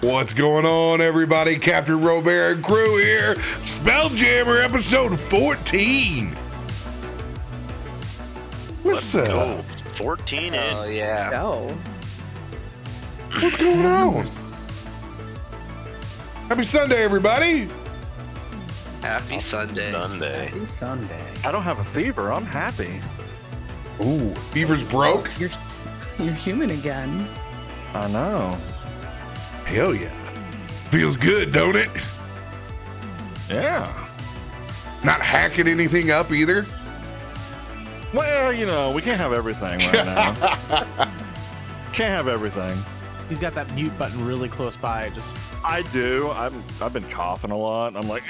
What's going on, everybody? Captain RoBear and crew here. Spelljammer episode 14. What's Let's up? go. 14 in. Oh, yeah. No. What's going on? Happy Sunday, everybody. Happy Sunday. Sunday. Happy Sunday. I don't have a fever. I'm happy. Ooh, fever's broke. You're human again. I know. Hell yeah. Feels good, don't it? Yeah. Not hacking anything up either. Well, you know, we can't have everything right now. Can't have everything. He's got that mute button really close by. Just I do. I've been coughing a lot. I'm like,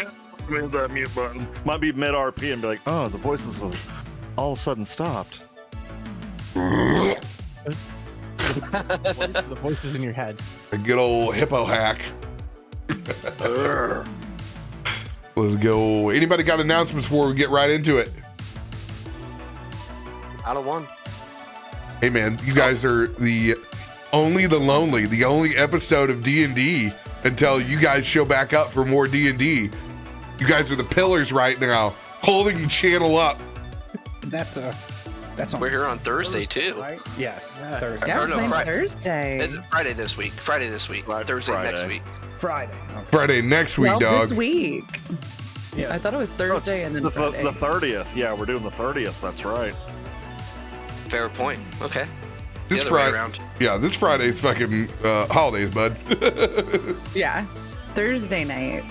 move that mute button. Might be mid RP and be like, oh, the voices have all of a sudden stopped. the voices in your head. A good old hippo hack. Let's go. Anybody got announcements before we get right into it? Out of one. Hey man, you guys are the only episode of D&D until you guys show back up for more D&D. You guys are the pillars right now, holding the channel up. That's on We're here on Thursday, too. right? Yes, Yeah. Thursday. Yeah. Yeah. Or no, Playing Friday. Thursday. Is it Friday this week? Thursday next Friday. week. Friday. Okay. Friday next week, well, dog. this week. Yeah. I thought it was Thursday and then The Friday. 30th. Yeah, we're doing the 30th. That's right. Fair point. Okay. This the other way Friday, around. yeah, this Friday's fucking holidays, bud. Yeah, Thursday night.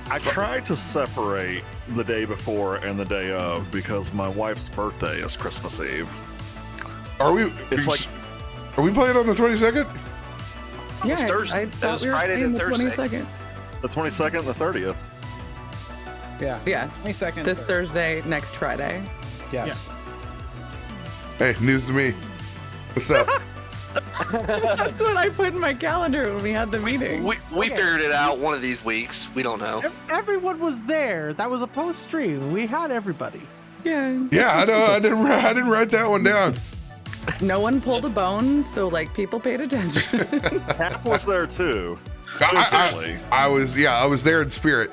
I tried to separate the day before and the day of because my wife's birthday is Christmas Eve. Are we? It's like- Are we playing on the 22nd? Yeah, It's Thursday. I That thought was we were Friday playing to the Thursday. 22nd. The 22nd and the 30th. Yeah, 22nd. this Thursday, next Friday. Yes. Hey, news to me. What's up? That's what I put in my calendar when we had the meeting. We figured it out one of these weeks. We don't know. Everyone was there. That was a post stream. We had everybody. Yeah. Yeah, I know. I didn't write that one down. No one pulled a bone, so like people paid attention. Hap was there too. I was there in spirit.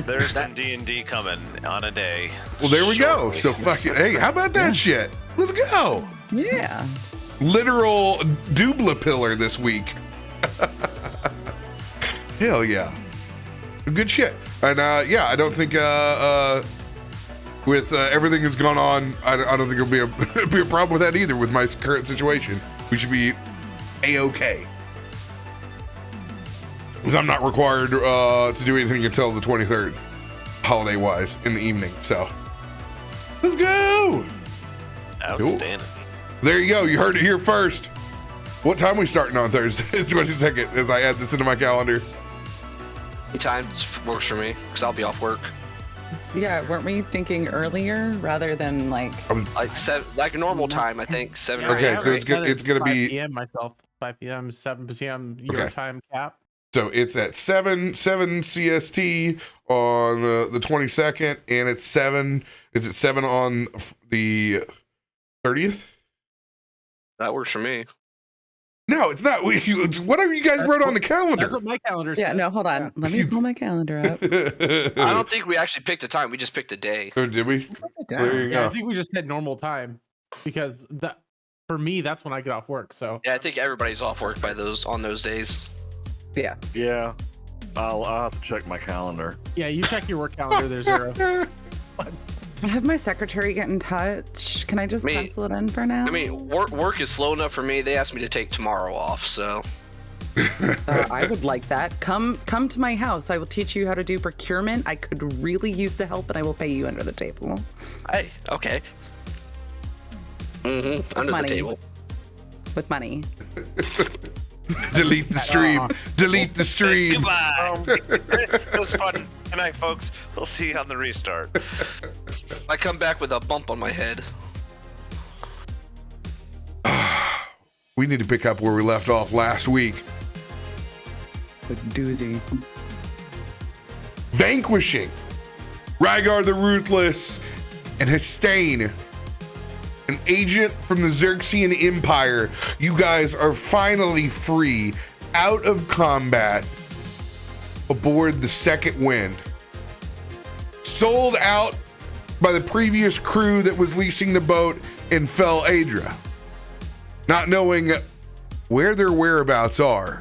There's some D&D coming on a day. Well, there we go. shortly. So fucking, hey, how about that shit? Let's go. Yeah. Literal dubla pillar this week. Hell yeah. Good shit. And yeah, I don't think with everything that's gone on, I don't think it'll be a problem with that either with my current situation. We should be A-okay. Because I'm not required to do anything until the 23rd, holiday-wise, in the evening. So, let's go. Outstanding. There you go. You heard it here first. What time are we starting on Thursday? 22nd, as I add this into my calendar. Anytime works for me, because I'll be off work. Yeah, weren't we thinking earlier rather than like Like normal time, I think. 7 or 8. Okay, so it's That is gonna 5 be- p.m. myself. 5 p.m. 7 p.m. your Okay. time cap. So it's at 7 CST on the 22nd, and it's 7. Is it 7 on the 30th? That works for me. No, it's not. It's whatever you guys wrote on the calendar. That's what my calendar says. yeah, no, hold on. Let me pull my calendar up. I don't think we actually picked a time. We just picked a day. Or did we? There you Yeah, I go. think we just said normal time because that for me that's when I get off work. So Yeah, I think everybody's off work on those days. Yeah. Yeah. I'll have to check my calendar. yeah, you check your work calendar. There's zero. I have my secretary get in touch. Can I just Me- pencil it in for now? I mean, work is slow enough for me. They asked me to take tomorrow off, so I would like that. Come to my house. I will teach you how to do procurement. I could really use the help, and I will pay you under the table. hey, okay. Under money. the table. With money. Delete the stream. Delete the stream. Goodbye. It was fun. Good night, folks. We'll see you on the restart. I come back with a bump on my head. We need to pick up where we left off last week. The doozy. Vanquishing Rhaegar the Ruthless and Histane an agent from the Xerxian Empire. You guys are finally free, out of combat, aboard the Second Wind. Sold out by the previous crew that was leasing the boat in Fel Adra, not knowing where their whereabouts are.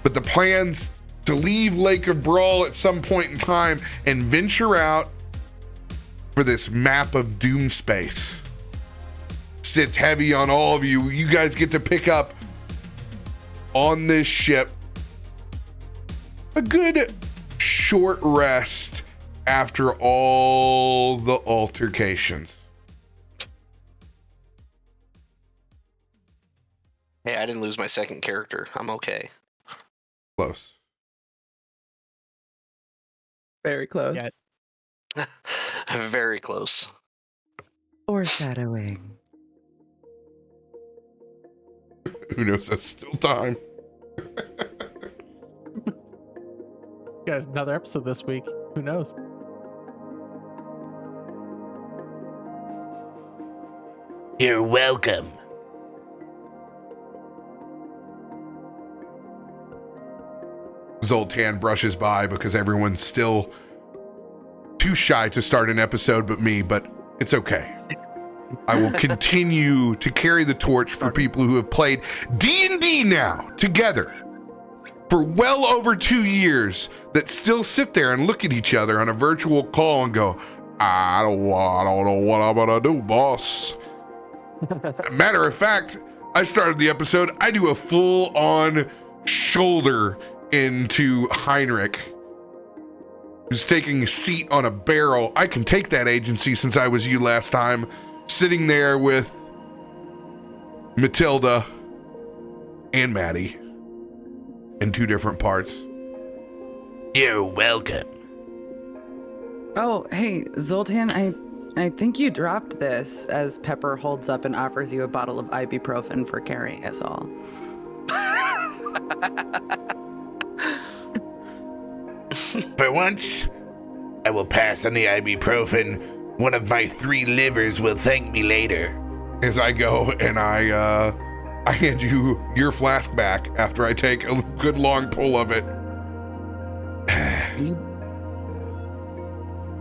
But the plans to leave Lake of Brawl at some point in time and venture out for this map of doom space sits heavy on all of you. You guys get to pick up on this ship a good short rest after all the altercations. Hey, I didn't lose my second character. I'm okay. Close. Very close. Yeah. Very close. Foreshadowing. Who knows? That's still time. Got another episode this week. Who knows? You're welcome. Zoltan brushes by because everyone's still too shy to start an episode but me, but it's okay. I will continue to carry the torch for people who have played D&D now together for well over 2 years that still sit there and look at each other on a virtual call and go, I don't know what I'm gonna do, boss. Matter of fact, I started the episode, I do a full-on shoulder into Heinrich, who's taking a seat on a barrel. I can take that agency since I was you last time, sitting there with Matilda and Maddie in 2 different parts. You're welcome. Oh, hey, Zoltan, I think you dropped this, as Pepper holds up and offers you a bottle of ibuprofen for carrying us all. For once, I will pass on the ibuprofen. One of my 3 livers will thank me later. As I go and I hand you your flask back after I take a good long pull of it. You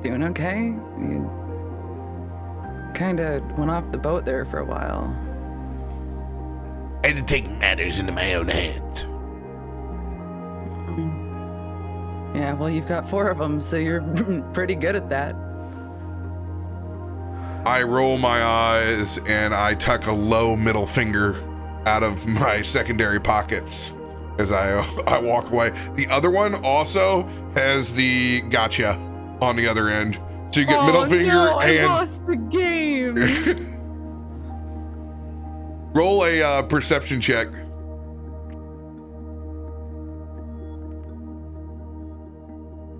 doing okay? You kind of went off the boat there for a while. I had to take matters into my own hands. Yeah, well, you've got 4 of them, so you're pretty good at that. I roll my eyes and I tuck a low middle finger out of my secondary pockets as I walk away. The other one also has the gotcha on the other end. So you get middle finger I and lost the game. roll a perception check.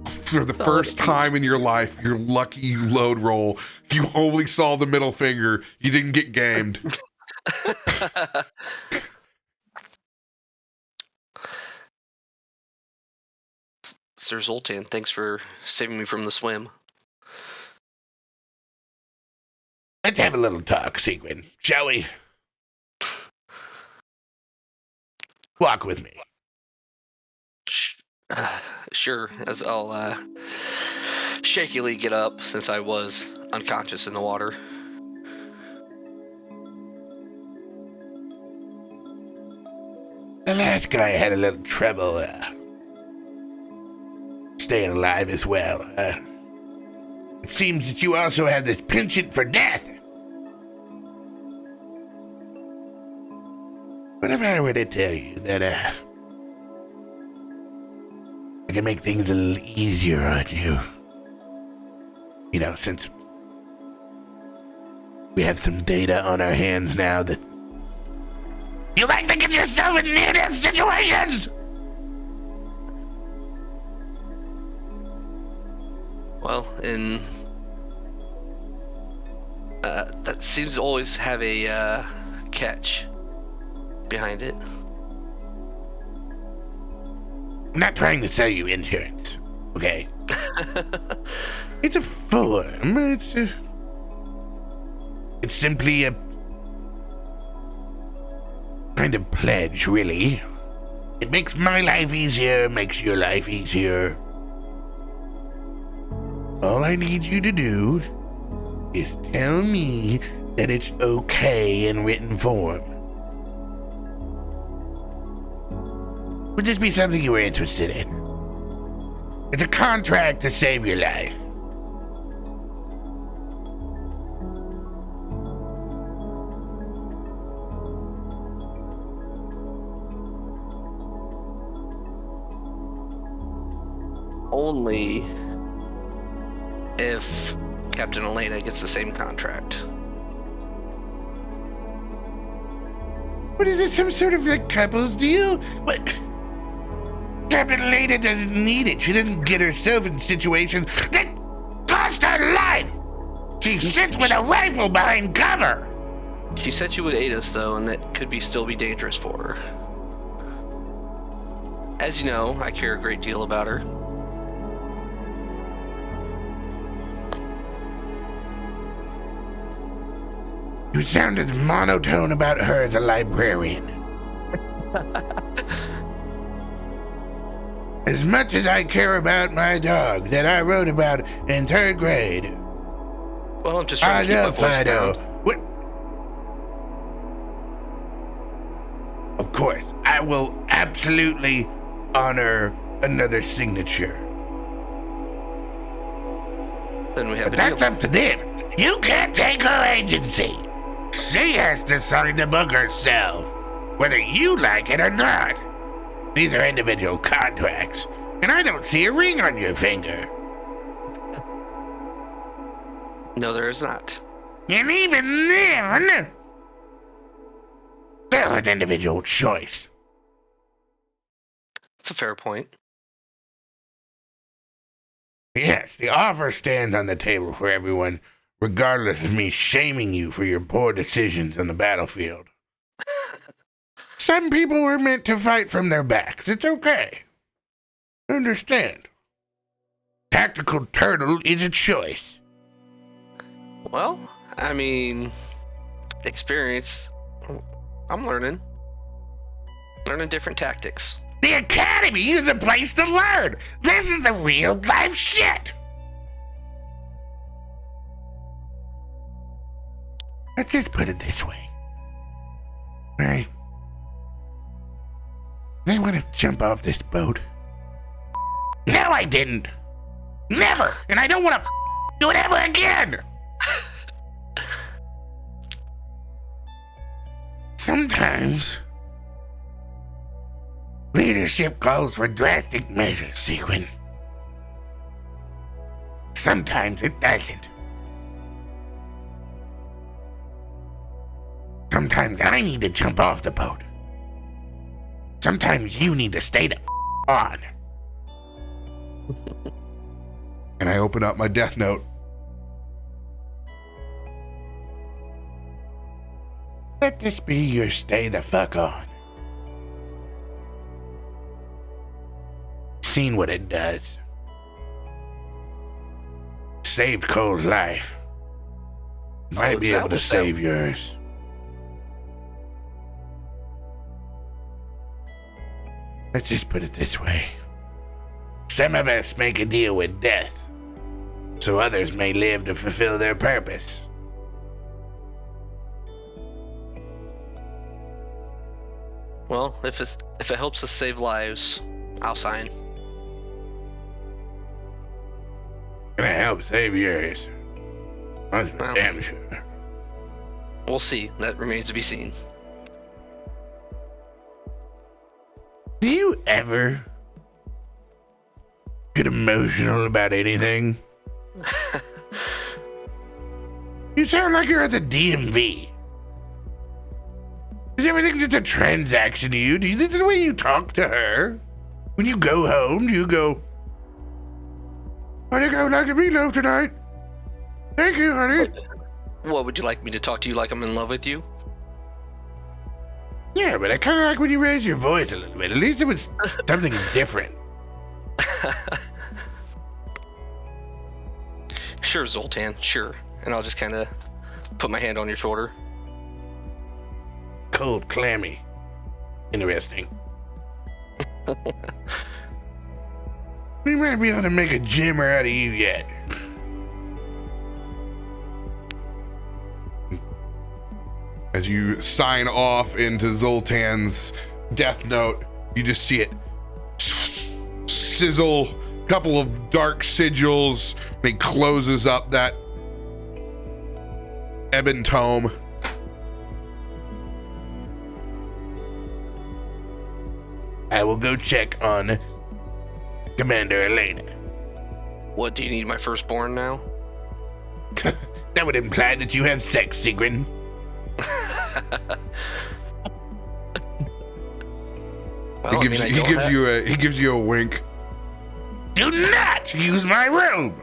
For the first time in your life, your lucky load roll, you only saw the middle finger. You didn't get gamed. Sir Zoltan, thanks for saving me from the swim. Let's have a little talk, Sequin, shall we? Walk with me. Sure, as I'll shakily get up since I was unconscious in the water. The last guy had a little trouble staying alive as well. It seems that you also have this penchant for death. What if I were to tell you that I can make things a little easier on you? You know, since we have some data on our hands now that you like to get yourself in near-death situations! Well, and that seems to always have a catch behind it. I'm not trying to sell you insurance, okay? It's a form. It's simply a kind of pledge, really. It makes my life easier, makes your life easier. All I need you to do is tell me that it's okay in written form. Would this be something you were interested in? It's a contract to save your life. Only if Captain Elena gets the same contract. What is it, some sort of like couples deal? What? Captain Elena doesn't need it. She doesn't get herself in situations that cost her life. She sits with a rifle behind cover. She said she would aid us, though, and that could still be dangerous for her. As you know, I care a great deal about her. You sound as monotone about her as a librarian. As much as I care about my dog that I wrote about in 3rd grade. Well, I'm just trying to keep my voice Fido. down. What? Of course, I will absolutely honor another signature. Then we have But a that's deal. up to them. You can't take her agency. She has to sign the book herself, whether you like it or not. These are individual contracts, and I don't see a ring on your finger. No, there is not. And even then, still an individual choice. That's a fair point. Yes, the offer stands on the table for everyone, regardless of me shaming you for your poor decisions on the battlefield. Some people were meant to fight from their backs. It's okay. Understand. Tactical turtle is a choice. Well, I mean, experience. I'm learning. Learning different tactics. The academy is a place to learn. This is the real life shit. Let's just put it this way. Right? I want to jump off this boat. No, I didn't. Never. And I don't want to do it ever again. Sometimes leadership calls for drastic measures, Sequin. Sometimes it doesn't. Sometimes I need to jump off the boat. Sometimes you need to stay the on. And I open up my death note. Let this be your stay the fuck on. Seen what it does. Saved Cole's life. Might be able to save yours. Let's just put it this way. Some of us make a deal with death, so others may live to fulfill their purpose. Well, if it helps us save lives, I'll sign. Gonna help save yours. That's for Well. damn sure. We'll see. That remains to be seen. Do you ever get emotional about anything? You sound like you're at the DMV. Is everything just a transaction to you? This is the way you talk to her? When you go home, do you go, I think I would like to meatloaf tonight. Thank you, honey. What, would you like me to talk to you like I'm in love with you? Yeah, but I kind of like when you raise your voice a little bit. At least it was something different. Sure, Zoltan, sure. And I'll just kind of put my hand on your shoulder. Cold, clammy. Interesting. We might be able to make a Jimmer out of you yet. As you sign off into Zoltan's death note, you just see it sizzle, couple of dark sigils, and he closes up that ebon tome. I will go check on Commander Elena. What, do you need my firstborn now? That would imply that you have sex, Sigrun. Well, He gives you a wink. Do not use my robe.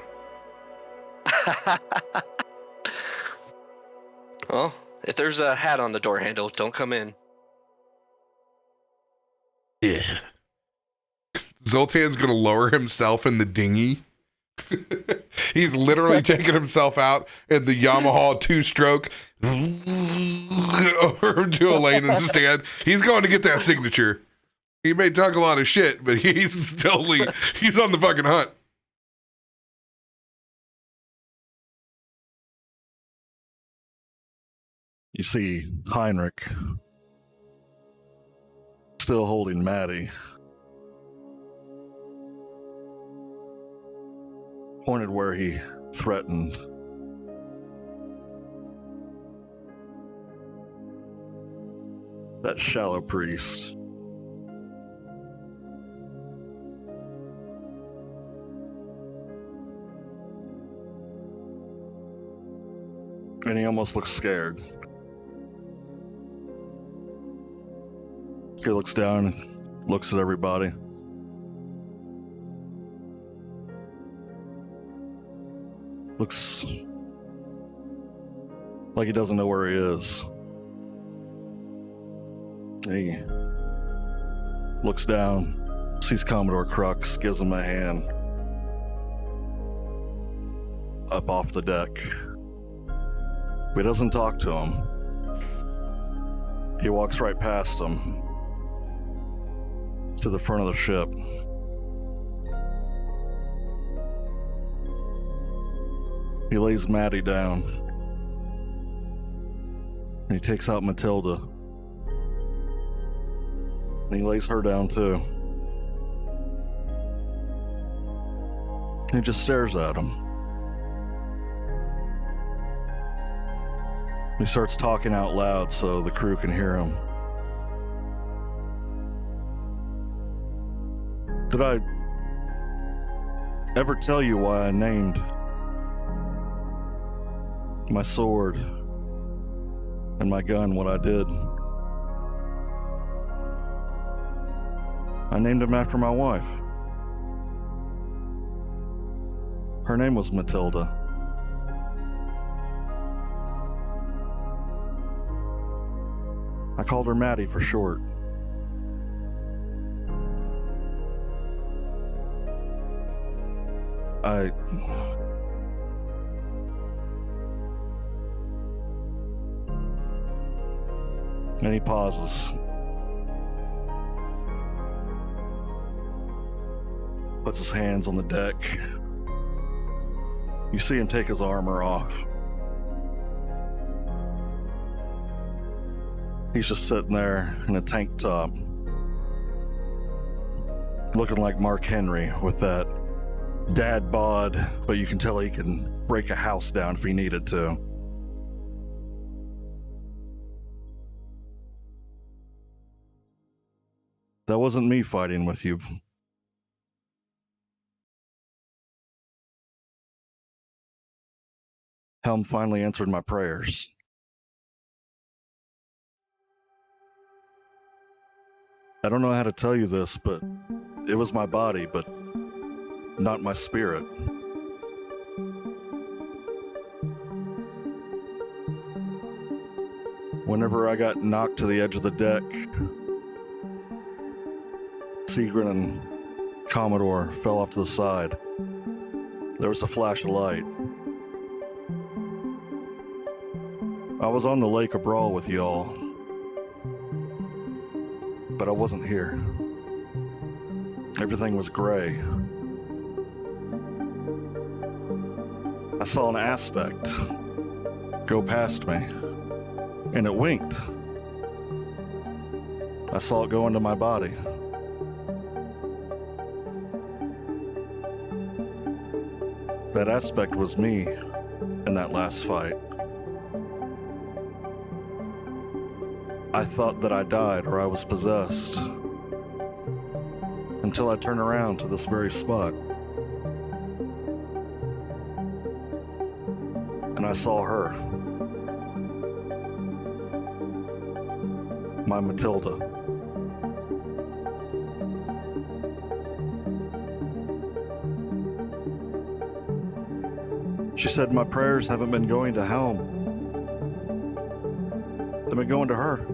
Well, if there's a hat on the door handle, don't come in. Yeah. Zoltan's gonna lower himself in the dinghy. He's literally taking himself out in the Yamaha 2-stroke over to Elena's stand. He's going to get that signature. He may talk a lot of shit, but he's on the fucking hunt. You see Heinrich still holding Maddie. Pointed where he threatened. That shallow priest. And he almost looks scared. He looks down and looks at everybody. Looks like he doesn't know where he is. He looks down, sees Commodore Crux, gives him a hand. Up off the deck. But he doesn't talk to him. He walks right past him to the front of the ship. He lays Maddie down. And he takes out Matilda. And he lays her down too. And he just stares at him. He starts talking out loud so the crew can hear him. Did I ever tell you why I named my sword and my gun what I did? I named him after my wife. Her name was Matilda. I called her Maddie for short. And he pauses. Puts his hands on the deck. You see him take his armor off. He's just sitting there in a tank top, looking like Mark Henry with that dad bod, but you can tell he can break a house down if he needed to. That wasn't me fighting with you. Helm finally answered my prayers. I don't know how to tell you this, but it was my body, but not my spirit. Whenever I got knocked to the edge of the deck, Sigrun and Commodore fell off to the side. There was a flash of light. I was on the Lake of Brawl with y'all, but I wasn't here. Everything was gray. I saw an aspect go past me, and it winked. I saw it go into my body. That aspect was me in that last fight. I thought that I died or I was possessed until I turned around to this very spot. And I saw her. My Matilda. She said my prayers haven't been going to Helm. They've been going to her.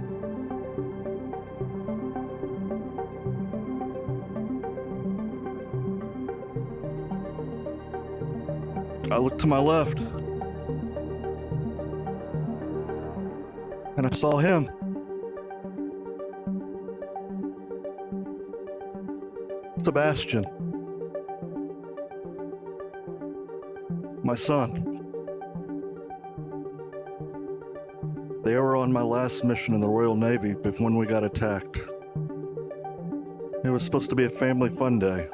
I looked to my left, and I saw him. Sebastian. My son. They were on my last mission in the Royal Navy when we got attacked. It was supposed to be a family fun day.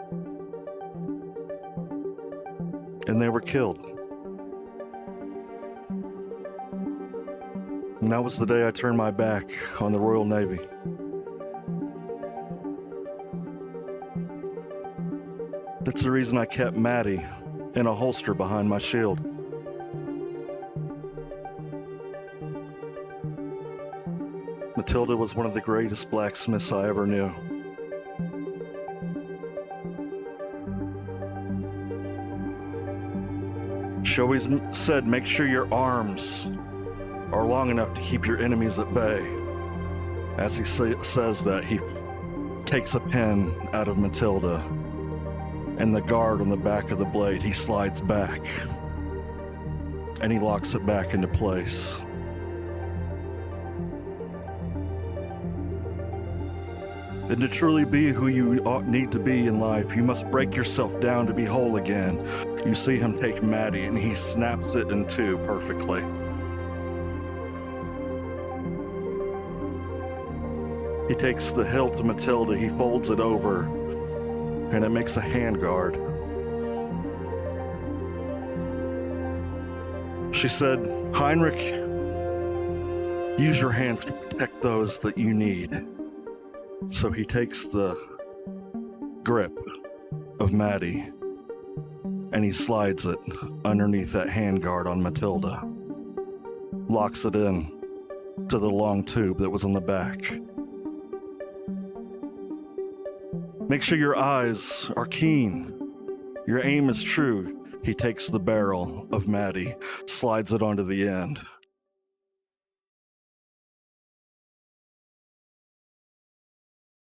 And they were killed. And that was the day I turned my back on the Royal Navy. That's the reason I kept Maddie in a holster behind my shield. Matilda was one of the greatest blacksmiths I ever knew. She always said, make sure your arms are long enough to keep your enemies at bay. As he says that, he takes a pin out of Matilda, and the guard on the back of the blade, he slides back, and he locks it back into place. And to truly be who you need to be in life, you must break yourself down to be whole again. You see him take Maddie, and he snaps it in two perfectly. He takes the hilt of Matilda, he folds it over, and it makes a handguard. She said, Heinrich, use your hands to protect those that you need. So he takes the grip of Maddie and he slides it underneath that handguard on Matilda, locks it in to the long tube that was on the back. Make sure your eyes are keen. Your aim is true. He takes the barrel of Maddie, slides it onto the end.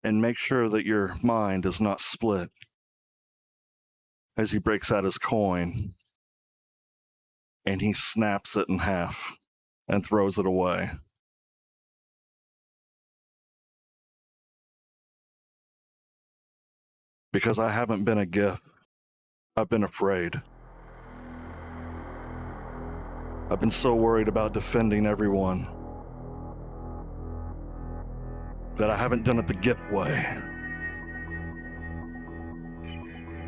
And make sure that your mind is not split. As he breaks out his coin, and he snaps it in half and throws it away. Because I haven't been a gift, I've been afraid. I've been so worried about defending everyone that I haven't done it the gift way.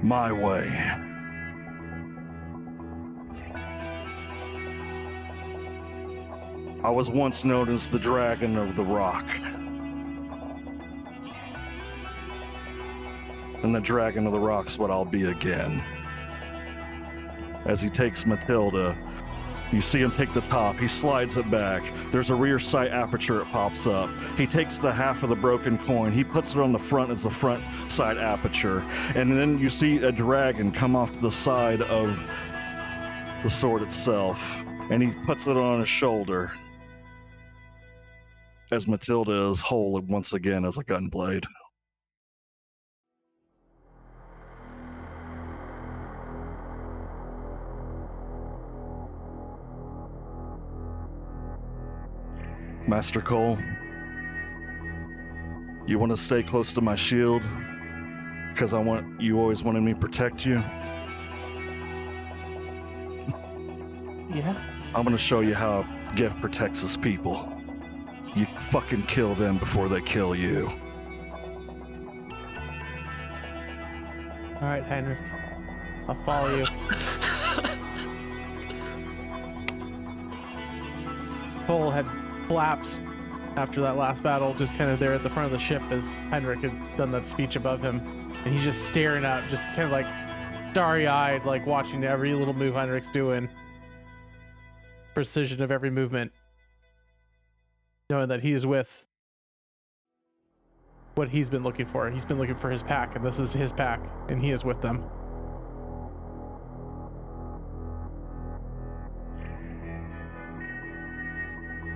My way. I was once known as the Dragon of the Rock. And the Dragon of the Rock's what I'll be again. As he takes Matilda, you see him take the top, he slides it back. There's a rear sight aperture, it pops up. He takes the half of the broken coin, he puts it on the front as the front side aperture. And then you see a dragon come off to the side of the sword itself. And he puts it on his shoulder. As Matilda is whole once again as a gunblade. Master Cole, you want to stay close to my shield? Because you always wanted me to protect you? Yeah. I'm gonna show you how Gift protects his people. You fucking kill them before they kill you. All right, Heinrich. I'll follow you. Cole had collapsed after that last battle, just kind of there at the front of the ship as Heinrich had done that speech above him. And he's just staring out, just kind of like starry-eyed, like watching every little move Heinrich's doing. Precision of every movement. Knowing that he's with what he's been looking for. He's been looking for his pack, and this is his pack, and he is with them.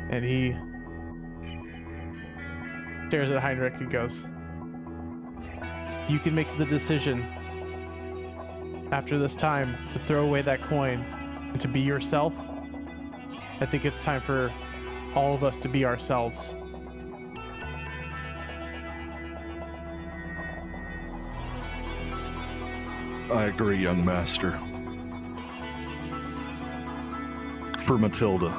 And he stares at Heinrich and goes, you can make the decision after this time to throw away that coin and to be yourself. I think it's time for all of us to be ourselves. I agree, young master. For Matilda.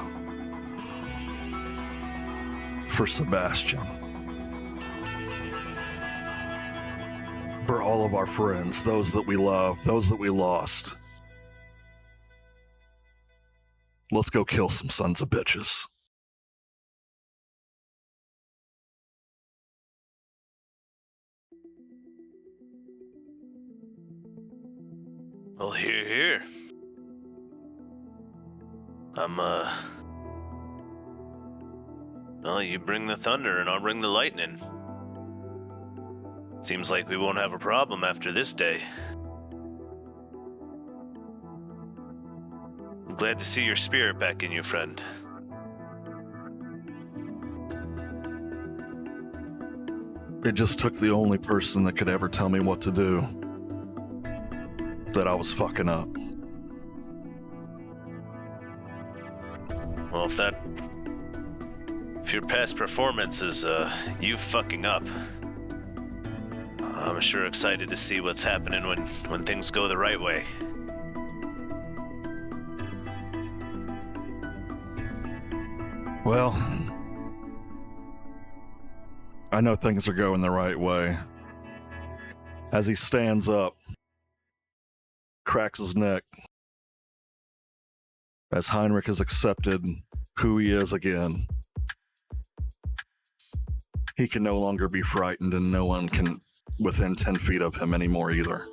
For Sebastian. For all of our friends, those that we love, those that we lost. Let's go kill some sons of bitches. Well, here. Well, you bring the thunder and I'll bring the lightning. Seems like we won't have a problem after this day. I'm glad to see your spirit back in you, friend. It just took the only person that could ever tell me what to do. That I was fucking up. Well, if your past performance is you fucking up, I'm sure excited to see what's happening when things go the right way. Well, I know things are going the right way. As he stands up, cracks his neck, as Heinrich has accepted who he is again. He can no longer be frightened, and no one can within 10 feet of him anymore either.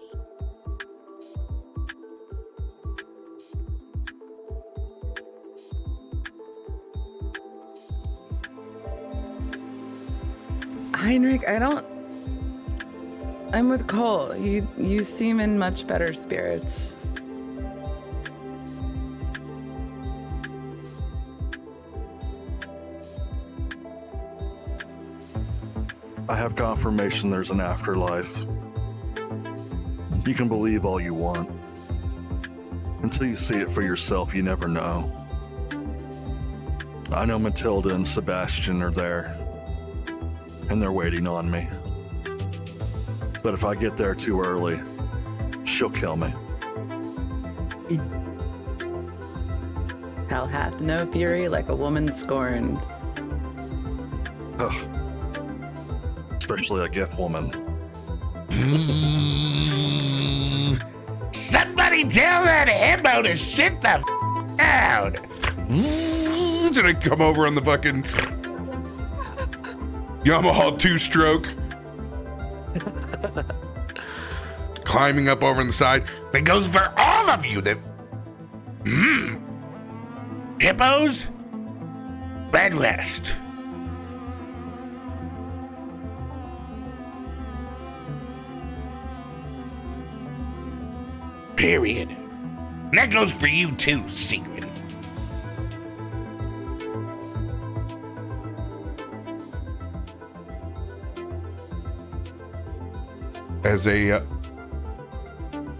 Heinrich, I'm with Cole. You seem in much better spirits. I have confirmation there's an afterlife. You can believe all you want. Until you see it for yourself, you never know. I know Matilda and Sebastian are there, and they're waiting on me. But if I get there too early, she'll kill me. Hell hath no fury like a woman scorned. Ugh. Especially a gift woman. Somebody tell that hippo to sit the down. Did I come over on the fucking Yamaha 2-stroke? Climbing up over on the side. That goes for all of you that... Hippos? Red West. Period. And that goes for you too, Sigrid. As a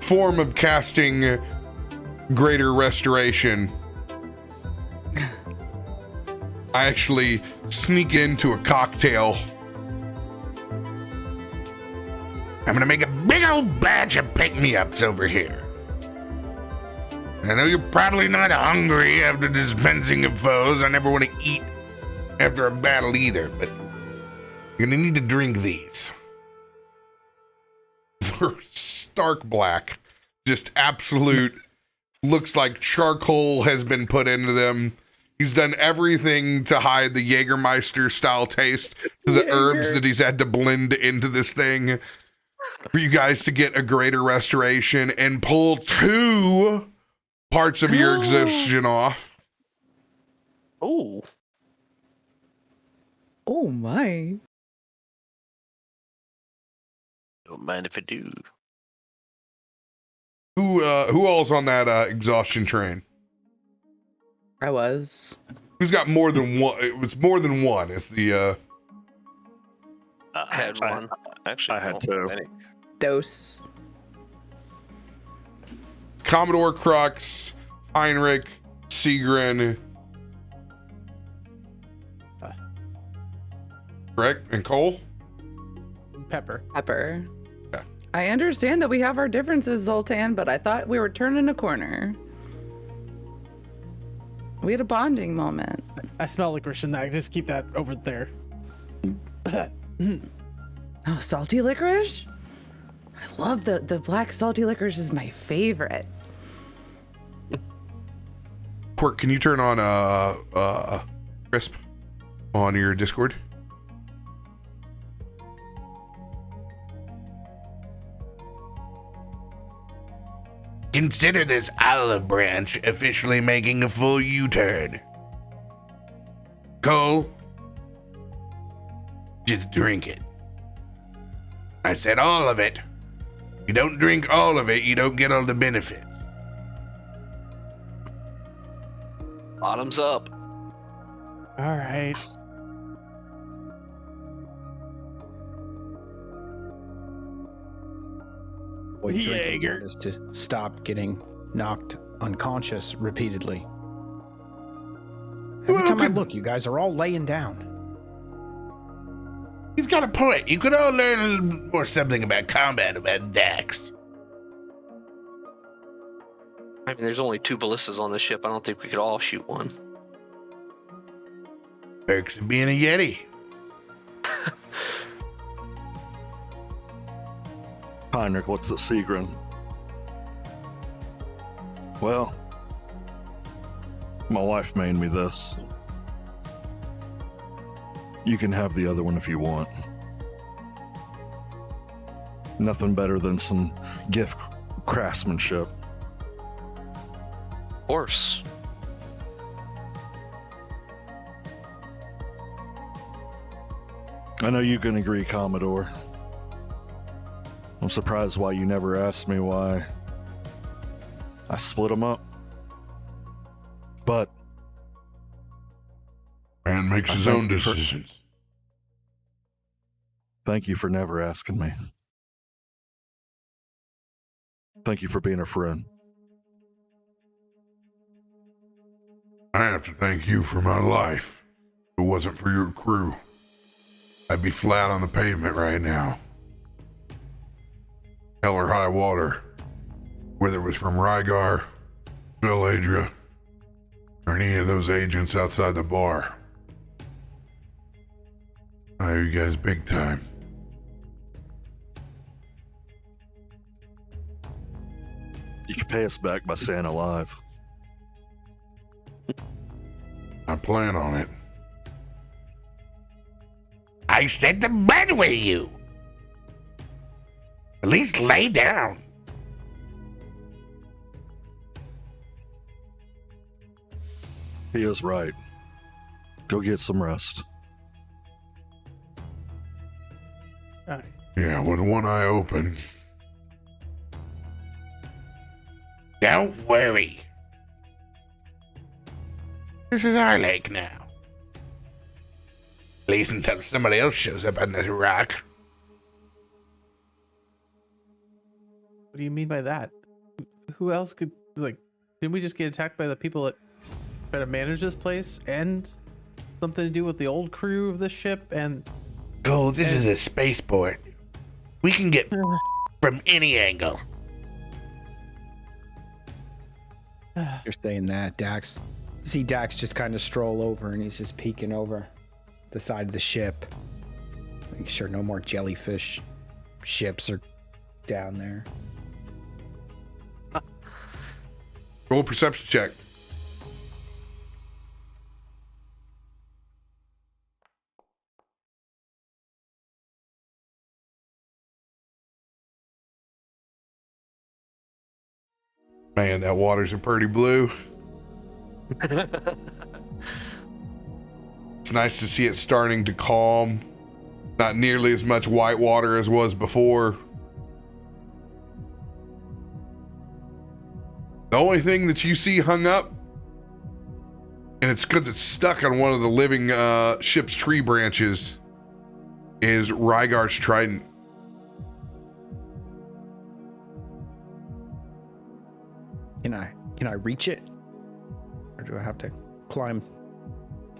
form of casting greater restoration, I actually sneak into a cocktail. I'm gonna make a big old batch of pick-me-ups over here. I know you're probably not hungry after dispensing of foes. I never want to eat after a battle either, but you're gonna need to drink these. They're stark black. Just absolute, looks like charcoal has been put into them. He's done everything to hide the Jägermeister style taste to the herbs that he's had to blend into this thing for you guys to get a greater restoration and pull 2 parts of your exhaustion off. Oh. Oh my. Don't mind if I do. Who all's on that exhaustion train? I was. Who's got more than one? It's more than one. It's the I had one. Actually, I had no, 2. many. Dose. Commodore Crux, Heinrich, Sigrid. Correct? And Cole? Pepper. Pepper. Okay. I understand that we have our differences, Zoltan, but I thought we were turning a corner. We had a bonding moment. I smell licorice in that. Just keep that over there. Oh, salty licorice? I love the black salty licorice is my favorite. Quirk, can you turn on Crisp on your Discord? Consider this olive branch officially making a full U-turn. Cole, just drink it. I said all of it. If you don't drink all of it, you don't get all the benefits. Bottoms up. All right. What drinking Jaeger. is to stop getting knocked unconscious repeatedly. Every time I look, you guys are all laying down. He's got a point. You could all learn a little more something about combat about Dax. I mean, there's only 2 ballistas on this ship. I don't think we could all shoot one. Perks of being a Yeti. Heinrich looks at Sigrid. Well, my wife made me this. You can have the other one if you want. Nothing better than some gift craftsmanship. Of course. I know you can agree, Commodore. I'm surprised why you never asked me why I split them up. But Man makes his I own thank you for- decisions. thank you for never asking me. Thank you for being a friend. I have to thank you for my life. If it wasn't for your crew, I'd be flat on the pavement right now. Hell or high water. Whether it was from Rygar, Spelljammer, or any of those agents outside the bar. I owe you guys big time. You can pay us back by staying alive. I plan on it. I said to bed with you. At least lay down. He is right. Go get some rest. All right. Yeah, with one eye open. Don't worry. This is our lake now. At least until somebody else shows up on this rock. What do you mean by that? Who else could, like, didn't we just get attacked by the people that try to manage this place and something to do with the old crew of the ship? And Oh, this is a spaceport. We can get from any angle. You're saying that, Dax. You see Dax just kind of stroll over and he's just peeking over the side of the ship. Make sure no more jellyfish ships are down there. Roll a perception check. Man, that water's a pretty blue. It's nice to see it starting to calm. Not nearly as much white water as was before. The only thing that you see hung up, and it's because it's stuck on one of the living ship's tree branches, is Rygar's trident. Can I reach it? Or do I have to climb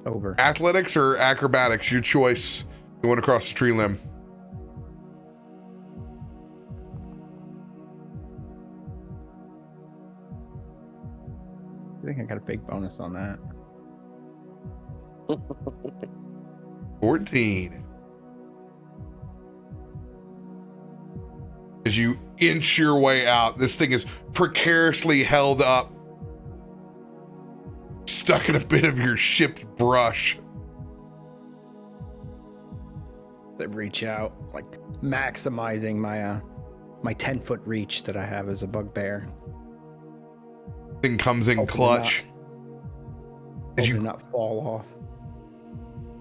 over? Athletics or acrobatics, your choice. You went across the tree limb. I think I got a big bonus on that. 14. As you inch your way out, this thing is precariously held up, stuck in a bit of your ship's brush. I reach out, like maximizing my my 10-foot reach that I have as a bugbear. Thing comes in clutch. As You you not fall off.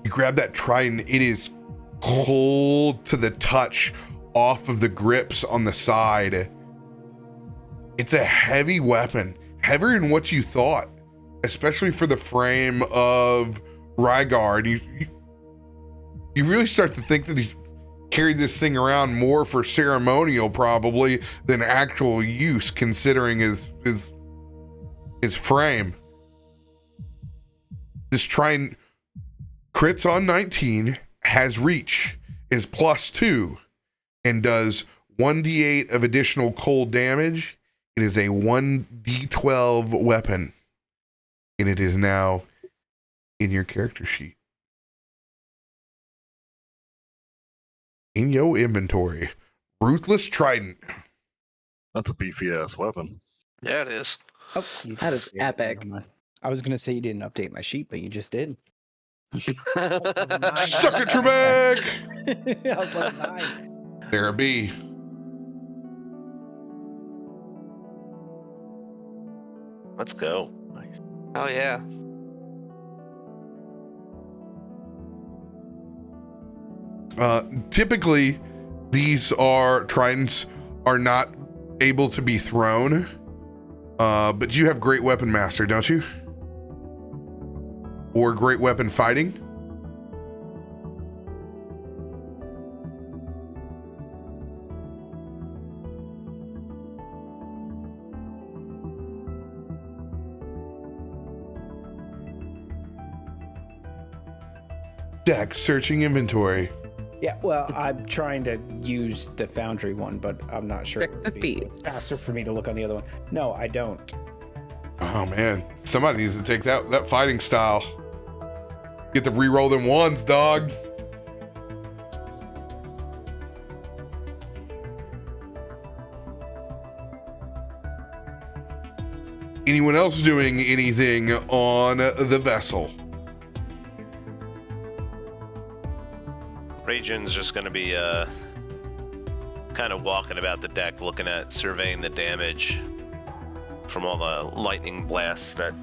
You grab that trident, it is cold to the touch off of the grips on the side. It's a heavy weapon, heavier than what you thought, especially for the frame of Rygar. You really start to think that he's carried this thing around more for ceremonial probably than actual use, considering his frame. This trident crits on 19, has reach, is +2, and does 1d8 of additional cold damage. It is a 1d12 weapon, and it is now in your character sheet. In your inventory, Ruthless Trident. That's a beefy ass weapon. Yeah, it is. Oh, That is epic. I was gonna say you didn't update my sheet, but you just did. Suck it, Trebek! I was like 9. There be. Let's go. nice. Oh yeah. Typically, these tridents are not able to be thrown, but you have Great Weapon Master, don't you? Or Great Weapon Fighting? Dex, searching inventory. Yeah, well, I'm trying to use the Foundry one, but I'm not sure. Check it the would be feats. faster for me to look on the other one. No, I don't. Oh man, somebody needs to take that fighting style. Get the re-roll them ones, dog. Anyone else doing anything on the vessel? Region's just going to be kind of walking about the deck, surveying the damage from all the lightning blasts that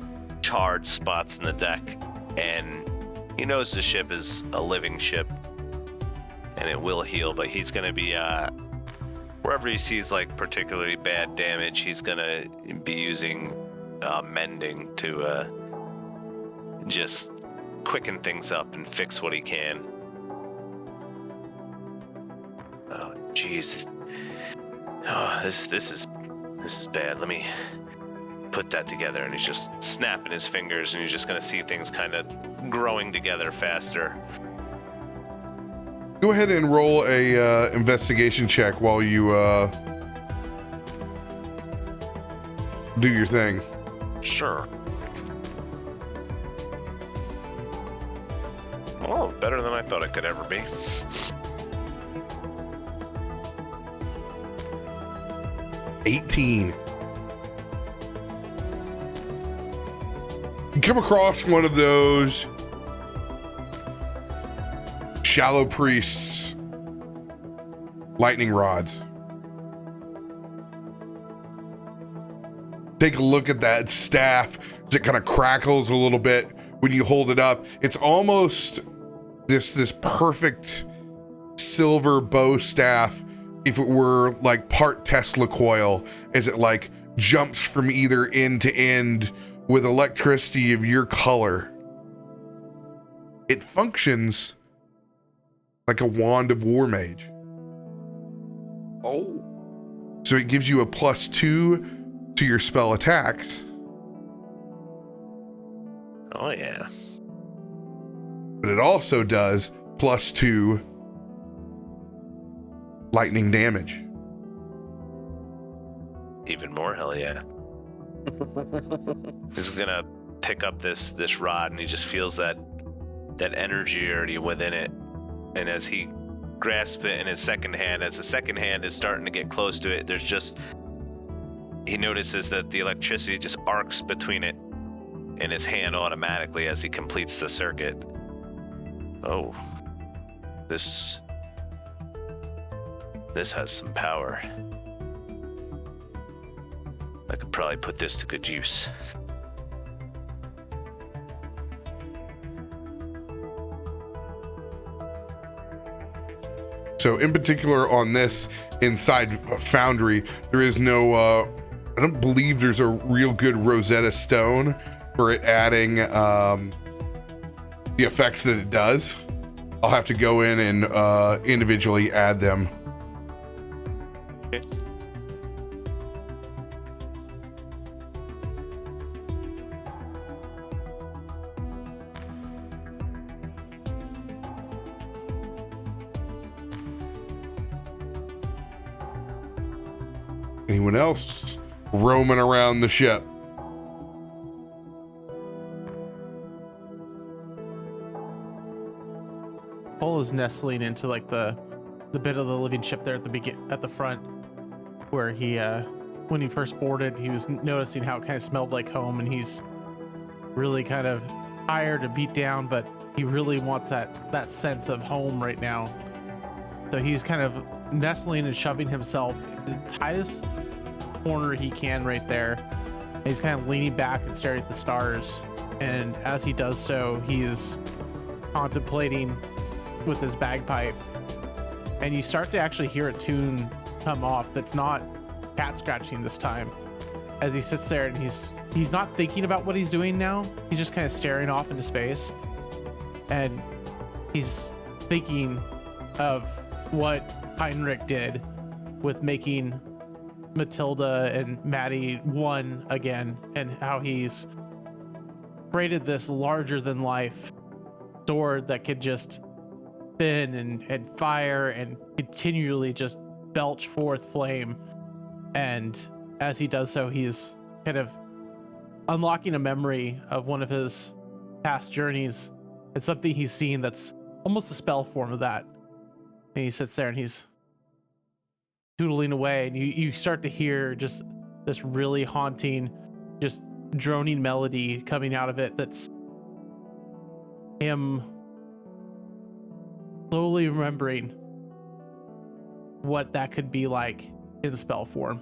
charred spots in the deck. And he knows the ship is a living ship and it will heal, but he's going to be wherever he sees like particularly bad damage, he's going to be using mending to just quicken things up and fix what he can. Oh, jeez. Oh, this is bad. Let me put that together, and he's just snapping his fingers, and you're just going to see things kind of growing together faster. Go ahead and roll a investigation check while you do your thing. Sure. Oh, better than I thought it could ever be. $18. You come across one of those shallow priests' lightning rods. Take a look at that staff as it kind of crackles a little bit when you hold it up. It's almost this perfect silver bow staff if it were like part Tesla coil, as it like jumps from either end to end with electricity of your color. It functions like a wand of war mage. Oh. So it gives you a +2 to your spell attacks. Oh, yeah. But it also does +2 lightning damage. Even more, hell yeah. He's gonna pick up this rod, and he just feels that energy already within it. And as he grasps it in his second hand, as the second hand is starting to get close to it, he notices that the electricity just arcs between it and his hand automatically as he completes the circuit. Oh, this has some power. I could probably put this to good use. So in particular on this inside Foundry, there is no, I don't believe there's a real good Rosetta Stone for it adding the effects that it does. I'll have to go in and individually add them. Okay. Anyone else roaming around the ship? Paul is nestling into like the bit of the living ship there at the front, where he when he first boarded, he was noticing how it kind of smelled like home, and he's really kind of tired and beat down, but he really wants that sense of home right now. So he's kind of nestling and shoving himself in the tightest corner he can right there. And he's kind of leaning back and staring at the stars. And as he does so, he is contemplating with his bagpipe. And you start to actually hear a tune come off that's not cat scratching this time. As he sits there and he's not thinking about what he's doing now. He's just kind of staring off into space. And he's thinking of what Heinrich did with making Matilda and Maddie one again, and how he's created this larger than life sword that could just spin and fire and continually just belch forth flame. And as he does so, he's kind of unlocking a memory of one of his past journeys. It's something he's seen that's almost a spell form of that. And he sits there and he's doodling away, and you start to hear just this really haunting, just droning melody coming out of it. That's him slowly remembering what that could be like in spell form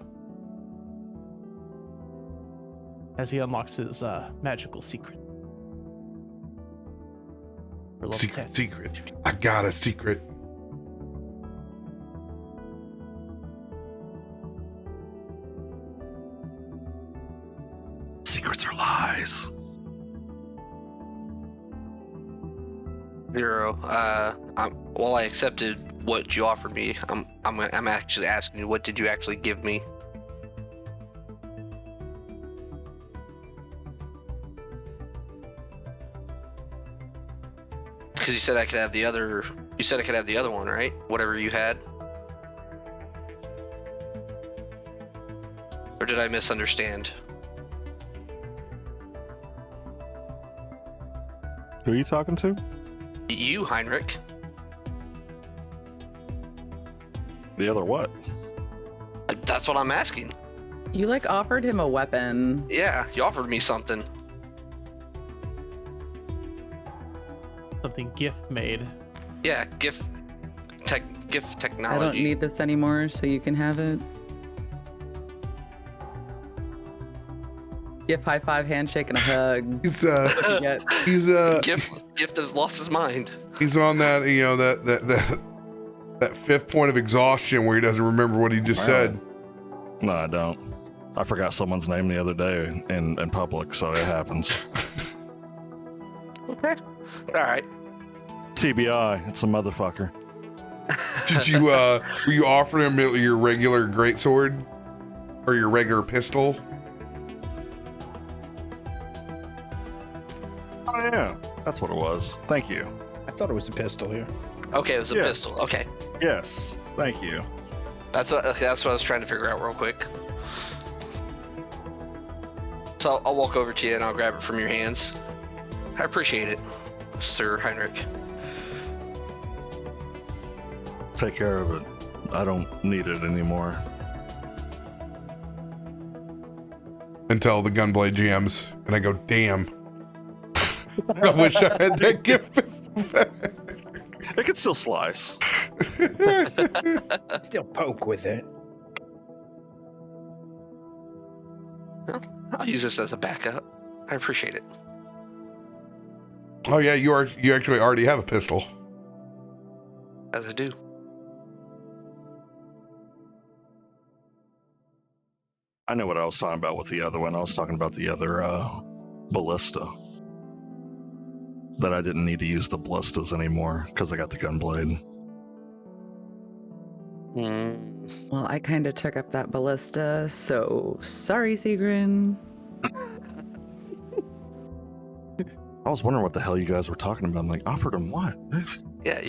as he unlocks his magical secret. For level 10. Secret. I got a secret. Secrets are lies. 0. While I accepted what you offered me, I'm actually asking you, what did you actually give me? Because you said I could have the other. You said I could have the other one, right? Whatever you had. Or did I misunderstand? Who are you talking to? You, Heinrich. The other what? That's what I'm asking. You like offered him a weapon. Yeah, you offered me something. Something gift made. Yeah, gift I technology. don't need this anymore, so you can have it. Gift high five, handshake, and a hug. He's Yeah. he's Gift has lost his mind. he's on that, you know, that fifth point of exhaustion where he doesn't remember what he just said. No, I don't. I forgot someone's name the other day in public, so it happens. Okay. All right. TBI, it's a motherfucker. Did you were you offering him your regular greatsword or your regular pistol? Oh yeah, that's what it was. Thank you. I thought it was a pistol here. Okay, it was a Yes. pistol. Okay. Yes, thank you. That's what I was trying to figure out real quick. So I'll walk over to you and I'll grab it from your hands. I appreciate it, Sir Heinrich. Take care of it. I don't need it anymore. Until the gunblade jams, and I go, damn. I wish I had that gift pistol back. It could still slice. Still poke with it. Well, I'll use this as a backup. I appreciate it. Oh yeah, you actually already have a pistol. As I do. I know what I was talking about with the other one. I was talking about the other ballista. That I didn't need to use the ballistas anymore because I got the gunblade. Well, I kind of took up that ballista, so sorry, Sigrun. I was wondering what the hell you guys were talking about. I'm like, offered him what? Yeah.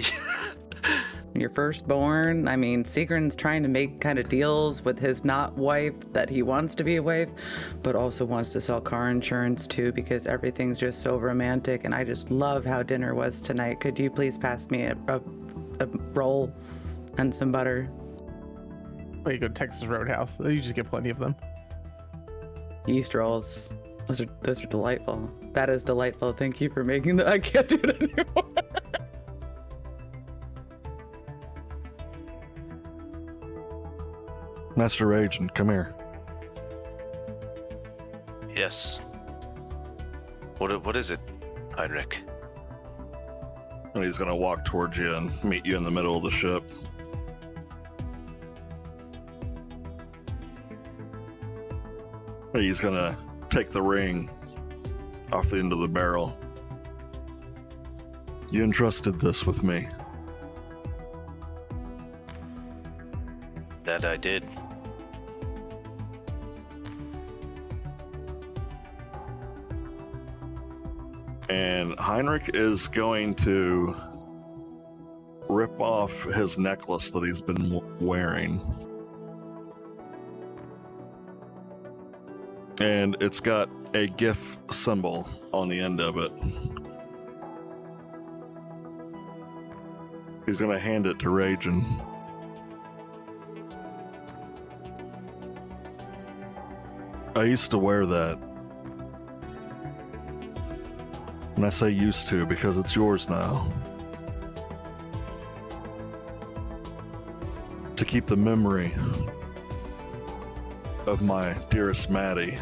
Your firstborn. I mean, Sigrun's trying to make kind of deals with his not wife that he wants to be a wife, but also wants to sell car insurance too because everything's just so romantic. And I just love how dinner was tonight. Could you please pass me a roll and some butter? Or you go to Texas Roadhouse. You just get plenty of them. Yeast rolls. Those are delightful. That is delightful. Thank you for making that. I can't do it anymore. Master Rage, and come here. Yes. What is it, Heinrich? And he's gonna walk towards you and meet you in the middle of the ship. He's gonna take the ring off the end of the barrel. You entrusted this with me. That I did. And Heinrich is going to rip off his necklace that he's been wearing. And it's got a GIF symbol on the end of it. He's going to hand it to Ragin. I used to wear that. And I say used to because it's yours now. To keep the memory of my dearest Maddie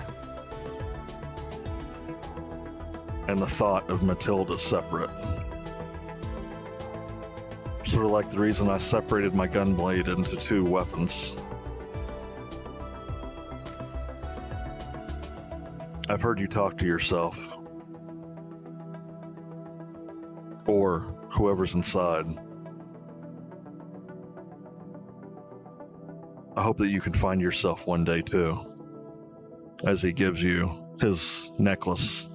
and the thought of Matilda separate. Sort of like the reason I separated my gunblade into two weapons. I've heard you talk to yourself. Or whoever's inside. I hope that you can find yourself one day too. As he gives you his necklace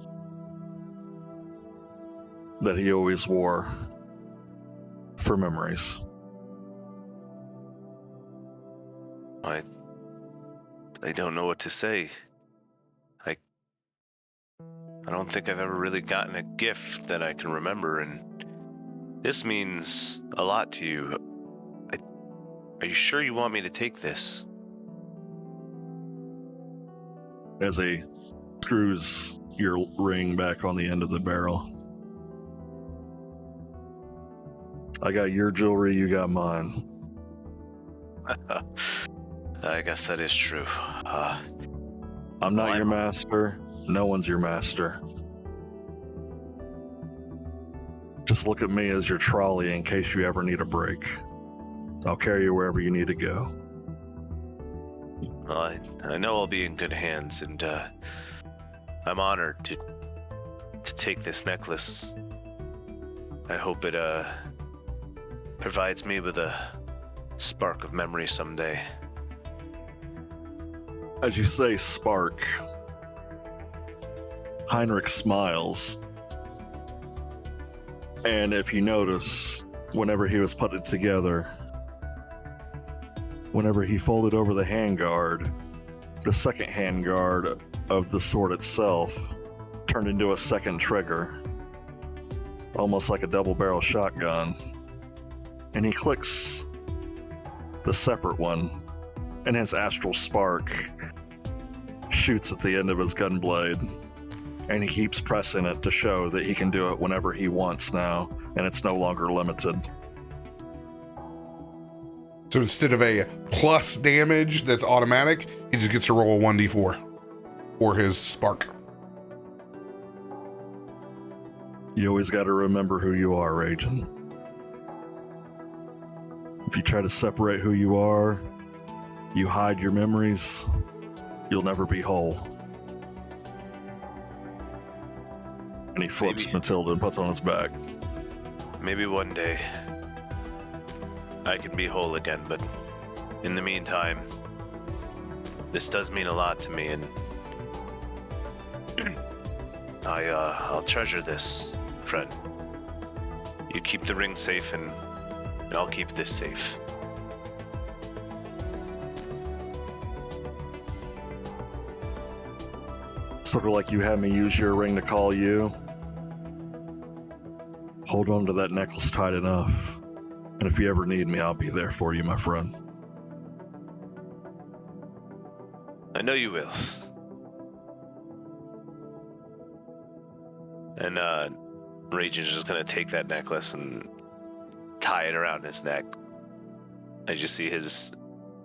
that he always wore for memories. I don't know what to say. I don't think I've ever really gotten a gift that I can remember, and this means a lot to you. Are you sure you want me to take this? As he screws your ring back on the end of the barrel. I got your jewelry, you got mine. I guess that is true. I'm not your master. No one's your master. Just look at me as your trolley in case you ever need a break. I'll carry you wherever you need to go. Well, I know I'll be in good hands, and I'm honored to take this necklace. I hope it provides me with a spark of memory someday. As you say spark, Heinrich smiles. And if you notice, whenever he was putting it together, whenever he folded over the handguard, the second handguard of the sword itself turned into a second trigger, almost like a double-barrel shotgun. And he clicks the separate one, and his astral spark shoots at the end of his gun blade, and he keeps pressing it to show that he can do it whenever he wants now, and it's no longer limited. So instead of a plus damage that's automatic, he just gets to roll a 1d4 for his spark. You always got to remember who you are, Rajan. If you try to separate who you are, you hide your memories, you'll never be whole. And he flips Matilda and puts on his back. Maybe one day I can be whole again, but in the meantime, this does mean a lot to me, and I'll treasure this, friend. You keep the ring safe, and I'll keep this safe. Sort of like you had me use your ring to call you. Hold on to that necklace tight enough. And if you ever need me, I'll be there for you, my friend. I know you will. And Rajan's just gonna take that necklace and tie it around his neck. I just see his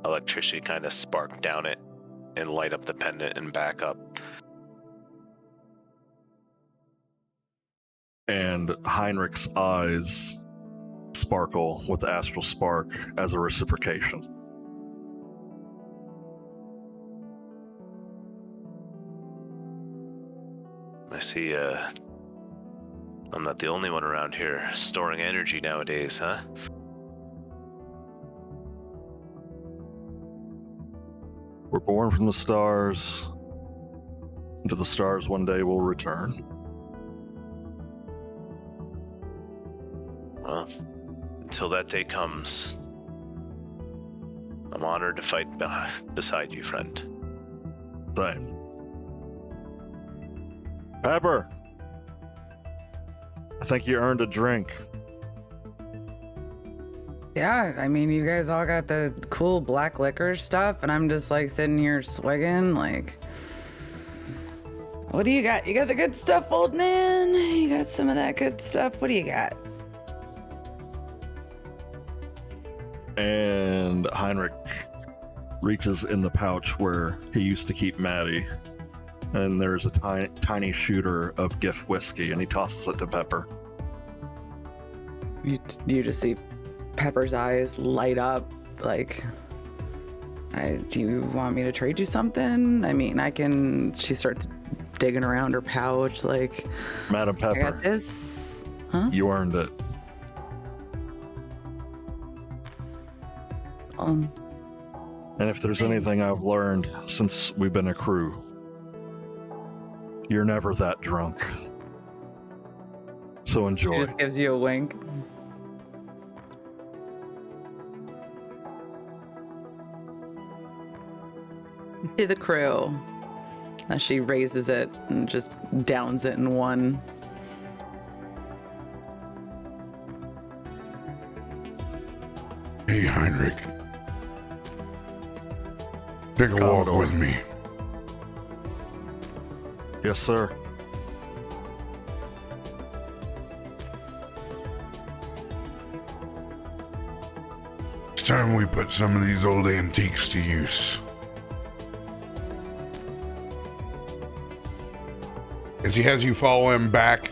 electricity kind of spark down it and light up the pendant and back up. And Heinrich's eyes sparkle with astral spark as a reciprocation. I see, I'm not the only one around here storing energy nowadays, huh? We're born from the stars. Into the stars one day we'll return. Well, until that day comes, I'm honored to fight beside you, friend. Same. Pepper! I think you earned a drink. Yeah, I mean, you guys all got the cool black liquor stuff, and I'm just like sitting here swigging, like, what do you got? You got the good stuff, old man? You got some of that good stuff? What do you got? And Heinrich reaches in the pouch where he used to keep Maddie, and there's a tiny shooter of gift whiskey, and he tosses it to Pepper. You just see Pepper's eyes light up, like, do you want me to trade you something? I mean, I can. She starts digging around her pouch, like, Madam Pepper, I got this. Huh? You earned it. And if there's anything I've learned since we've been a crew, you're never that drunk. So enjoy. She just gives you a wink. To the crew. As she raises it and just downs it in one. Hey, Heinrich. Take a walk Commodore. with me. Yes, sir. It's time we put some of these old antiques to use. As he has you follow him back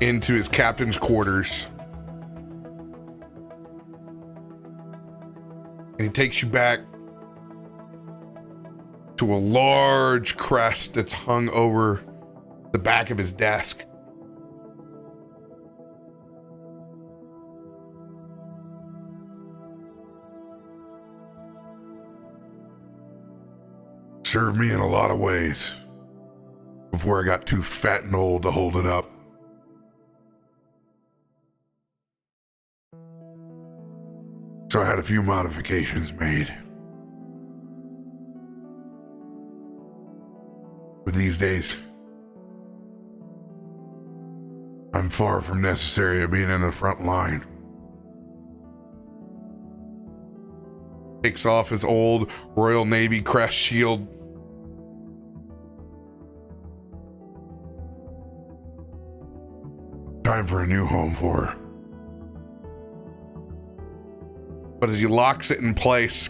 into his captain's quarters. And he takes you back to a large crest that's hung over the back of his desk. Served me in a lot of ways before I got too fat and old to hold it up. So I had a few modifications made. But these days, I'm far from necessary of being in the front line. Takes off his old Royal Navy crest shield. Time for a new home for her. But as he locks it in place,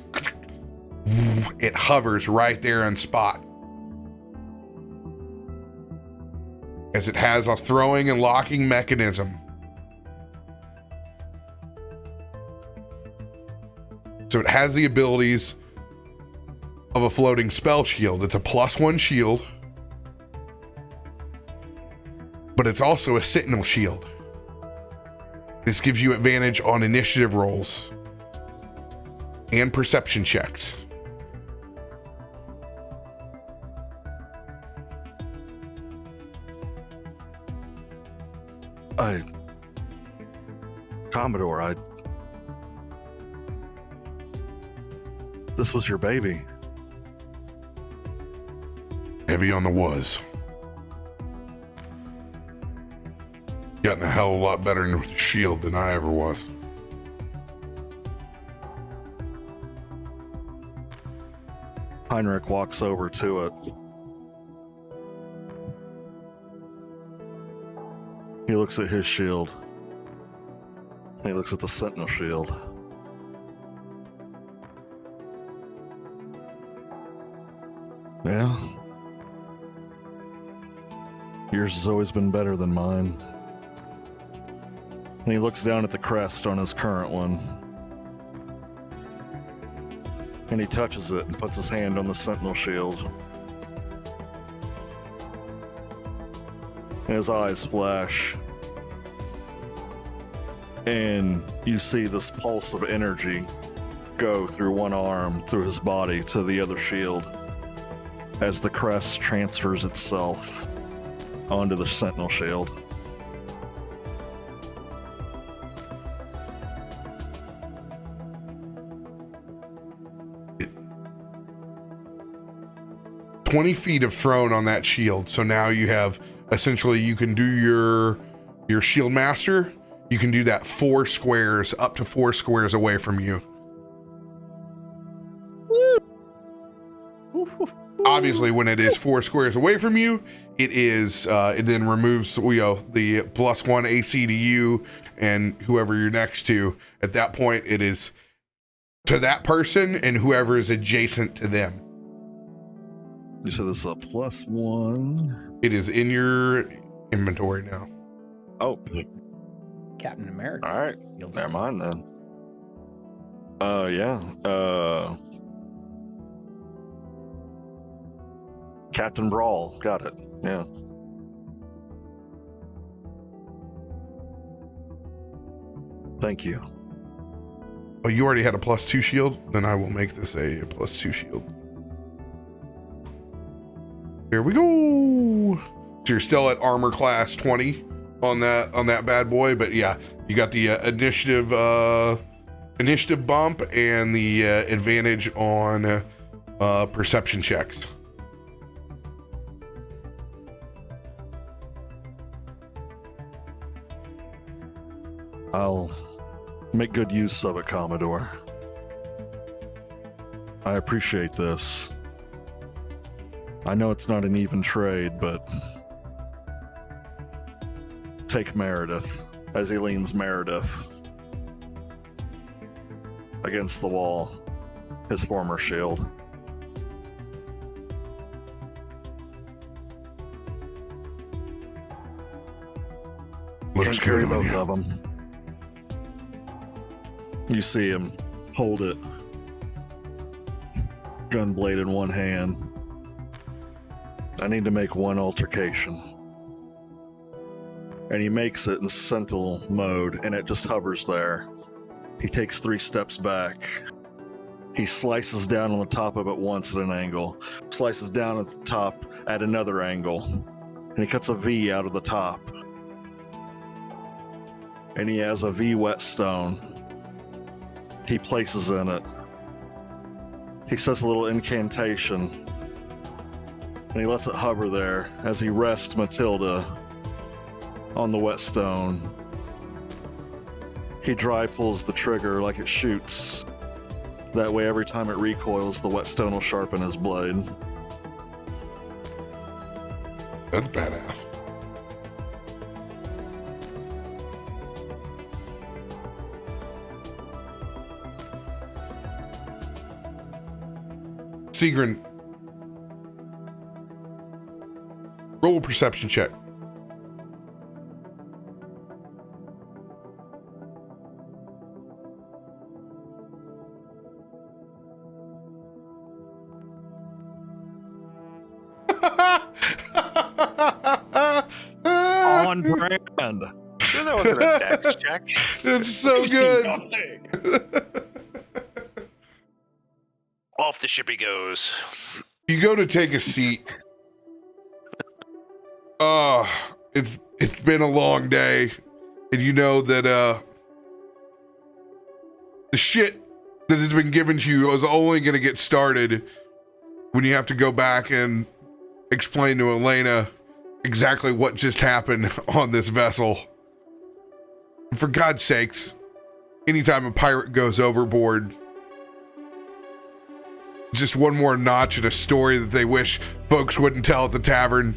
it hovers right there on spot. As it has a throwing and locking mechanism. So it has the abilities of a floating spell shield. It's a +1 shield, but it's also a sentinel shield. This gives you advantage on initiative rolls and perception checks. Commodore, this was your baby. Heavy on the was. Gotten a hell of a lot better with the shield than I ever was. Heinrich walks over to it. He looks at his shield. He looks at the sentinel shield. Yeah. Yours has always been better than mine. And he looks down at the crest on his current one. And he touches it and puts his hand on the sentinel shield. And his eyes flash. And you see this pulse of energy go through one arm, through his body, to the other shield, as the crest transfers itself onto the sentinel shield. It 20 feet of thrown on that shield. So now you have, essentially, you can do your shield master. You can do that 4 squares, up to 4 squares away from you. Obviously, when it is 4 squares away from you, it is it then removes the +1 AC to you and whoever you're next to. At that point, it is to that person and whoever is adjacent to them. You said this is a +1. It is in your inventory now. Oh, Captain America. all right. You'll Never see. mind then. Yeah. Captain Brawl. Got it. Yeah. Thank you. Oh, you already had a +2 shield? Then I will make this a +2 shield. Here we go. So you're still at armor class 20 on that bad boy, but yeah, you got the initiative bump and the advantage on perception checks. I'll make good use of it, Commodore. I appreciate this. I know it's not an even trade, but take Meredith as he leans Meredith against the wall, his former shield. Let us Carry carry both both of them. You see him hold it, gun blade in one hand. I need to make one altercation. And he makes it in sentinel mode, and it just hovers there. He takes 3 steps back. He slices down on the top of it once at an angle, slices down at the top at another angle, and he cuts a V out of the top. And he has a V whetstone. He places in it. He says a little incantation, and he lets it hover there as he rests Matilda on the whetstone. He dry pulls the trigger like it shoots. That way, every time it recoils, the whetstone will sharpen his blade. That's badass. Sigrun, roll a perception check. On brand! Sure that wasn't a dex check? It's so good. Off the ship he goes. You go to take a seat. It's been a long day, and you know that the shit that has been given to you is only going to get started when you have to go back and explain to Elena exactly what just happened on this vessel. For God's sakes, anytime a pirate goes overboard, just one more notch in a story that they wish folks wouldn't tell at the tavern.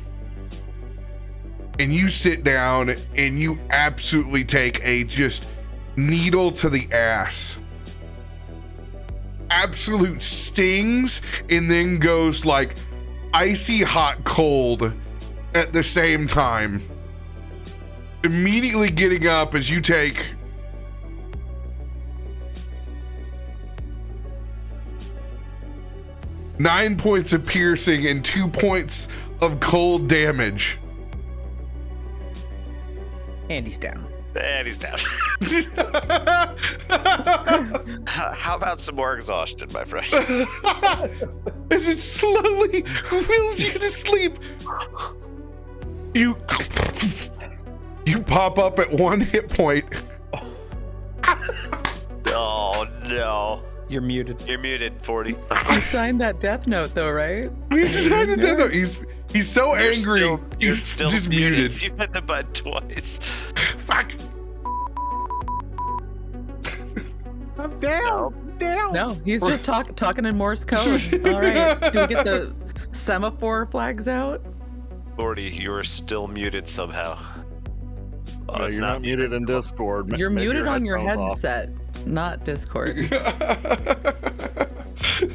And you sit down and you absolutely take a just needle to the ass. Absolute stings, and then goes like icy hot cold at the same time. Immediately getting up as you take nine points of piercing and 2 points of cold damage. And he's down. And he's down. How about some more exhaustion, my friend? As it slowly wills you to sleep, you pop up at 1 hit point. Oh no. You're muted. You're muted, 40. You signed that death note though, right? He's so angry. He's still just muted. You hit the button twice. Fuck. I'm down. Down. No, he's just talking in Morse code. All right. Do we get the semaphore flags out? 40, you are still muted somehow. Oh, No, it's you're not muted in Discord. You're Maybe muted on your headphones off. headset, not Discord.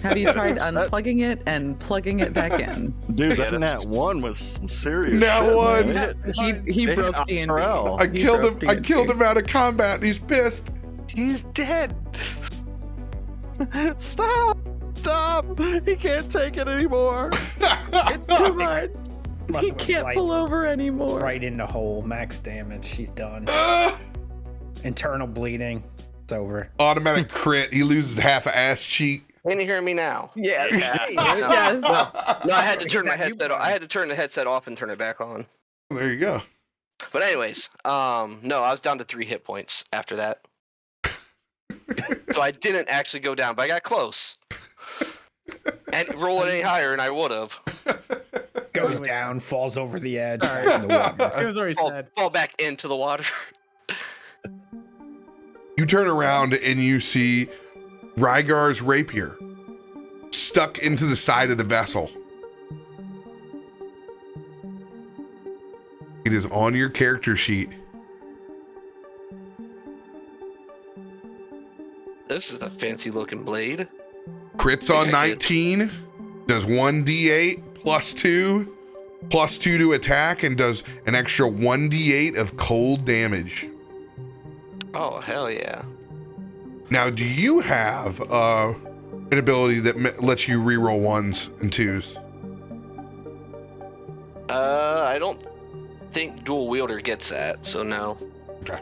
Have you tried unplugging it and plugging it back in? Dude, Yeah, that that's- nat one was some serious Nat shit, one. man. He It broke hit D&D. IRL. I He killed broke him. I D&D. killed him out of combat, and he's pissed. He's dead. Stop! Stop! He can't take it anymore. It's too much. Must He have can't right, pull over anymore. right in the hole. Max damage. She's done. Internal bleeding. It's over. Automatic crit. He loses half a ass cheek. Can you hear me now? Yes. Yeah. Yes. No, I had to turn my That you headset off. I had to turn the headset off and turn it back on. There you go. But anyways, no, I was down to 3 hit points after that. So I didn't actually go down, but I got close. And roll it any higher, and I would have. Goes down, falls over the edge, back in the water. It was already said. Fall back into the water. You turn around and you see Rygar's rapier stuck into the side of the vessel. It is on your character sheet. This is a fancy looking blade. Crits on 19, does 1d8 +2 to attack, and does an extra 1d8 of cold damage. Oh, hell yeah. Now, do you have an ability that lets you reroll 1s and 2s? I don't think dual wielder gets that, so no. Okay.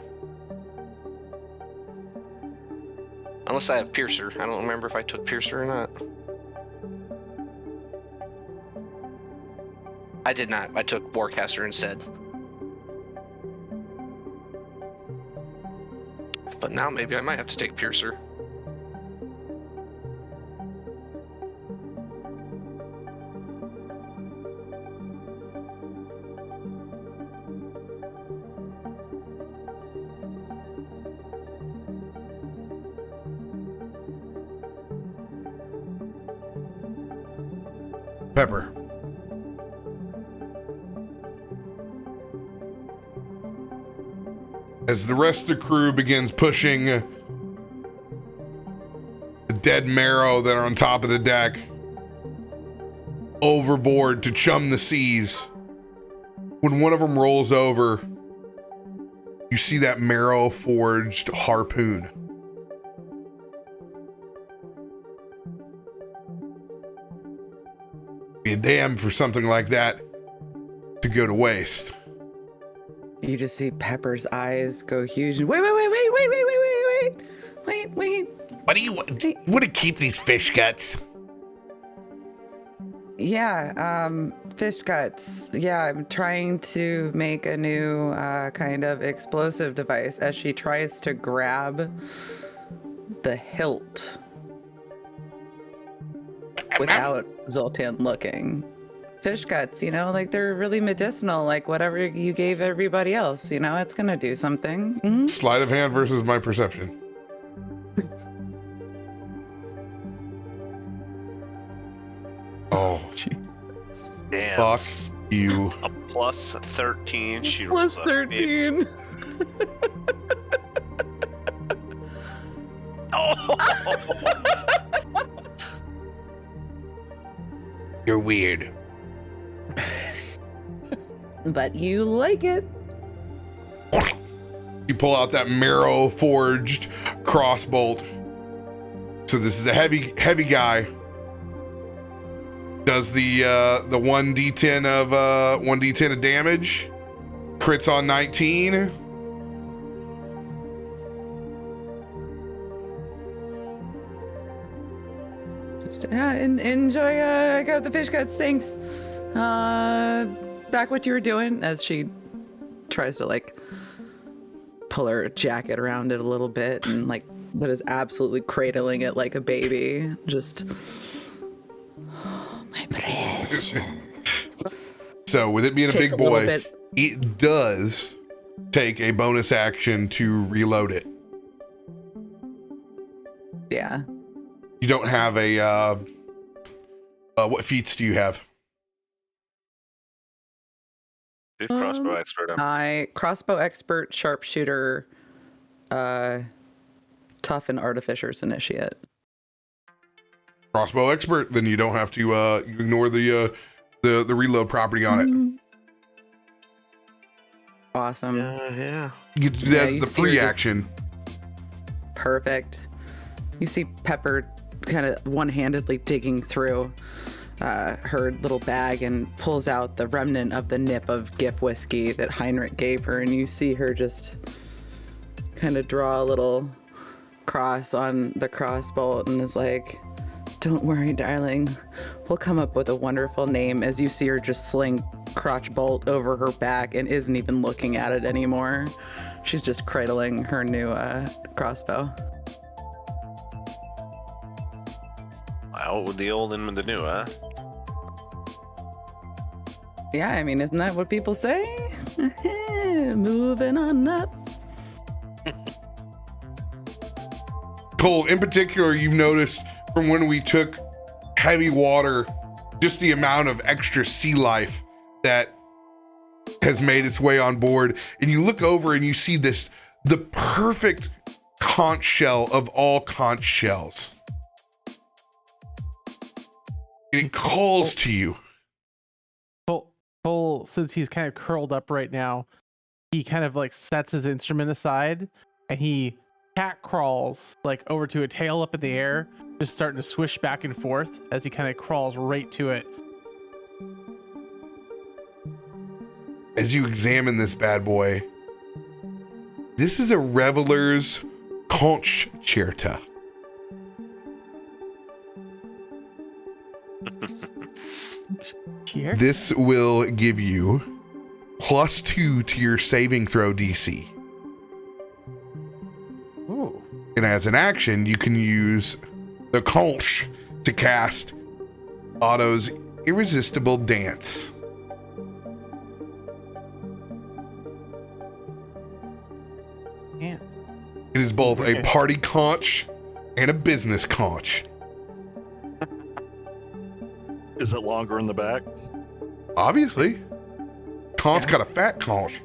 Unless I have Piercer. I don't remember if I took Piercer or not. I did not. I took Warcaster instead. But now maybe I might have to take Piercer. Pepper. As the rest of the crew begins pushing the dead marrow that are on top of the deck overboard to chum the seas, when one of them rolls over, you see that marrow forged harpoon. Be damned for something like that to go to waste. You just see Pepper's eyes go huge. Wait. What do you want to keep these fish guts? Yeah, fish guts. Yeah, I'm trying to make a new kind of explosive device as she tries to grab the hilt without Zoltan looking. Fish guts, you know, like they're really medicinal, like whatever you gave everybody else, you know, it's gonna do something. Mm-hmm. Sleight of hand versus my perception. Oh, Damn. fuck you. A plus 13. She Plus rolled a 13. Oh! You're weird. But you like it. You pull out that marrow forged crossbolt. So this is a heavy guy. Does the 1d10 of damage. Crits on 19. Just, enjoy. I got the fish guts. Thanks. Back what you were doing as she tries to like pull her jacket around it a little bit and like, but is absolutely cradling it like a baby. Just, oh, my precious. So with it being a Take big a little boy, bit. it does take a bonus action to reload it. Yeah. You don't have a what feats do you have? Good crossbow expert. Crossbow expert, sharpshooter, tough and artificer's initiate. Crossbow expert, then you don't have to you ignore the reload property on it. Awesome. Yeah. You do that as you the see her free just- action. Perfect. You see Pepper kind of one-handedly digging through her little bag and pulls out the remnant of the nip of GIF whiskey that Heinrich gave her, and you see her just kind of draw a little cross on the crossbolt and is like, "Don't worry, darling. We'll come up with a wonderful name," as you see her just sling crotch bolt over her back and isn't even looking at it anymore. She's just cradling her new crossbow. Out with the old and with the new, huh? Yeah, I mean, isn't that what people say? Moving on up. Cole, in particular, you've noticed from when we took heavy water, just the amount of extra sea life that has made its way on board. And you look over and you see the perfect conch shell of all conch shells. And it calls to you. Cole, since he's kind of curled up right now, he kind of like sets his instrument aside and he cat crawls like over to a tail up in the air, just starting to swish back and forth as he kind of crawls right to it. As you examine this bad boy, this is a reveler's conch cherta. Here? This will give you +2 to your saving throw DC. Ooh. And as an action, you can use the conch to cast Otto's Irresistible Dance. Ants. It is both Okay. a party conch and a business conch. Is it longer in the back? Obviously. Conch got a fat conch.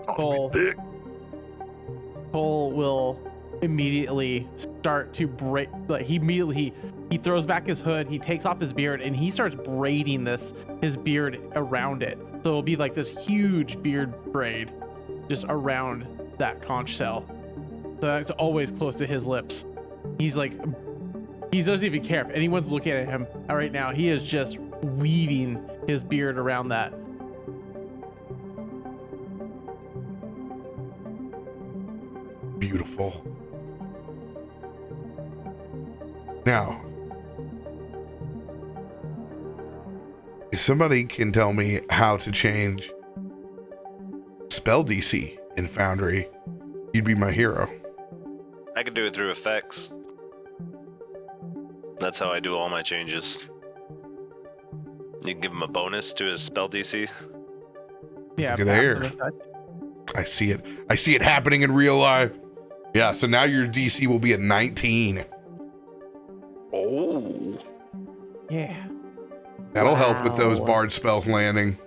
Cole, Thick. Cole will immediately start to braid. Like he throws back his hood, he takes off his beard, and he starts braiding his beard around it. So it'll be like this huge beard braid just around that conch shell. So that's always close to his lips. He's like, he doesn't even care if anyone's looking at him right now. He is just weaving his beard around that. Beautiful. Now, if somebody can tell me how to change spell DC in Foundry, you'd be my hero. I can do it through effects. That's how I do all my changes. You can give him a bonus to his spell DC. Yeah, Look at there. passive effect. I see it. I see it happening in real life. Yeah, so now your DC will be a 19. Oh. Yeah. That'll help with those Wow. bard spells landing.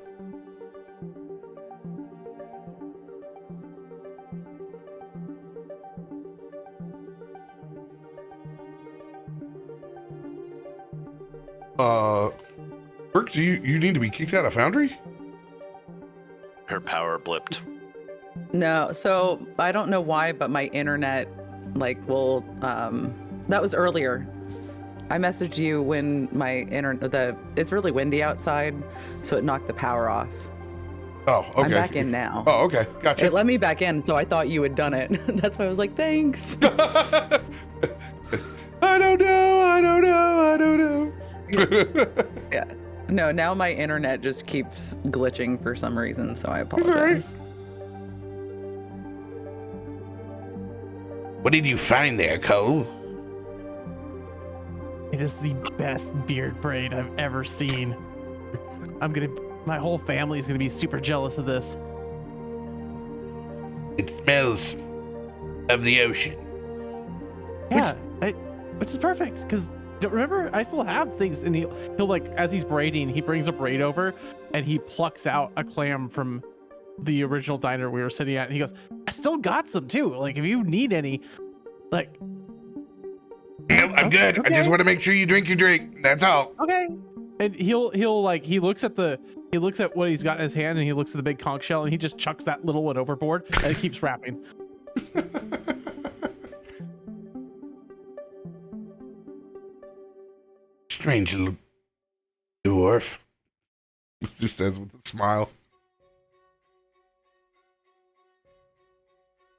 Burke, do you need to be kicked out of Foundry? Her power blipped. No, so I don't know why, but my internet, will, that was earlier. I messaged you when my it's really windy outside, so it knocked the power off. Oh, okay. I'm back in now. Oh, okay. Gotcha. It let me back in, so I thought you had done it. That's why I was like, thanks. I don't know. Yeah. No, now my internet just keeps glitching for some reason, so I all right. apologize. What did you find there, Cole? It is the best beard braid I've ever seen. My whole family's gonna be super jealous of this. It smells of the ocean. Yeah, which is perfect because remember I still have things, and he'll like as he's braiding, he brings a braid over and he plucks out a clam from the original diner we were sitting at, and he goes, "I still got some too. Like if you need any, like." No, I'm good. I just want to make sure you drink your drink. That's all. Okay. And he'll like he looks at what he's got in his hand, and he looks at the big conch shell, and he just chucks that little one overboard, and it keeps wrapping. Strange little dwarf. Just says with a smile.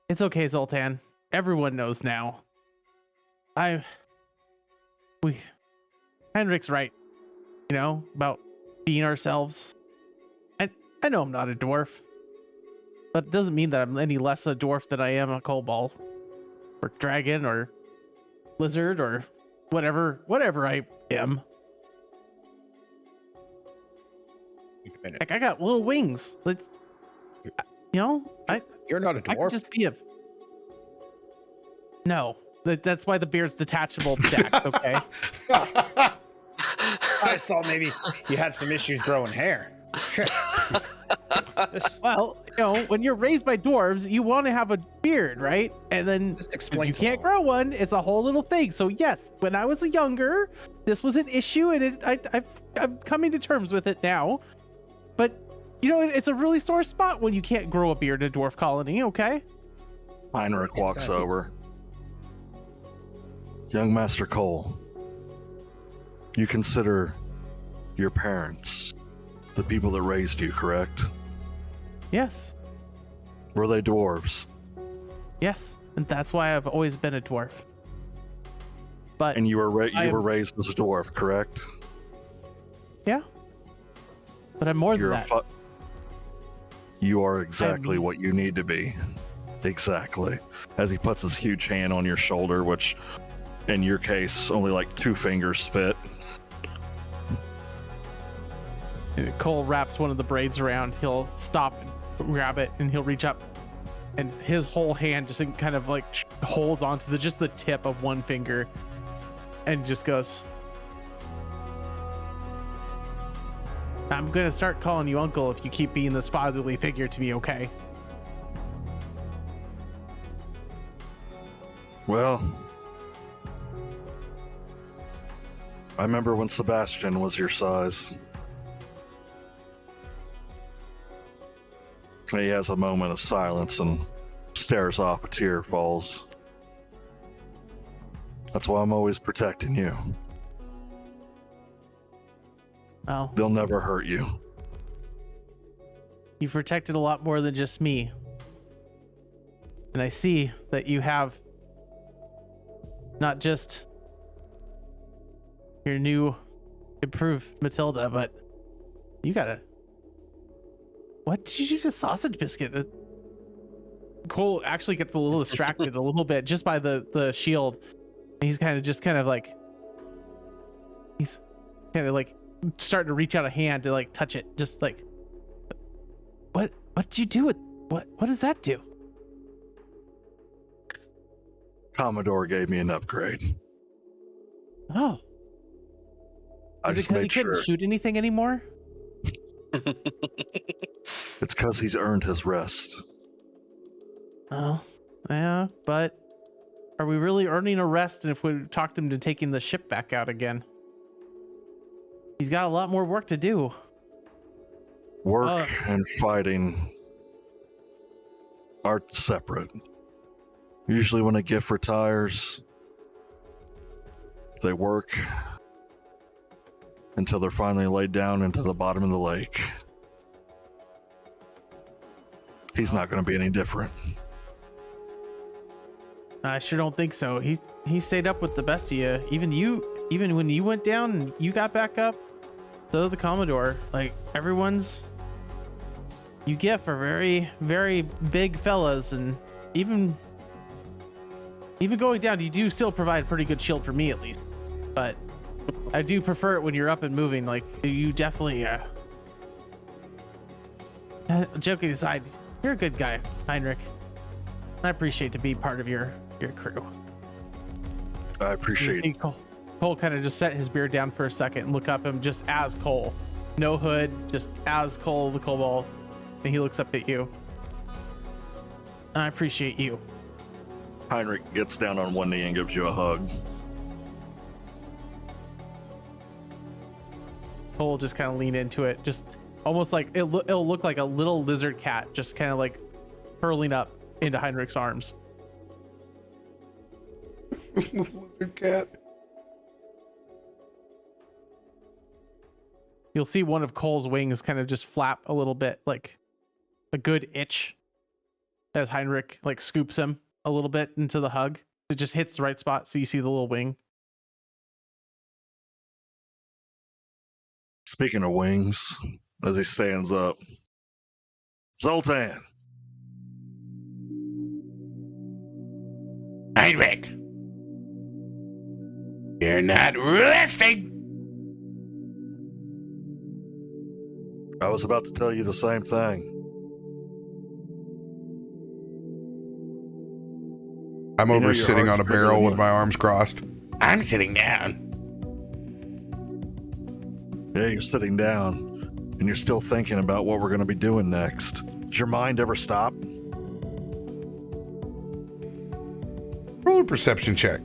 It's okay, Zoltan. Everyone knows now. Henrik's right, about being ourselves. I know I'm not a dwarf, but it doesn't mean that I'm any less a dwarf than I am a kobold. or dragon or lizard or whatever I am. Wait a minute. Like I got little wings. You're not a I could dwarf. just be a. No, that's why the beard's detachable, Dax. Okay. I just thought maybe you had some issues growing hair. Shit. Well, when you're raised by dwarves, you want to have a beard, right? And then Just if explain. you can't grow one, it's a whole little thing. So yes, when I was younger, this was an issue, and I'm coming to terms with it now. But it's a really sore spot when you can't grow a beard in a dwarf colony. Okay. Heinrich walks over. Young Master Cole, you consider your parents the people that raised you, correct? Yes. Were they dwarves? Yes, and that's why I've always been a dwarf. But And you were raised as a dwarf, correct? yeah. But I'm more than You're that. You are exactly what you need to be. Exactly. As he puts his huge hand on your shoulder, which in your case only like 2 fingers fit. And Cole wraps one of the braids around. He'll stop and grab it, and he'll reach up, and his whole hand just kind of like holds onto just the tip of one finger, and just goes, "I'm gonna start calling you uncle if you keep being this fatherly figure to me, okay?" Well, I remember when Sebastian was your size. He has a moment of silence and stares off, a tear falls. That's why I'm always protecting you. Well, They'll never hurt you. you've protected a lot more than just me. And I see that you have not just your new improved Matilda, but you got what did you do to Sausage Biscuit? Cole actually gets a little distracted a little bit just by the shield. And he's kind of like starting to reach out a hand to like touch it, just like what did you do with what does that do? Commodore gave me an upgrade. Oh, I is it just because he made couldn't sure. shoot anything anymore? It's because he's earned his rest. Oh, yeah, but are we really earning a rest? And if we talked him to taking the ship back out again, he's got a lot more work to do. Work and fighting are separate. Usually when a gift retires, they work until they're finally laid down into the bottom of the lake. He's not going to be any different. I sure don't think so. He stayed up with the best of you. Even when you went down and you got back up, so did the Commodore. Like you GIF are very, very big fellas, and even going down, you do still provide a pretty good shield for me at least. But I do prefer it when you're up and moving. Like you definitely. Joking aside, you're a good guy, Heinrich. I appreciate to be part of your crew. I You appreciate see Cole kind of just set his beard down for a second and look up him just as Cole. No hood, just as Cole the Kobold. And he looks up at you. I appreciate you. Heinrich gets down on one knee and gives you a hug. Cole just kind of lean into it, just almost like it'll look like a little lizard cat just kind of like curling up into Heinrich's arms. Lizard cat. You'll see one of Cole's wings kind of just flap a little bit, like a good itch, as Heinrich like scoops him a little bit into the hug. It just hits the right spot, so you see the little wing. Speaking of wings, as he stands up, Zoltan, Heinrich, you're not resting. I was about to tell you the same thing. I'm You know over your sitting heart's on a bigger barrel than with you. my arms crossed. I'm sitting down. Yeah, you're sitting down, and you're still thinking about what we're going to be doing next. Does your mind ever stop? Roll a perception check.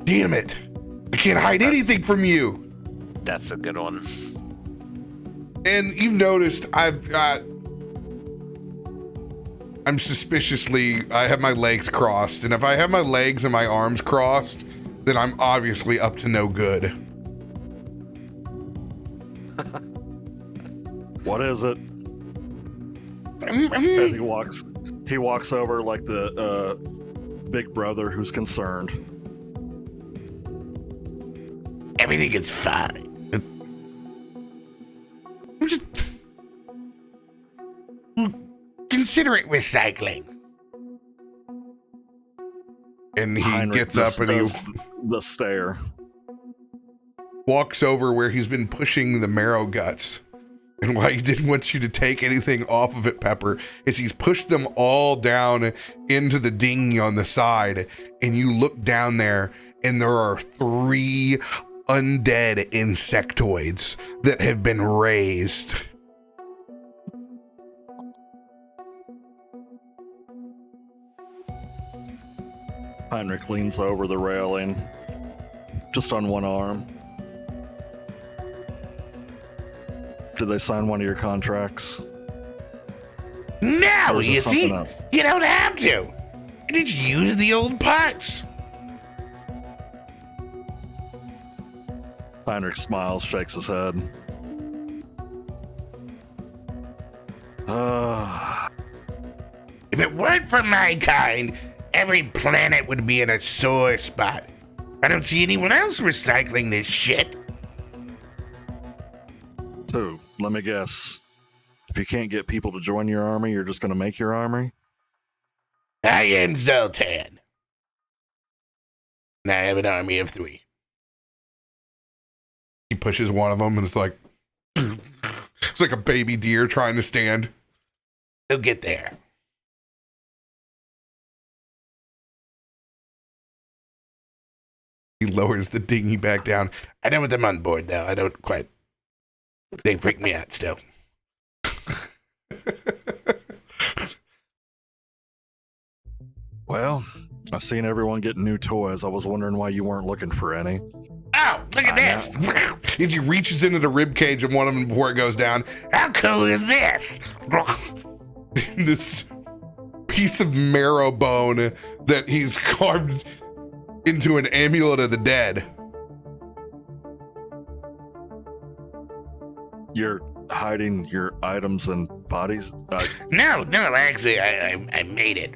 Damn it. I can't hide anything from you. That's a good one. And you've noticed I've got. I'm suspiciously. I have my legs crossed. And if I have my legs and my arms crossed, then I'm obviously up to no good. What is it? As he walks over like the big brother who's concerned. Everything is fine. Consider it recycling. And he Heinrich gets up just and he does the stare. walks over where he's been pushing the marrow guts. And why he didn't want you to take anything off of it, Pepper, is he's pushed them all down into the dinghy on the side. And you look down there and there are 3 undead insectoids that have been raised. Heinrich leans over the railing, just on one arm. Did they sign one of your contracts? No, Or is you this see, something else? you don't have to. Just use the old parts. Heinrich smiles, shakes his head. If it weren't for my kind, every planet would be in a sore spot. I don't see anyone else recycling this shit. So, let me guess. If you can't get people to join your army, you're just going to make your army? I am Zoltan. And I have an army of 3. He pushes one of them and it's like, it's like a baby deer trying to stand. They'll get there. He lowers the dinghy back down. I know with them on board, though. I don't quite. They freak me out still. Well, I've seen everyone get new toys. I was wondering why you weren't looking for any. Oh, look at I this. As he reaches into the rib cage of one of them before it goes down, How cool is this? this piece of marrow bone that he's carved into an amulet of the dead. You're hiding your items and bodies? No, actually, I made it.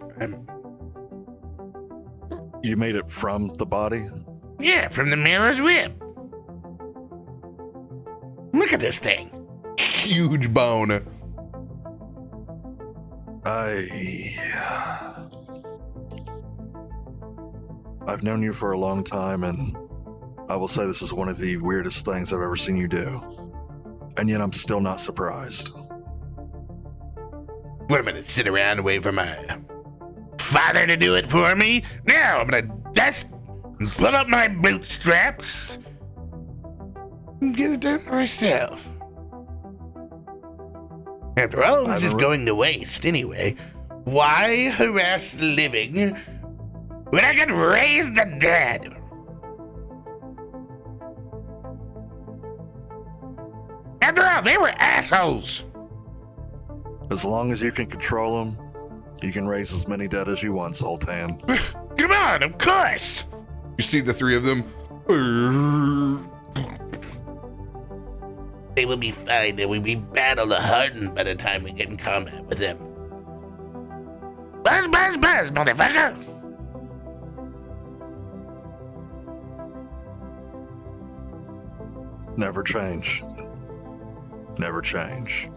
You made it from the body? Yeah, from the mirror's rib. Look at this thing. Huge bone. I've known you for a long time, and I will say this is one of the weirdest things I've ever seen you do. And yet I'm still not surprised. What, I'm gonna sit around and wait for my father to do it for me? No, I'm gonna dust and pull up my bootstraps and get it done myself. After all, this is going to waste anyway. Why harass the living when I can raise the dead? After all, they were assholes. As long as you can control them, you can raise as many dead as you want, Zoltan. Come on, of course. You see the 3 of them. They will be fine. They will be battle hardened by the time we get in combat with them. Buzz, motherfucker! Never change. never change.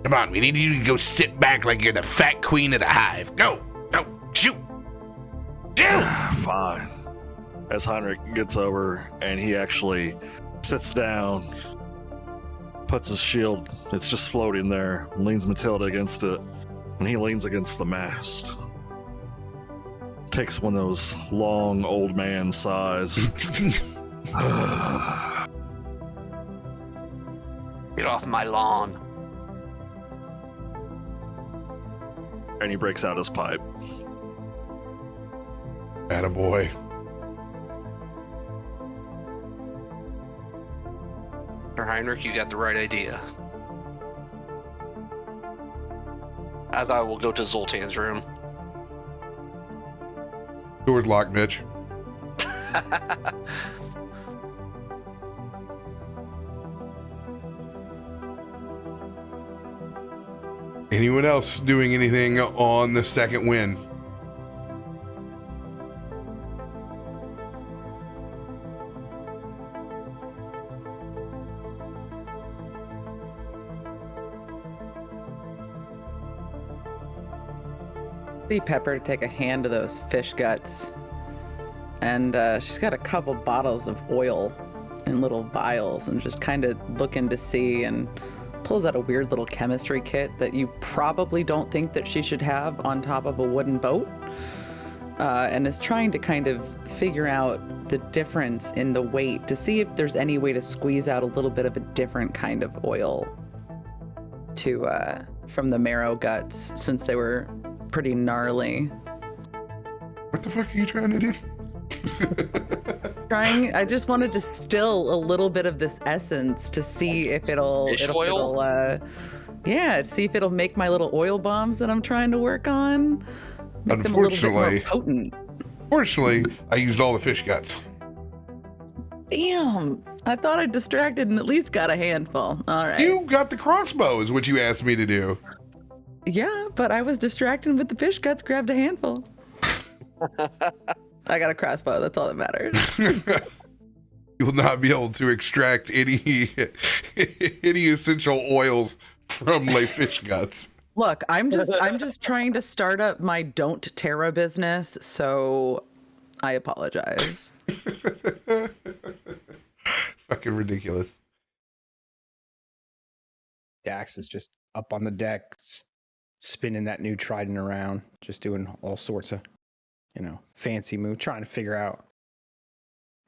Come on, we need you to go sit back like you're the fat queen of the hive. Go, shoot. Fine. As Heinrich gets over and he actually sits down, puts his shield, it's just floating there, leans Matilda against it, and he leans against the mast. Takes one of those long old man sighs. Get off my lawn. And he breaks out his pipe. Attaboy. Sir Heinrich, you got the right idea. As I will go to Zoltan's room. Door's locked, Mitch. Anyone else doing anything on the second wind? See Pepper take a hand of those fish guts, and she's got a couple bottles of oil in little vials, and just kind of looking to see, and pulls out a weird little chemistry kit that you probably don't think that she should have on top of a wooden boat, and is trying to kind of figure out the difference in the weight to see if there's any way to squeeze out a little bit of a different kind of oil to from the marrow guts, since they were pretty gnarly. What the fuck are you trying to do? I just want to distill a little bit of this essence to see if it'll Fish oil? see if it'll make my little oil bombs that I'm trying to work on. Make them a little bit more potent. Fortunately, I used all the fish guts. Damn, I thought I distracted and at least got a handful. All right. You got the crossbow, is what you asked me to do. Yeah, but I was distracted with the fish guts, grabbed a handful. I got a crossbow, that's all that matters. You will not be able to extract any essential oils from lay fish guts. Look, I'm just trying to start up my Don't Terra business, so I apologize. Fucking ridiculous. Dax is just up on the deck, spinning that new trident around, just doing all sorts of, fancy move, trying to figure out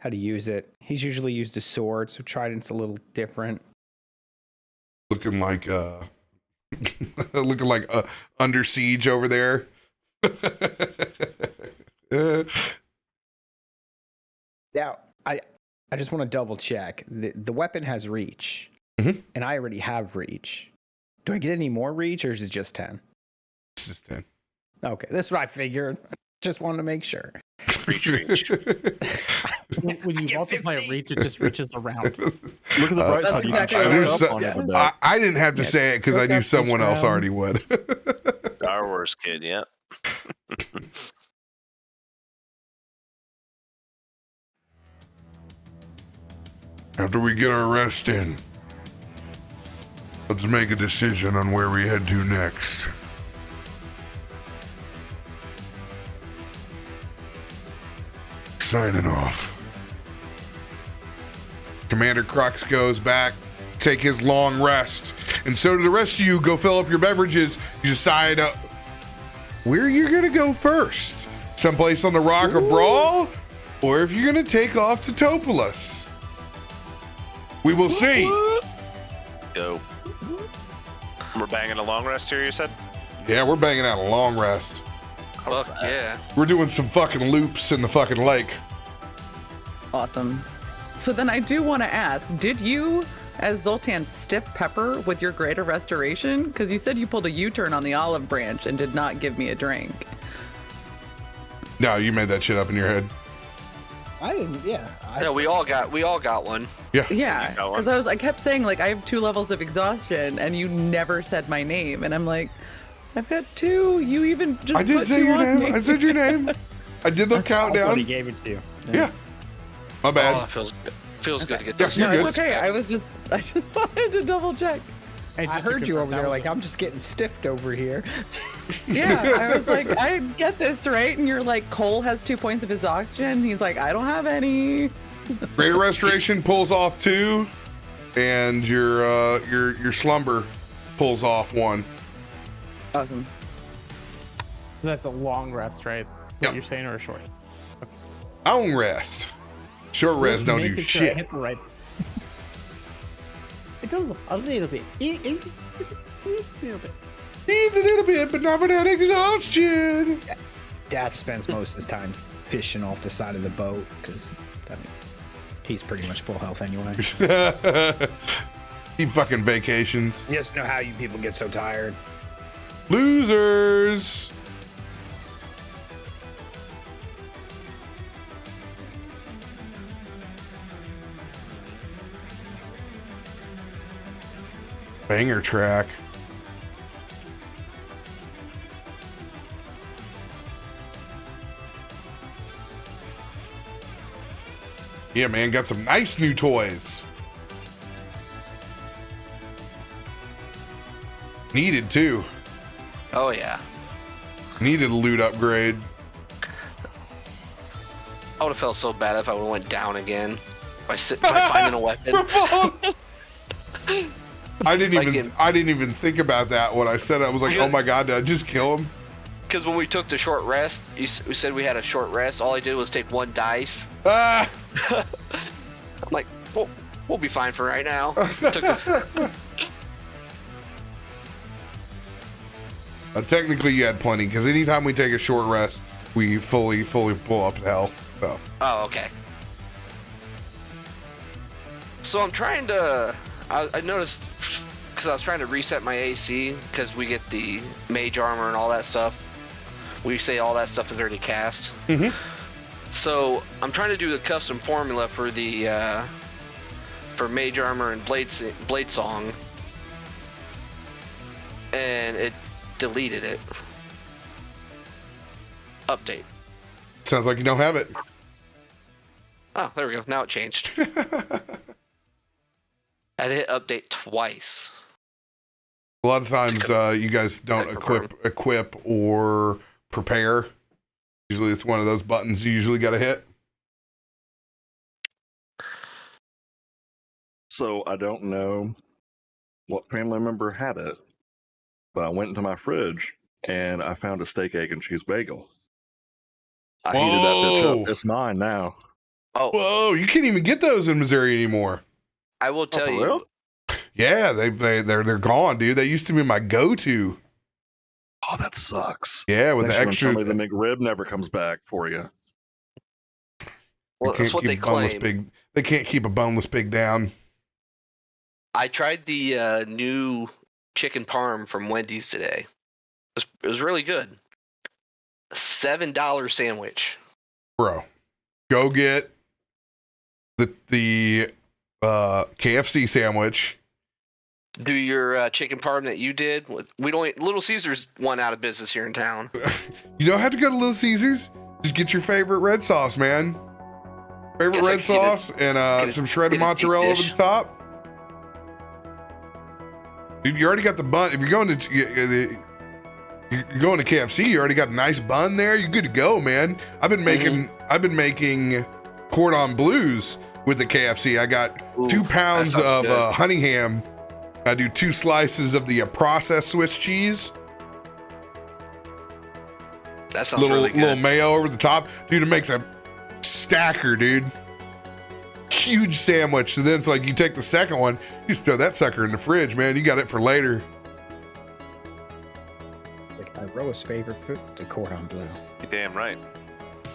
how to use it. He's usually used a sword, so trident's a little different. Looking like Under Siege over there. Now, I just want to double check. The weapon has reach, and I already have reach. Do I get any more reach, or is it just 10? It's just 10. Okay, that's what I figured. Just wanted to make sure. Reach. When you multiply reach, it just reaches around. Look at the bright side. You can exactly check what up on it with that. I didn't have to say it because I knew someone else already would. Star Wars kid, yeah. After we get our rest in, let's make a decision on where we head to next. Signing off. Commander Crux goes back, take his long rest, and so do the rest of you. Go fill up your beverages. You decide where you're gonna go first. Someplace on the rock or brawl, or if you're gonna take off to Topolis. We will see. Go. We're banging a long rest here, you said? Yeah, we're banging out a long rest. Fuck yeah. We're doing some fucking loops in the fucking lake. Awesome. So then I do want to ask, did you, as Zoltan, stiff Pepper with your greater restoration? Because you said you pulled a U-turn on the olive branch and did not give me a drink. No, you made that shit up in your head. I didn't. Yeah. Yeah, we all got one. Yeah. Yeah, got one. because I kept saying, like, I have 2 levels of exhaustion, and you never said my name. And I'm like, I've got 2. You even just I did put say 2 your on name. me. I said your name. I did the I thought he countdown. gave it to you. Yeah. My Oh, bad. it feels good to get Yeah, this. you're No, good. it's okay. I was just I just wanted to double check. Hey, I just to heard you confirm, over that there was like, I'm just getting stiffed over here. Yeah, I was like, I get this, right? And you're like, Cole has 2 points of his oxygen. He's like, I don't have any. Greater Restoration pulls off 2, and your slumber pulls off 1. Awesome. That's a long rest, right? Yep. What you're saying, or a short? Long rest. Short rest don't do Making sure I shit. hit the right. It does a little bit. A little bit. Needs a little bit, but not without exhaustion. Dax spends most of his time fishing off the side of the boat because he's pretty much full health anyway. He fucking vacations. You just know how you people get so tired. Losers. Banger track. Yeah, man, got some nice new toys. Needed too. Oh yeah. Needed a loot upgrade. I would have felt so bad if I would have went down again by finding a weapon. I didn't Like even think about that when I said it. I was like, oh my god, did I just kill him? Because when we took the short rest, we said we had a short rest. All I did was take 1 dice. Ah! I'm like, we'll be fine for right now. Technically, you had plenty because anytime we take a short rest, we fully pull up health. So. Oh, okay. So I'm trying to. I noticed because I was trying to reset my AC because we get the mage armor and all that stuff. We say all that stuff is already cast. Mm-hmm. So I'm trying to do the custom formula for the for mage armor and blade song, and it deleted it. Update. Sounds like you don't have it. Oh, there we go. Now it changed. I had to hit update twice. A lot of times, you guys don't equip or prepare. Usually, it's one of those buttons you usually got to hit. So I don't know what family member had it, but I went into my fridge and I found a steak, egg, and cheese bagel. I heated that bitch Whoa. up. It's mine now. Oh, Whoa! You can't even get those in Missouri anymore. I will tell for you. real? Yeah, they're gone, dude. They used to be my go-to. Oh, that sucks. Yeah, with Next the year, extra. tell me the McRib never comes back for you. Well, that's what they claim. They can't keep a boneless pig down. I tried the new chicken parm from Wendy's today. It was really good. $7 sandwich. Bro, go get the KFC sandwich. Do your chicken parm that you did. We don't. Little Caesars went out of business here in town. You don't have to go to Little Caesars. Just get your favorite red sauce, man. Favorite Guess I red could sauce and some shredded get a deep mozzarella over dish. the top. Dude, you already got the bun. If you're going to KFC, you already got a nice bun there. You're good to go, man. I've been making cordon bleus with the KFC. I got Ooh, 2 pounds that sounds of good. honey ham. I do 2 slices of the processed Swiss cheese. That sounds really good. Little mayo over the top. Dude, it makes a stacker, dude. Huge sandwich. So then it's like you take the second one, you just throw that sucker in the fridge, man. You got it for later. Like my Roa's favorite food, the cordon bleu. You're damn right.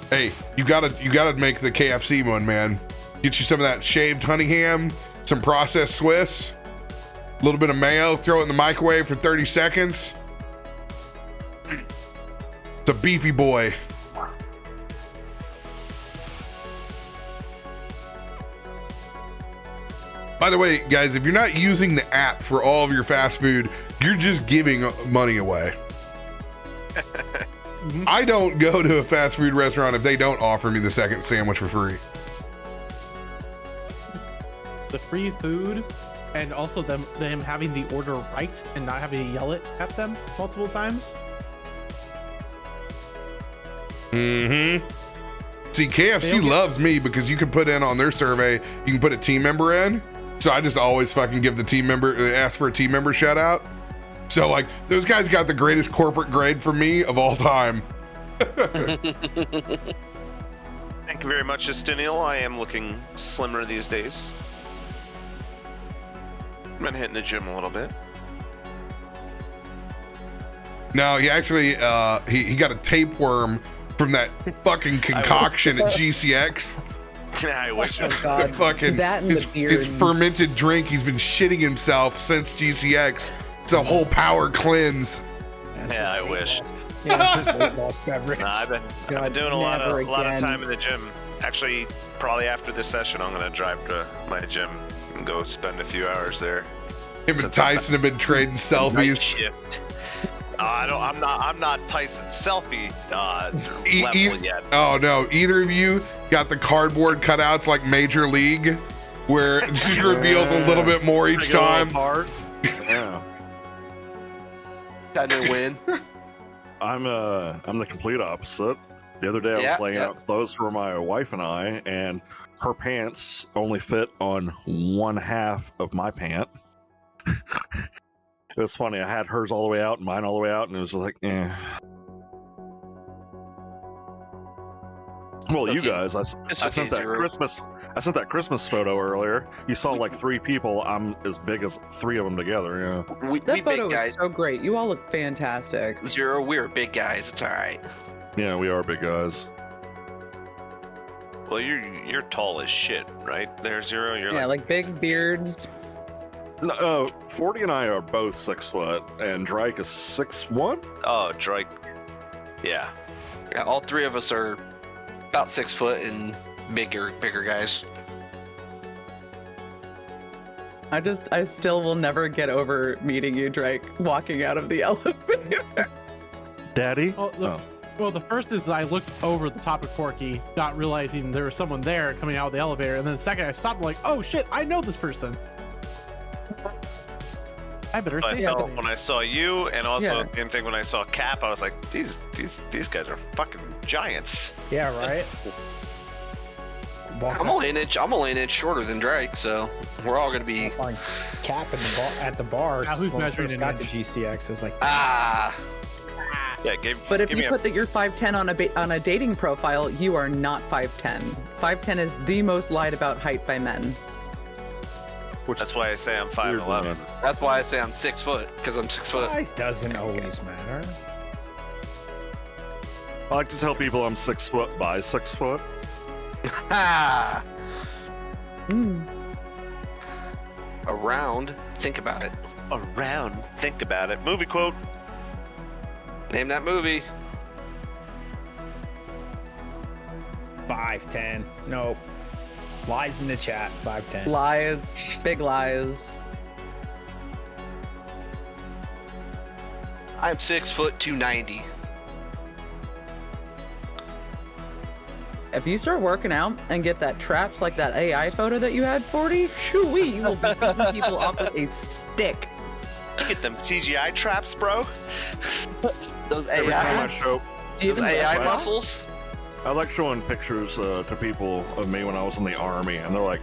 Hey, you gotta make the KFC one, man. Get you some of that shaved honey ham, some processed Swiss, a little bit of mayo, throw it in the microwave for 30 seconds. It's a beefy boy. By the way, guys, if you're not using the app for all of your fast food, you're just giving money away. I don't go to a fast food restaurant if they don't offer me the second sandwich for free. The free food and also them having the order right and not having to yell it at them multiple times. Mm-hmm. See, KFC loves me because you can put in on their survey, you can put a team member in. So I just always fucking give the team member, ask for a team member shout out. So like those guys got the greatest corporate grade for me of all time. Thank you very much, Justinian. I am looking slimmer these days. I've been hitting the gym a little bit. No, he actually he got a tapeworm from that fucking concoction at GCX. I wish. Oh God. Fucking That and his, the beard. his fermented drink. He's been shitting himself since GCX. It's a whole power cleanse. Yeah, I wish. Yeah, it's his weight loss beverage. Nah, I've been doing a lot of time in the gym. Actually, probably after this session, I'm gonna drive to my gym and go spend a few hours there. Him and Tyson have been trading selfies. Shift. I'm not Tyson selfie level yet. Oh no, either of you got the cardboard cutouts like Major League, where it just reveals a little bit more each time. Yeah. I didn't win. I'm the complete opposite. The other day I was laying out clothes for my wife and I, and her pants only fit on one half of my pant. It was funny. I had hers all the way out and mine all the way out, and it was like, eh. Well, you guys, I sent that Christmas photo earlier. You saw like 3 people. I'm as big as 3 of them together. Yeah. We That photo big guys. is so great. You all look fantastic. Zero, we're big guys. It's all right. Yeah, we are big guys. Well, you're tall as shit, right? There, Zero. You're Yeah, like big beards. No, 40 and I are both 6 foot, and Drake is 6'1". Oh, Drake. Yeah. Yeah, all 3 of us are about 6 foot and bigger guys. I still will never get over meeting you, Drake, walking out of the elevator. Daddy? Well, the first is I looked over the top of Corky, not realizing there was someone there coming out of the elevator, and then the second I stopped, like, oh shit, I know this person. I better say something. When I saw you, and also Yeah. same thing when I saw Cap, I was like, these guys are fucking giants. Yeah, right. I'm only an inch shorter than Drake, so we're all gonna be on Cap at the bar. Now who's when we measuring first an got to inch? GCX? It was like, Yeah, But if give you me put that you're 5'10" on a dating profile, you are not 5'10". 5'10" is the most lied about height by men. That's why I say I'm 5'11". That's why I say I'm 6 foot, because I'm 6 foot. size doesn't always matter. I like to tell people I'm 6 foot by 6 foot. Ha! Mm. Around. Think about it. Around, think about it. Movie quote. Name that movie. 5'10". Nope. Lies in the chat. 5'10". Lies, big lies. I'm 6 foot 290. If you start working out and get that traps like that AI photo that you had, 40, shoo-wee, you will be beating people off with a stick. You get them CGI traps, bro. Those Every time I AI, show, Do you those even AI look muscles. I like showing pictures to people of me when I was in the army, and they're like,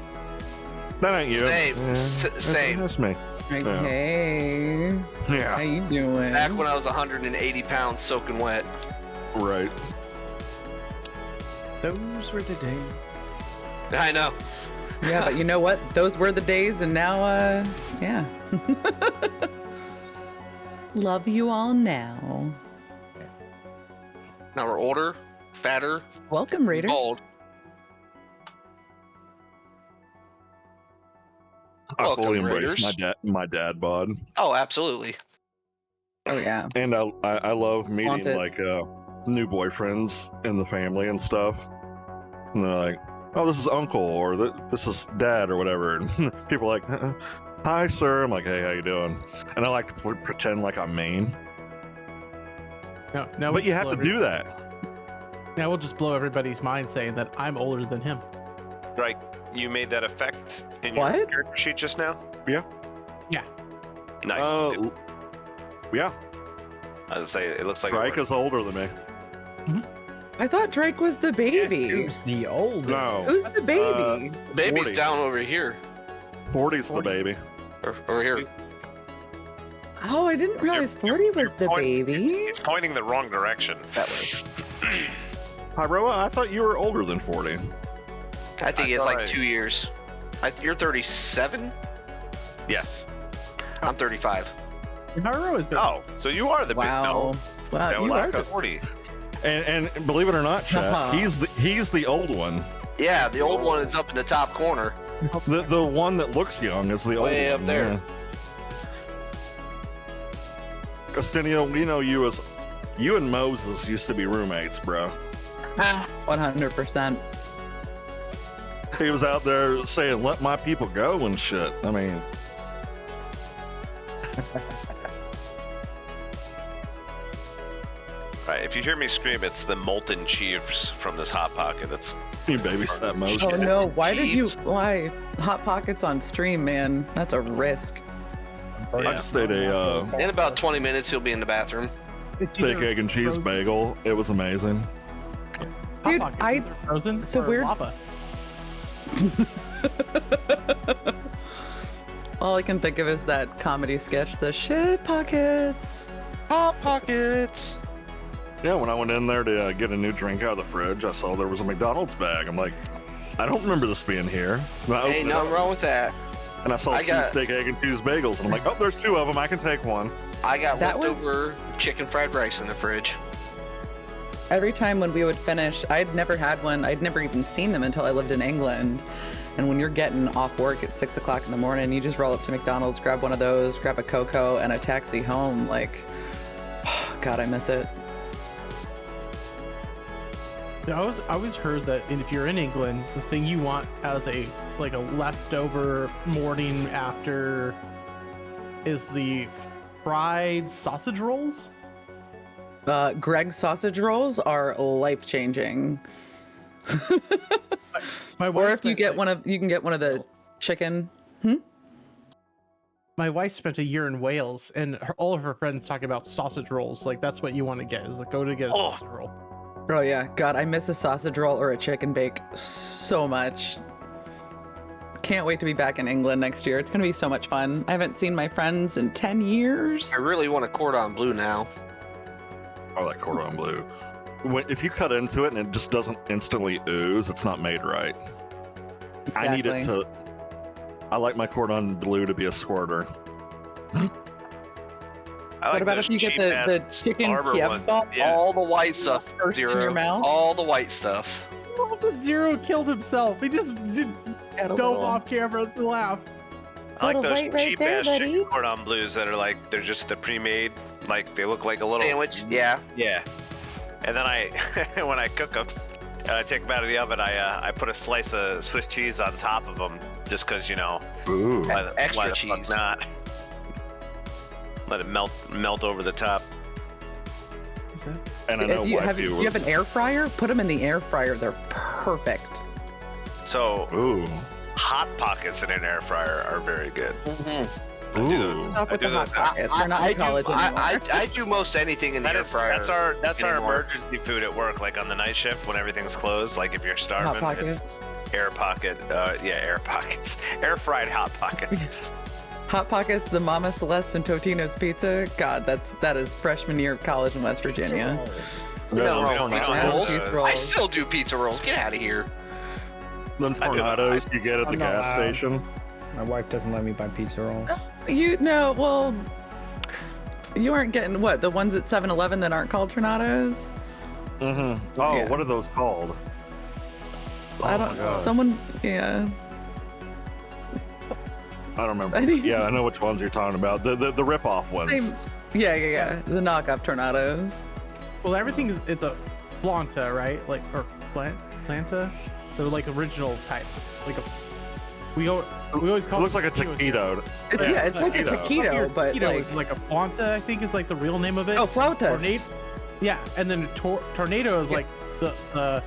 "That ain't you." Same. Same. That's me. like, Yeah. hey, how Yeah. you doing? Back when I was 180 pounds soaking wet. Right. Those were the days. I know. Yeah, but you know what? Those were the days, and now, yeah. Love you all now. Now we're older, fatter, Welcome, Raiders. bald. I Welcome, fully embrace Raiders. my dad bod, Oh, absolutely. Oh, yeah. and I love meeting Haunted. like new boyfriends in the family and stuff. And they're like, "Oh, this is uncle," or "This is dad," or whatever. And people are like, "Hi, sir." I'm like, "Hey, how you doing?" And I like to pretend like I'm mean. No, But you have to do that. Now we'll just blow everybody's mind saying that I'm older than him. Right. You made that effect in What? your character sheet just now? Yeah. Yeah. Nice. Yeah, I would say it looks like Drake is older than me. I thought Drake was the baby. Who's the old? No, Who's the baby? Baby's 40. down over here. 40's the baby. Or over here. Oh, I didn't realize 40 was the baby. He's pointing the wrong direction. That way. Pyroa, I thought you were older than 40. I think I it's like thought 2 years. You're 37? Yes. I'm 35. Naru has been. Oh, so you are the Wow. big no. Wow, That you was are like the 40. And believe it or not, Chet, Uh-huh. he's the old one. Yeah, the old one is up in the top corner. The one that looks young is the old Way one. up there. Yeah. Castinio, we know you as you and Moses used to be roommates, bro. 100%. He was out there saying, "Let my people go" and shit. I mean, Right. If you hear me scream, it's the molten chiefs from this hot pocket. That's you babysat Moses. Oh no, why did you, Jeez. why? Hot Pockets on stream, man. That's a risk. I just ate a In about 20 minutes, he'll be in the bathroom. It's steak, either egg, and cheese frozen- bagel. It was amazing. Hot Dude, Pockets, I- either frozen so or weird- lava. All I can think of is that comedy sketch, the shit pockets. Hot Pockets! Yeah, when I went in there to get a new drink out of the fridge, I saw there was a McDonald's bag. I'm like, I don't remember this being here. And I Ain't opened it nothing up, wrong with that. and I saw I two got- steak, egg, and cheese bagels, and I'm like, oh, there's two of them. I can take one. I got That was- leftover chicken fried rice in the fridge. Every time when we would finish, I'd never had one. I'd never even seen them until I lived in England. And when you're getting off work at 6 o'clock in the morning, you just roll up to McDonald's, grab one of those, grab a Cocoa, and a taxi home. Like, God, I miss it. I always heard that if you're in England, the thing you want as a leftover morning after is the fried sausage rolls. Greg's sausage rolls are life-changing. My Or wife if you spent, get like- you can get one of the chicken. My wife spent a year in Wales, and all of her friends talk about sausage rolls. Like that's what you want to get is like go to get a Oh. sausage roll. Oh yeah, God, I miss a sausage roll or a chicken bake so much. Can't wait to be back in England next year. It's gonna be so much fun. I haven't seen my friends in 10 years. I really want a cordon bleu now. Oh, that cordon bleu. If you cut into it and it just doesn't instantly ooze, it's not made right. I need it Exactly. to. I like my cordon bleu to be a squirter. I like What about those if you get cheap-ass the chicken barber Kiev ones. ball? Yeah. All the white stuff, First in Zero. your mouth? All the white stuff. Oh, but Zero killed himself. He just Got a dove little- off camera to laugh. I like Little those white right cheap there, ass buddy. chicken cordon bleus that are like they're just the pre-made, like they look like a little Sandwich, yeah. Yeah. And then I, when I cook them, I take them out of the oven. I put a slice of Swiss cheese on top of them, just because Ooh. Extra why the cheese. fuck not? Let it melt over the top. Is that- And I know If you have, wifey you have was. an air fryer, put them in the air fryer. They're perfect. So Ooh. hot pockets in an air fryer are very good. Mm-hmm. Ooh. Stop with I the do hot those- pockets. They're not in college anymore. I do most anything in the air fryer. That's our anymore. emergency food at work. Like on the night shift when everything's closed. Like if you're Hot starving, it's pockets. air pocket. Air pockets. Air fried hot pockets. Hot Pockets, the Mama Celeste and Totino's Pizza. God, that is freshman year of college in West Virginia. No, Yeah, wrong don't- with we pizza don't rolls. do Pizza those. I still do pizza rolls. Get out of here. Them I do- tornadoes you get at the I'm not gas allowed. station. My wife doesn't let me buy pizza roll. Well, you aren't getting what, the ones at 7-Eleven that aren't called Tornadoes? Mm-hmm. Oh, Yeah. what are those called? I Oh don't, my God. someone, yeah. I don't remember. I didn't- Yeah, I know which ones you're talking about. The rip-off ones. Same. Yeah. The knockoff Tornadoes. Well, everything's it's a planta, right? Like or planta. They're like original type. Like a we always It call looks like a taquitos here. taquito. It's like a taquito. taquito, but Taquito like, is like a planta, I think is like the real name of it. oh, flautas. Tornado. Yeah, and then tornado is Yeah. like the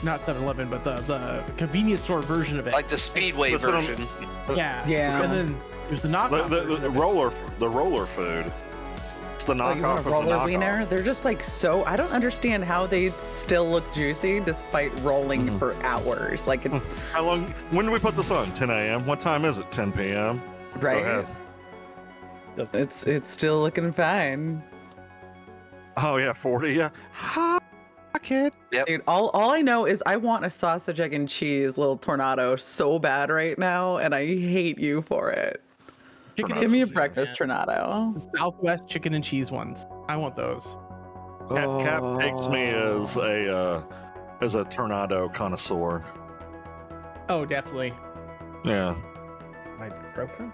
not 7-Eleven, but the convenience store version of it. Like the Speedway Listen, version. yeah. Yeah. And then There's the knockoff. The roller food. It's the Oh, you want knockoff a of roller the wiener? knockoff. They're just like so. I don't understand how they still look juicy despite rolling for hours. Like it's How long? When did we put this on? 10 a.m. What time is it? 10 p.m. right. ahead. It's still looking fine. Oh yeah, 40. Yeah. Hi, kid. Dude, all I know is I want a sausage, egg, and cheese little tornado so bad right now, and I hate you for it. Chicken Give me a and cheese, breakfast tornado. man. Southwest chicken and cheese ones. I want those. Cap takes me as a tornado connoisseur. Oh, definitely. Yeah. Ibuprofen?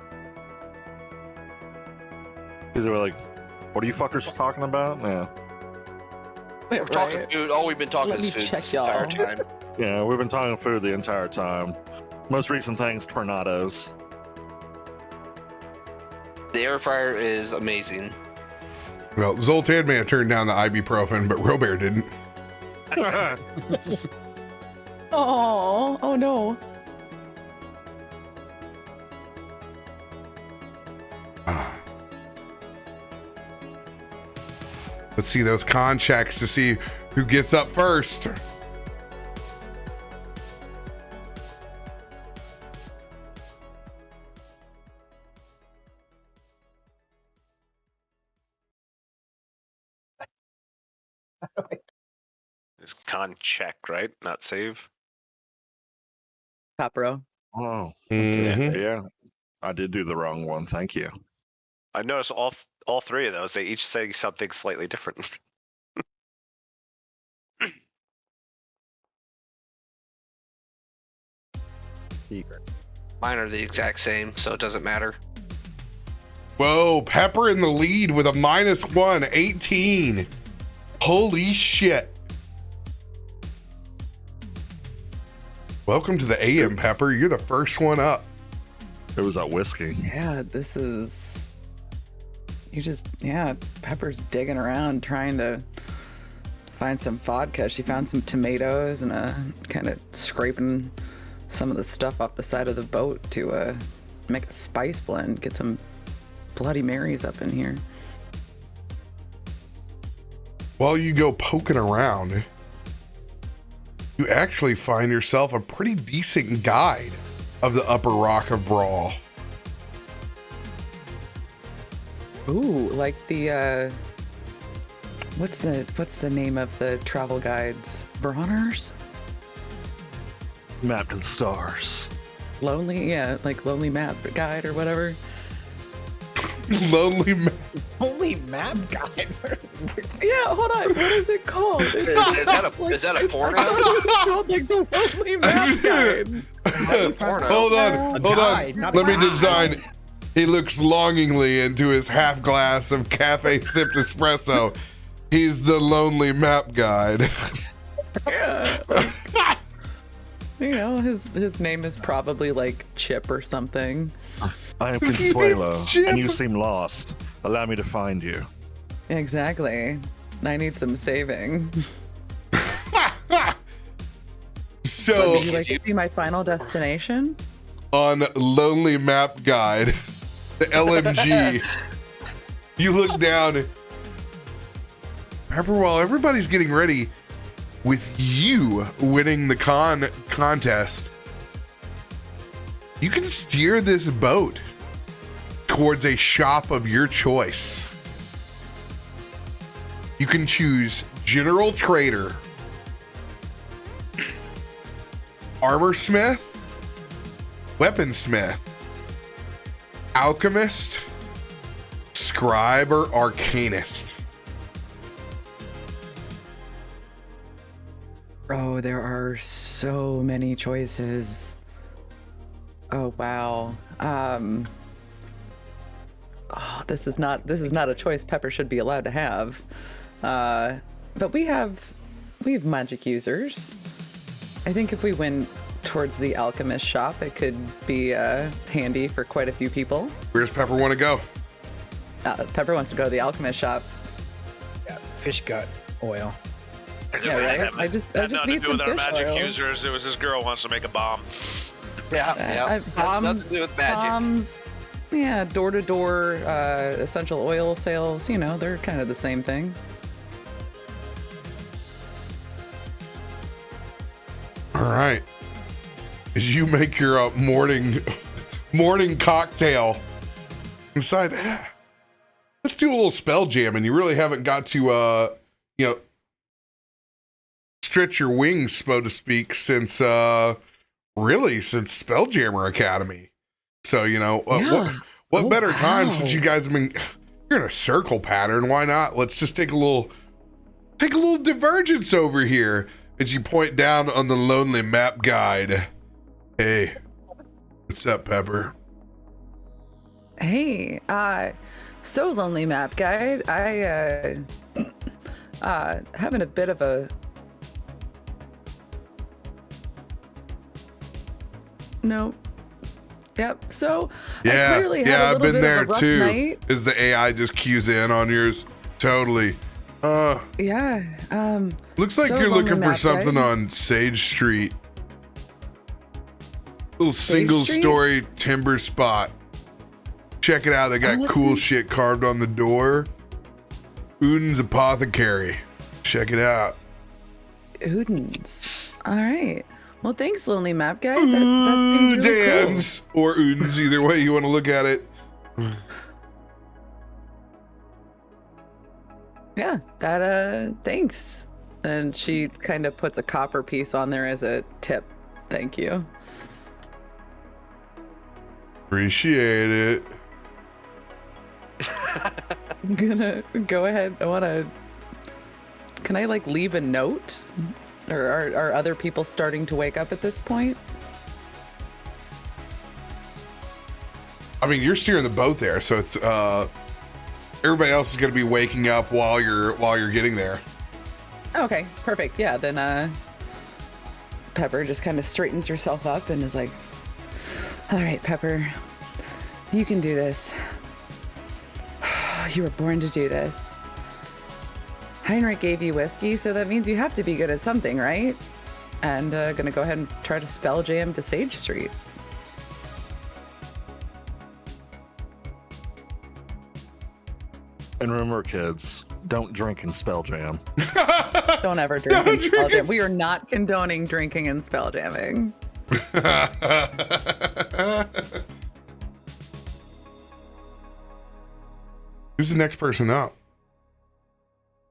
He's really like, what are you fuckers talking about? Yeah. We're talking food. All we've been talking Let is me food check this entire y'all. time. Yeah, we've been talking food the entire time. Most recent things, tornadoes. The air fryer is amazing. Well, Zoltan may have turned down the ibuprofen, but RoBear didn't. Oh no. Let's see those con checks to see who gets up first. It's con check, right? Not save. Papro. Oh, Mhm. yeah. I did do the wrong one. Thank you. I noticed all three of those. They each say something slightly different. Mine are the exact same, so it doesn't matter. Whoa, Pepper in the lead with a -1, 18. Holy shit. Welcome to the AM, Pepper. You're the first one up. It was that whiskey. Yeah, this is. Pepper's digging around trying to find some vodka. She found some tomatoes and kind of scraping some of the stuff off the side of the boat to make a spice blend. Get some Bloody Marys up in here. While you go poking around, you actually find yourself a pretty decent guide of the Upper Rock of Brawl. Ooh, like the what's the name of the travel guides? Broners? Map to the stars. Lonely, yeah, like Lonely Map Guide or whatever. Lonely man. Holy map guide. Yeah, hold on. What is it called? Is that a porno? It's called like the Lonely Map Guide. That's a porno. Hold on. guide, not a Let me guide. design. He looks longingly into his half glass of cafe sipped espresso. He's the Lonely Map Guide. Yeah. You know, his name is probably like Chip or something. I am His name is Consuelo, Chip. and you seem lost. Allow me to find you. Exactly. I need some saving. So Would you like to see my final destination? on Lonely Map Guide, the LMG, you look down. Pepper, while everybody's getting ready, with you winning the contest, you can steer this boat towards a shop of your choice. You can choose General Trader, Armorsmith, Weaponsmith, Alchemist, Scribe, or Arcanist. Oh, there are so many choices. Oh wow. This is not a choice Pepper should be allowed to have. But we have magic users. I think if we went towards the alchemist shop, it could be handy for quite a few people. Where's Pepper want to go? Pepper wants to go to the alchemist shop. Yeah, fish gut oil. Yeah, right? I just Had nothing need to do some with our fish magic oil. users. It was this girl wants to make a bomb. Yeah. Nothing Nothing to do with magic. Bombs, Yeah, door-to-door essential oil sales, you know, they're kind of the same thing. All right. As you make your morning cocktail, decide, let's do a little spell jam, and you really haven't got to, stretch your wings, so to speak, since Spelljammer Academy. So, what better time since you guys have been, you're in a circle pattern. Why not? Let's just take a little divergence over here as you point down on the lonely map guide. Hey, what's up, Pepper? Hey, so lonely map guide. I having a bit of a no. Yep. So I clearly had a I've little been bit there of a rough too. night. Is the AI just cues in on yours? Totally. Yeah. Looks like so you're lonely looking for map something guide. on Sage Street. Little Sage single Street? story timber spot. Check it out. They got let's cool see. shit carved on the door. Uden's Apothecary. Check it out. Udens. All right. Well, thanks, lonely map guide. That seems really cool. Udens or Udens, either way you want to look at it. Yeah, that thanks. And she kind of puts a copper piece on there as a tip. Thank you. Appreciate it. I'm gonna go ahead. Can I like leave a note? Or are other people starting to wake up at this point? I mean, you're steering the boat there, so it's everybody else is going to be waking up while you're getting there. Okay, perfect. Yeah, then Pepper just kind of straightens herself up and is like, "All right, Pepper, you can do this. You were born to do this. Heinrich gave you whiskey, so that means you have to be good at something, right? And gonna go ahead and try to spell jam to Sage Street." And remember, kids, don't drink and spell jam. Don't ever drink and spell jam. We are not condoning drinking and spell jamming. Who's the next person up?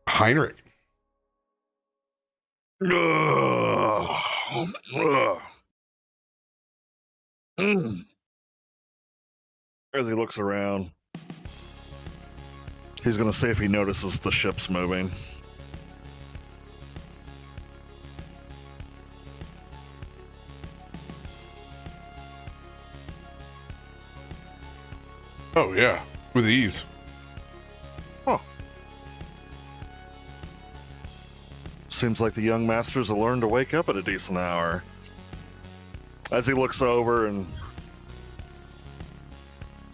Heinrich. As he looks around, he's gonna see if he notices the ship's moving. Oh yeah, with ease. Huh. Seems like the young masters have learned to wake up at a decent hour. As he looks over and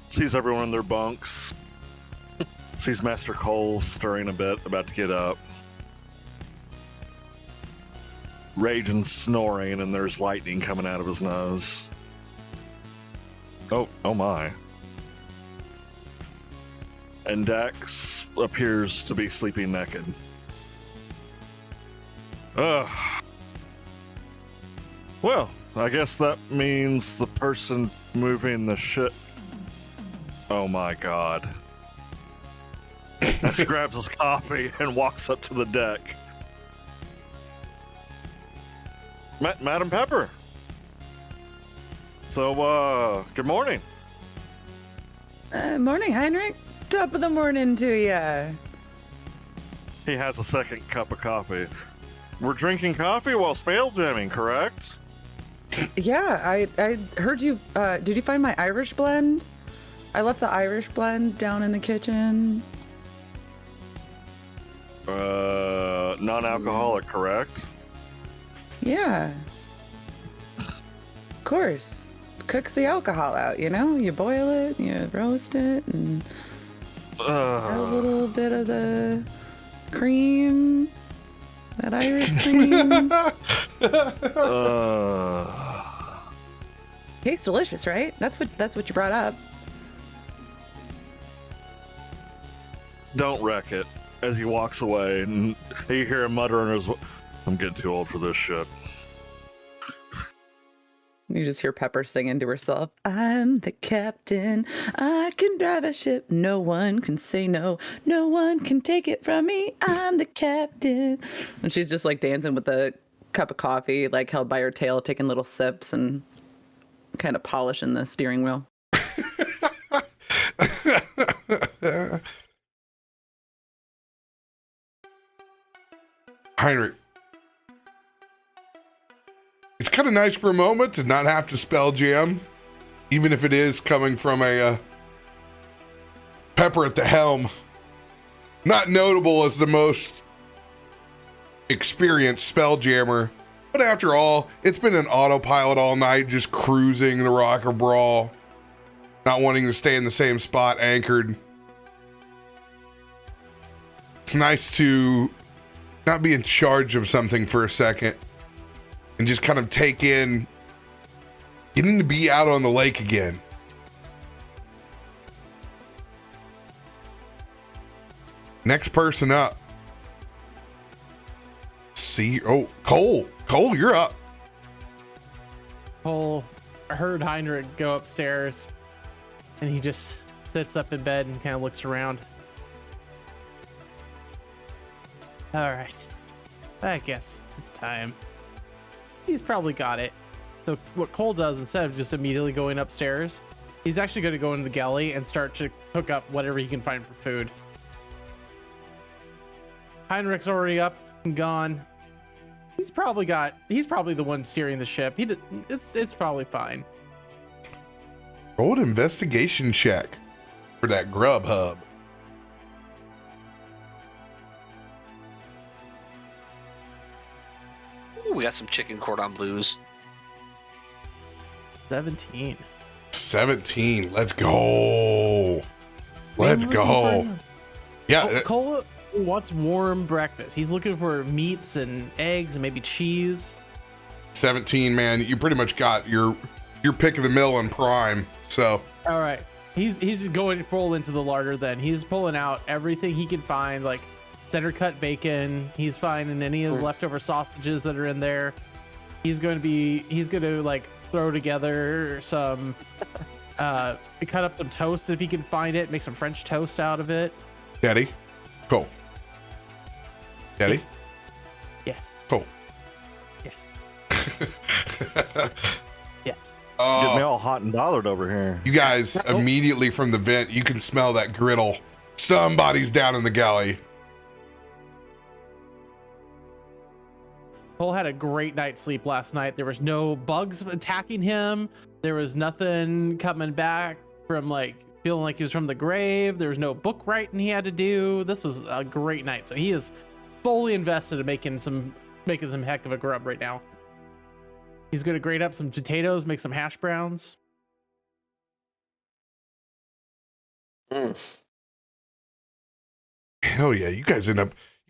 sees everyone in their bunks, sees Master Cole stirring a bit, about to get up. Rage and snoring, and there's lightning coming out of his nose. Oh my. And Dax appears to be sleeping naked. Well, I guess that means the person moving the ship. Oh my god. As he grabs his coffee and walks up to the deck. Madam Pepper. So, good morning. Morning, Heinrich. Top of the morning to ya. He has a second cup of coffee. We're drinking coffee while spell jamming, correct? Yeah, I heard you. Did you find my Irish blend? I left the Irish blend down in the kitchen. Non-alcoholic, correct? Yeah. Of course. Cooks the alcohol out, you know? You boil it, you roast it, and add a little bit of the cream. That Irish cream. Tastes delicious, right? That's what you brought up. Don't wreck it. As he walks away, and you hear him mutter under his, I'm getting too old for this shit. You just hear Pepper singing to herself, I'm the captain, I can drive a ship, no one can say no, no one can take it from me, I'm the captain. And she's just like dancing with a cup of coffee, like held by her tail, taking little sips and kind of polishing the steering wheel. Heinrich, it's kind of nice for a moment to not have to spell jam, even if it is coming from a Pepper at the helm. Not notable as the most experienced spelljammer, but after all, it's been an autopilot all night, just cruising the Rock of Brawl, not wanting to stay in the same spot anchored. It's nice to not be in charge of something for a second and just kind of take in getting to be out on the lake again. Next person up. See, oh, Cole, you're up. Cole heard Heinrich go upstairs, and he just sits up in bed and kind of looks around. All right, I guess it's time. He's probably got it. So what Cole does, instead of just immediately going upstairs, he's actually going to go into the galley and start to cook up whatever he can find for food. Heinrich's already up and gone. He's probably the one steering the ship. It's probably fine. Roll an investigation check for that grub hub. Ooh, we got some chicken cordon bleus. 17. 17. Let's go. Let's go. Yeah. Cole wants warm breakfast. He's looking for meats and eggs and maybe cheese. 17, man. You pretty much got your pick of the mill and prime. So. All right. He's going full into the larder then. He's pulling out everything he can find, like center cut bacon. He's finding any of the leftover sausages that are in there. He's going to like throw together some cut up some toast if he can find it, make some French toast out of it. Daddy. Cool. Daddy. Yes. Cool. Yes. Yes. Get me all hot and bothered over here. You guys immediately from the vent, you can smell that griddle. Somebody's down in the galley. Cole had a great night's sleep last night. There was no bugs attacking him. There was nothing coming back from like feeling like he was from the grave. There was no book writing he had to do. This was a great night. So he is fully invested in making some heck of a grub right now. He's going to grate up some potatoes, make some hash browns. Hell yeah, you guys you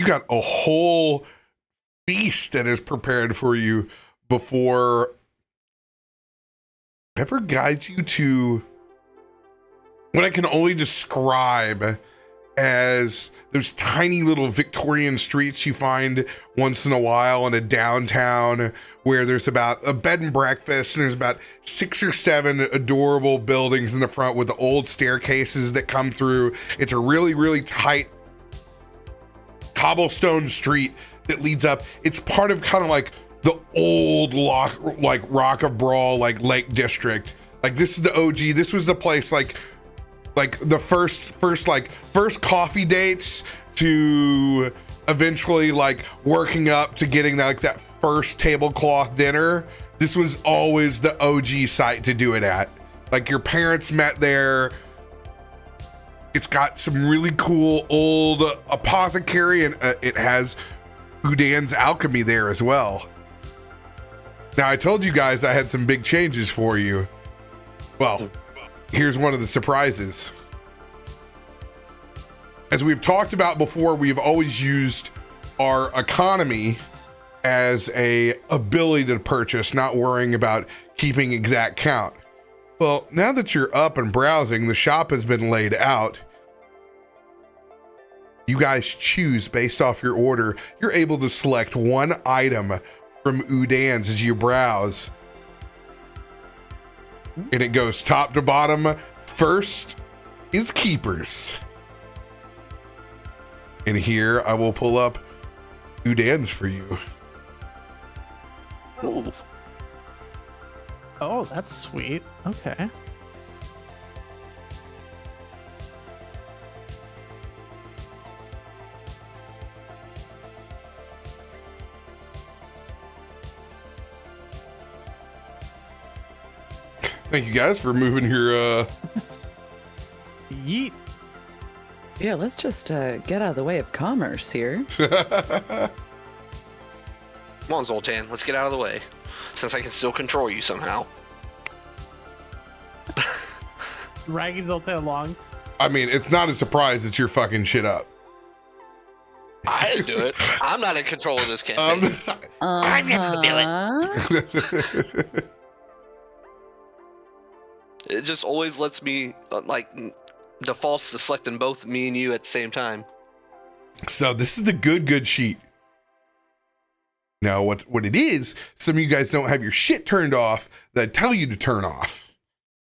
got a whole feast that is prepared for you before Pepper guides you to what I can only describe as those tiny little Victorian streets you find once in a while in a downtown where there's about a bed and breakfast and there's about 6 or 7 adorable buildings in the front with the old staircases that come through. It's a really, really tight cobblestone street that leads up. It's part of kind of like the old Rock of Brawl, like Lake District. Like this is the OG. This was the place like the first coffee dates to eventually like working up to getting like that first tablecloth dinner. This was always the OG site to do it at. Like your parents met there. It's got some really cool old apothecary and it has Udan's alchemy there as well. Now I told you guys I had some big changes for you. Well, here's one of the surprises. As we've talked about before, we've always used our economy as a ability to purchase, not worrying about keeping exact count. Well, now that you're up and browsing, the shop has been laid out. You guys choose based off your order. You're able to select one item from Udan's as you browse. And it goes top to bottom. First is Keepers. And here I will pull up Udan's for you. Ooh. Oh, that's sweet. Okay. Thank you guys for moving your Yeet. Yeah, let's just get out of the way of commerce here. Come on, Zoltan, let's get out of the way. Since I can still control you somehow. Dragging Zoltan along. I mean, it's not a surprise that you're fucking shit up. I didn't do it. I'm not in control of this campaign. I didn't do it. It just always lets me, defaults to selecting both me and you at the same time. So this is the good sheet. Now, what it is, some of you guys don't have your shit turned off that I tell you to turn off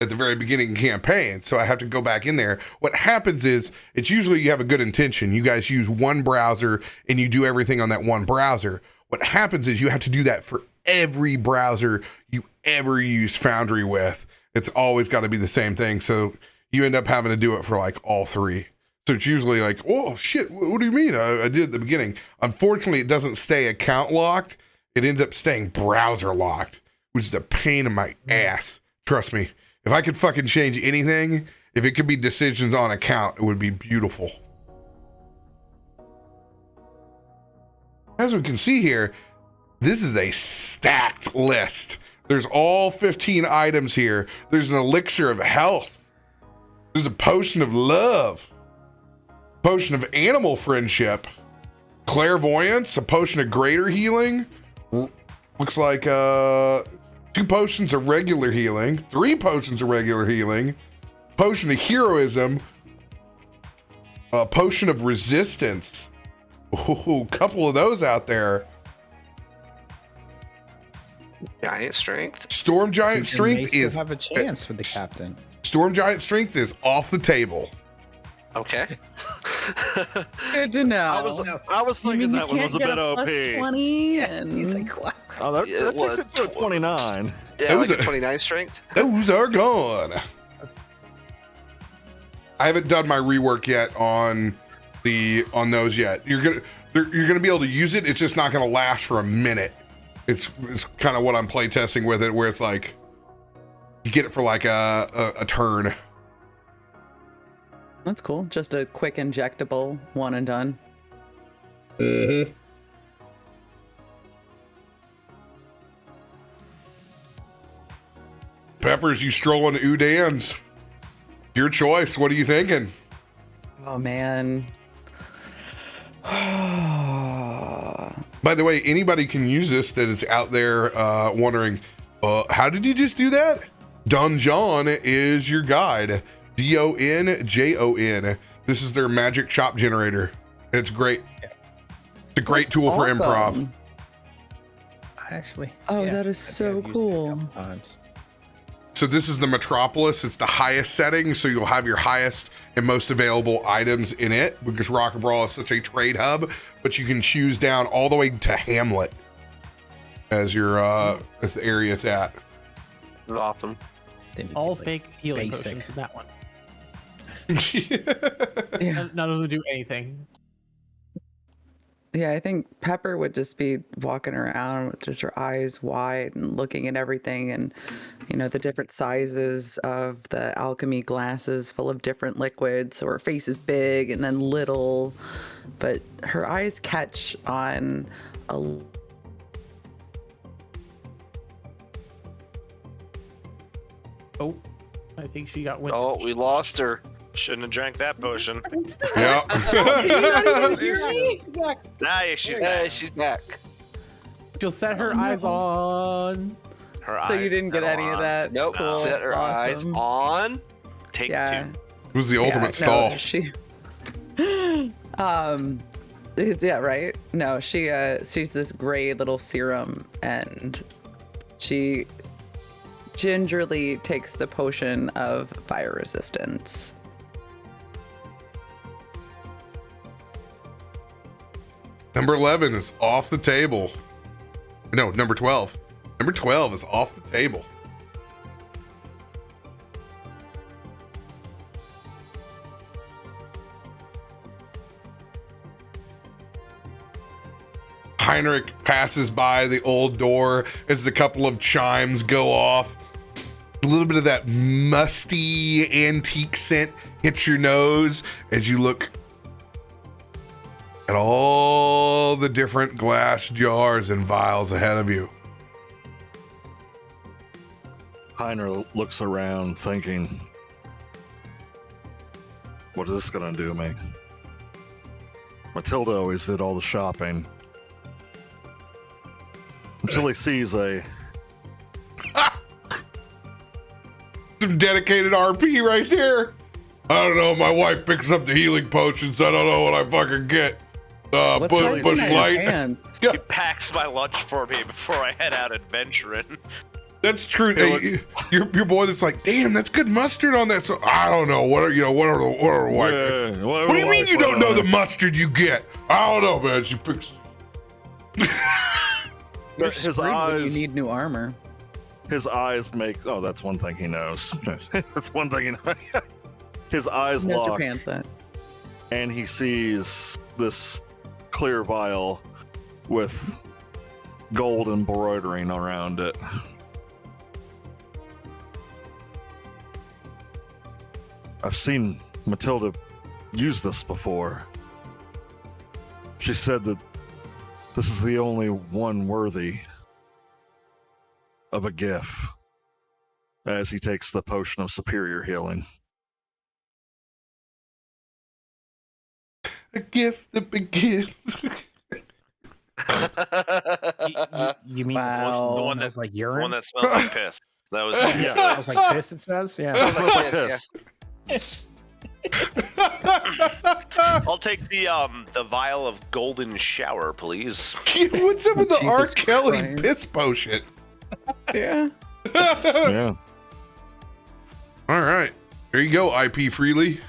at the very beginning of the campaign, so I have to go back in there. What happens is, it's usually you have a good intention. You guys use one browser and you do everything on that one browser. What happens is you have to do that for every browser you ever use Foundry with. It's always got to be the same thing, so you end up having to do it for like all three. So it's usually like, oh shit, what do you mean? I did at the beginning. Unfortunately, it doesn't stay account locked. It ends up staying browser locked, which is a pain in my ass. Trust me. If I could fucking change anything, if it could be decisions on account, it would be beautiful. As we can see here, this is a stacked list. There's all 15 items here. There's an elixir of health. There's a potion of love. Potion of animal friendship. Clairvoyance, a potion of greater healing. Looks like 2 potions of regular healing. 3 potions of regular healing. Potion of heroism. A potion of resistance. Ooh, a couple of those out there. Giant strength. Storm Giant You Strength may still is have a chance with the captain. Storm Giant Strength is off the table. Okay. Good to know. I was You thinking mean you that one can't was a get bit OP. plus 20 and... He's like, what? Oh, that Yeah, takes it to a 29. Yeah, was like a a- 29 strength. Those are gone. I haven't done my rework yet on those yet. You're gonna be able to use it. It's just not gonna last for a minute. It's kind of what I'm playtesting with it, where it's like you get it for like a turn. That's cool. Just a quick injectable, one and done. Mm-hmm. Peppers, you strolling to Udan's. Your choice. What are you thinking? Oh, man. By the way, anybody can use this that is out there wondering, how did you just do that? Donjon is your guide. DONJON. This is their magic shop generator. And it's great. It's a great That's tool for awesome. improv. Actually. Oh, yeah, that is I think so I've used it a cool. couple times. So this is the Metropolis. It's the highest setting, so you'll have your highest and most available items in it, because Rock and Brawl is such a trade hub. But you can choose down all the way to Hamlet as your as the area it's at. Awesome. Then you All get, like, fake healing basic. potions in that one. Yeah. None of them do anything. Yeah, I think Pepper would just be walking around with just her eyes wide and looking at everything, and the different sizes of the alchemy glasses full of different liquids. So her face is big and then little, but her eyes catch on a Oh, I think she got wind. Oh, we lost her. Shouldn't have drank that potion. Yeah. Nah, yeah, she's Hey, back. she's back. She'll set her eyes on. Her So you eyes didn't get still any of on. that? Nope. Cool. Set her eyes Awesome. on. Take Yeah. 2. It was the ultimate Yeah, no, stall. she... Yeah, right. No, she's this gray little serum, and she gingerly takes the potion of fire resistance. Number 11 is off the table. No, number 12. Number 12 is off the table. Heinrich passes by the old door as the couple of chimes go off. A little bit of that musty antique scent hits your nose as you look at all the different glass jars and vials ahead of you. Heiner looks around thinking, what is this gonna do to me? Matilda always did all the shopping. Until he sees a some dedicated RP right there. I don't know. My wife picks up the healing potions. I don't know what I fucking get. What's Bush in your Light. hand? Yeah, He packs my lunch for me before I head out adventuring. that's true. Hey, your boy that's like, damn, that's good mustard on that. So I don't know. What are the wife? yeah, What do you mean you don't know the mustard you get? I don't know, man. She picks. His Screwed when you eyes. need new armor. His eyes make. Oh, that's one thing he knows. That's one thing he knows. His eyes Mr. lock, Panther. and he sees this clear vial with gold embroidering around it. I've seen Matilda use this before. She said that this is the only one worthy of a gift, as he takes the potion of superior healing. A gift that begins. You mean Wow. the The one one that smells like The urine? one that smells like piss. That was Yeah. Smells like piss, it says? Yeah. It smells like Yes, piss. I'll take the vial of golden shower, please. What's up with the R. Jesus Kelly Christ. piss potion? Yeah. Yeah. All right. There you go, IP Freely.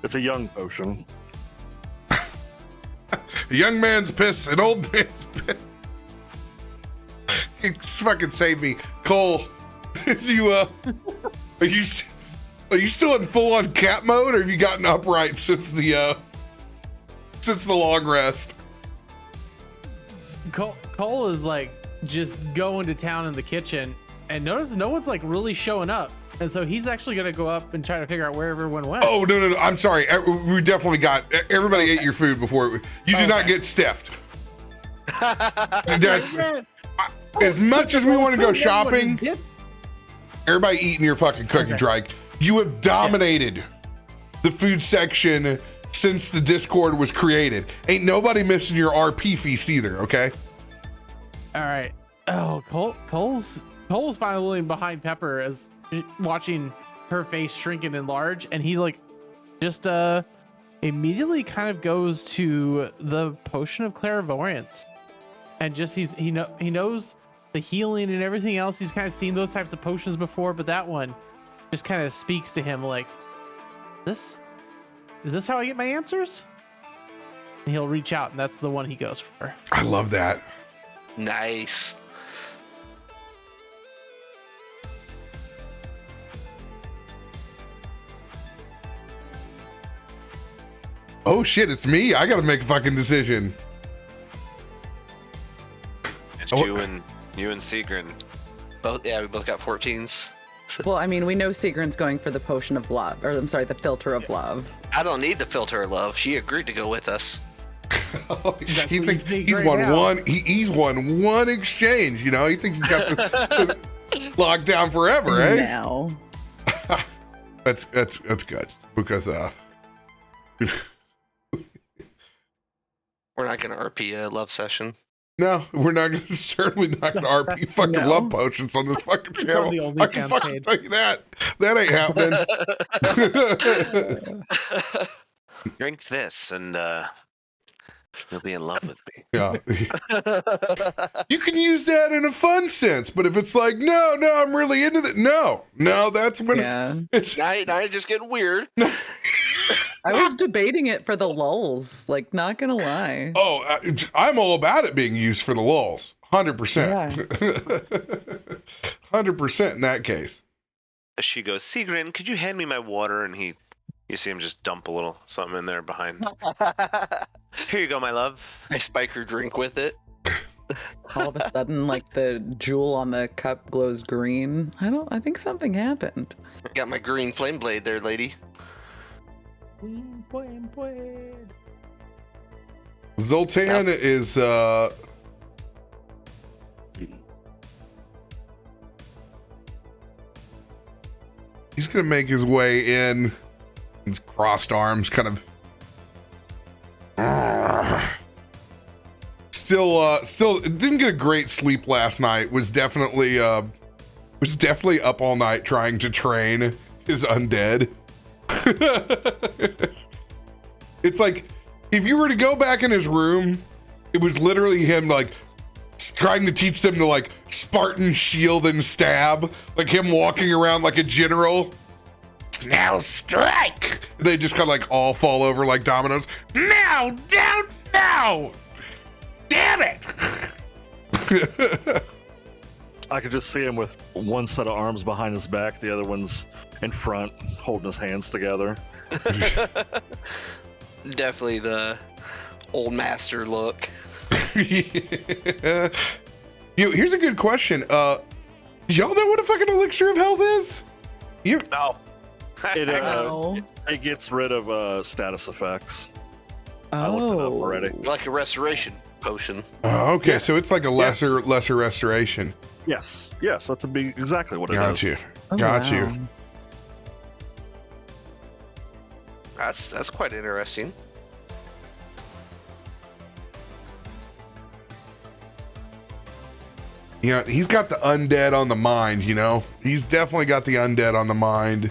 It's a young potion. A young man's piss, an old man's piss. It's fucking saved me. Cole, is you, are you still in full-on cat mode, or have you gotten upright since the long rest? Cole is like just going to town in the kitchen, and notice no one's like really showing up, and so he's actually gonna go up and try to figure out where everyone went. Oh, no. I'm sorry. We definitely got, everybody ate your food before. You did not get stiffed. That's, as much as we want to go shopping, everybody eating your fucking cookies, right? You have dominated the food section since the Discord was created. Ain't nobody missing your RP feast either, okay? All right. Oh, Cole's finally behind Pepper as watching her face shrink and enlarge, and he like just immediately kind of goes to the potion of clairvoyance, and just he knows the healing and everything else. He's kind of seen those types of potions before, but that one just kind of speaks to him like, is this how I get my answers? And he'll reach out, and that's the one he goes for. I love that. Nice. Oh shit, it's me. I gotta make a fucking decision. It's Oh. you and Seagrin. Both, yeah, we both got 14s. Well, I mean, we know Sigrun's going for the potion of love, or I'm sorry, the filter of love. I don't need the filter of love. She agreed to go with us. He thinks big he's right won now. one. He's won one exchange. You know, he thinks he's got the locked down forever, eh? Now. That's good because We're not gonna RP a love session. no, we're not gonna certainly not gonna RP fucking No. love potions on this fucking channel. the only I can chance fucking paid. tell you that. That ain't happening. Drink this, and you'll be in love with me. Yeah. You can use that in a fun sense, but if it's like, no, I'm really into that. No, that's when it's now you're just getting weird. I was debating it for the lulls, like, not gonna lie. Oh, I'm all about it being used for the lulls. 100%. 100% in that case. She goes, Sigrin, could you hand me my water? And you see him just dump a little something in there behind. Here you go, my love. I spike her drink with it. All of a sudden, like, the jewel on the cup glows green. I think something happened. Got my green flame blade there, lady. Zoltan is he's gonna make his way in. His crossed arms, kind of still didn't get a great sleep last night. Was definitely up all night trying to train his undead. It's like if you were to go back in his room, it was literally him like trying to teach them to like Spartan shield and stab, like him walking around like a general. Now strike! And they just kind of like all fall over like dominoes. Now, down, now! Damn it! I could just see him with one set of arms behind his back, the other one's in front, holding his hands together. Definitely the old master look. Yeah. Here's a good question. Y'all know what a fucking elixir of health is? No. It gets rid of status effects. I looked it up already. Like a restoration potion. Oh, okay, so it's like a lesser restoration. Yes, that's exactly what it Got is. you. Got you. That's quite interesting. Yeah, he's got the undead on the mind, you know? He's definitely got the undead on the mind.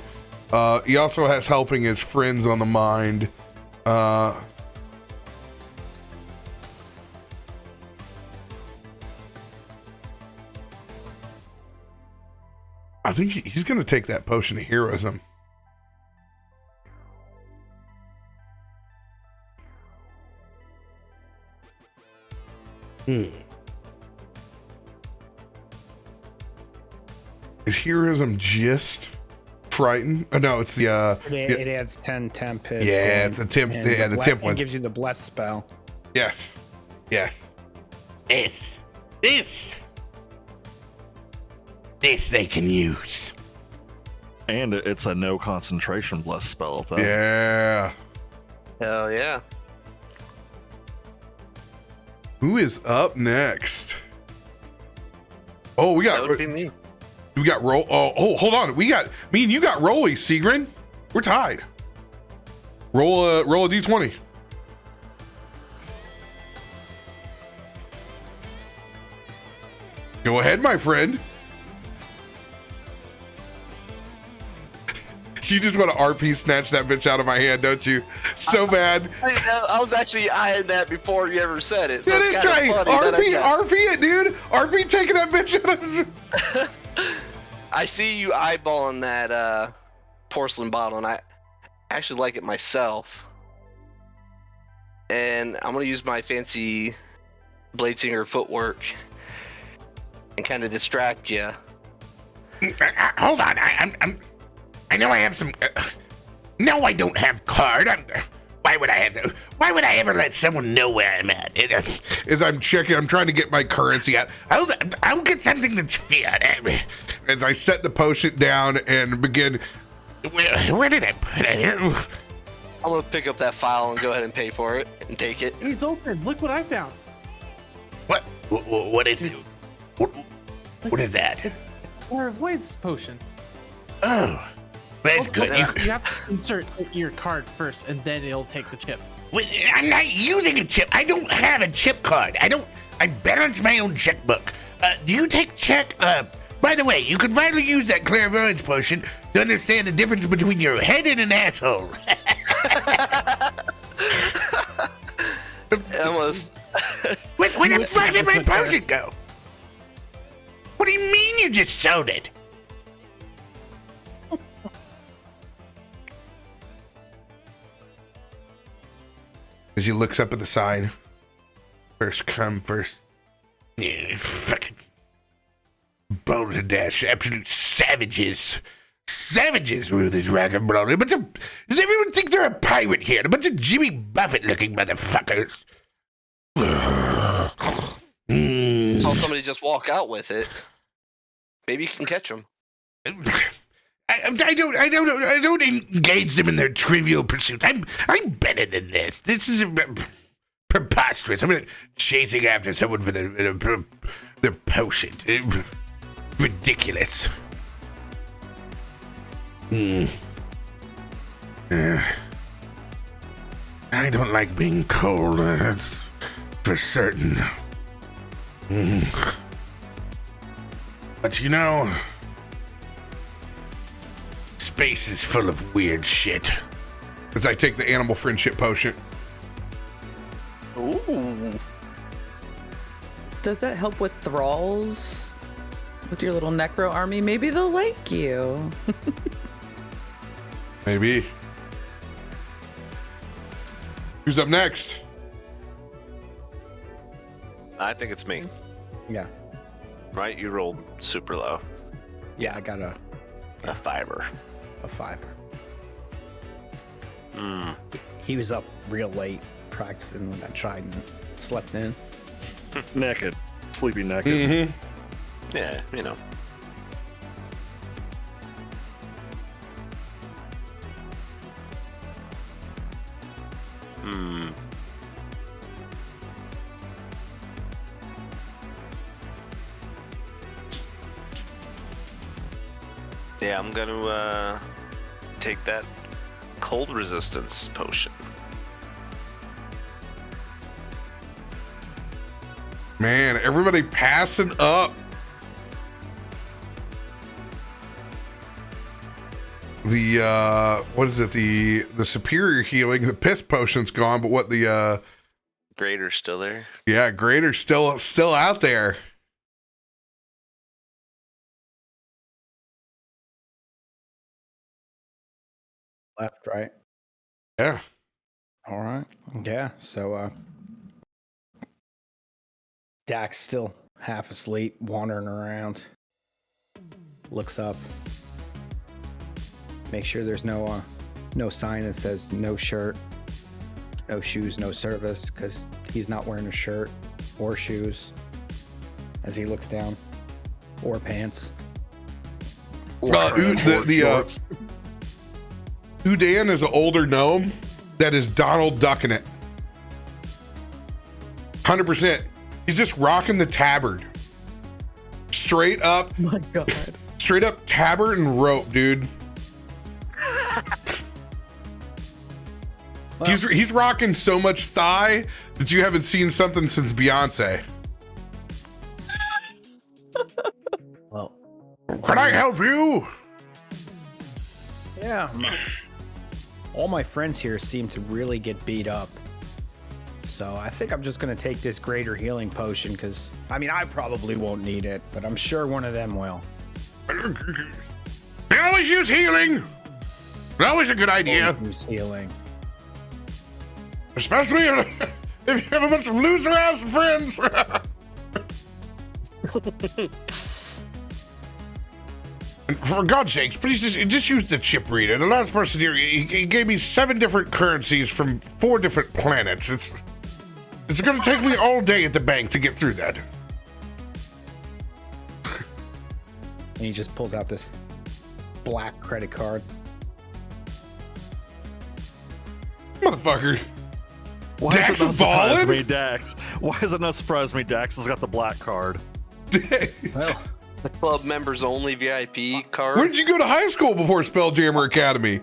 He also has helping his friends on the mind. I think he's going to take that potion of heroism. Is heroism just frighten? Oh, no, it's the It adds 10 temp hit. yeah, it's the temp. and Yeah, the temp It ones. gives you the bless spell. Yes. This they can use. And it's a no concentration bless spell. Though. Yeah. Hell yeah. Who is up next? Oh, we That would got be me. roll. Oh, hold on. Me and you got Rolly, Sigrin. We're tied. Roll a d20. Go ahead, my friend. You just want to RP snatch that bitch out of my hand, don't you? So bad. I was actually eyeing that before you ever said it. So Did it's it kind of try? funny RP it, dude. RP taking that bitch out of. I see you eyeballing that porcelain bottle, and I actually like it myself. And I'm gonna use my fancy Bladesinger footwork and kind of distract you. Hold on, I know I have some. No, I don't have card. Why would I ever let someone know where I'm at? As I'm checking, I'm trying to get my currency out. I'll get something that's fiat. As I set the potion down and begin. Where did I put it? I'm gonna pick up that file and go ahead and pay for it and take it. Hey, Zoltan, look what I found. What is it? What is that? It's a Void's potion. Oh, that's good. You have to insert your card first, and then it'll take the chip. I'm not using a chip. I don't have a chip card. I balance my own checkbook. Do you take check? By the way, you could finally use that clairvoyance potion to understand the difference between your head and an asshole. Almost. Where the fuck did my potion go? What do you mean you just sold it? As he looks up at the sign. First come, first. Yeah, fucking. Boulder Dash, absolute savages. Savages with this rock and roll. Does everyone think they're a pirate here? A bunch of Jimmy Buffett looking motherfuckers. Saw somebody just walk out with it. Maybe you can catch them. I don't engage them in their trivial pursuits. I'm better than this. This is preposterous. I'm chasing after someone for their potion. Ridiculous. I don't like being cold. That's for certain. But you know, space is full of weird shit. As I take the animal friendship potion. Ooh. Does that help with thralls? With your little necro army? Maybe they'll like you. Maybe. Who's up next? I think it's me. Yeah. Right? You rolled super low. Yeah, I got a fiver. 5. Hmm. He was up real late practicing when I tried and slept in. Naked. Sleepy naked. Mm-hmm. Yeah, you know. Hmm. Yeah, I'm gonna take that cold resistance potion. Man, everybody passing up. The what is it? The superior healing, the piss potion's gone, but what the Grader's still there. yeah, greater's still out there. Left, right? Yeah. All right. Yeah, so Dax still half asleep, wandering around. Looks up. Make sure there's no sign that says no shirt, no shoes, no service, because he's not wearing a shirt or shoes as he looks down, or pants. Udan is an older gnome that is Donald ducking it. 100%. He's just rocking the tabard. Straight up. Oh my god. Straight up tabard and rope, dude. He's rocking so much thigh that you haven't seen something since Beyonce. Well, Can I help you? yeah. All my friends here seem to really get beat up. So I think I'm just going to take this greater healing potion because, I mean, I probably won't need it, but I'm sure one of them will. They always use healing. It's always a good idea. Who's healing? Especially if you have a bunch of loser ass friends. And for God's sakes, please just use the chip reader. The last person here, he gave me 7 different currencies from 4 different planets. It's going to take me all day at the bank to get through that. And he just pulls out this black credit card. Motherfucker. Why Dax does it not is surprise balling? me, Dax? Why does it not surprise me, Dax has got the black card? Well, The club members only VIP card. Where did you go to high school before Spelljammer Academy?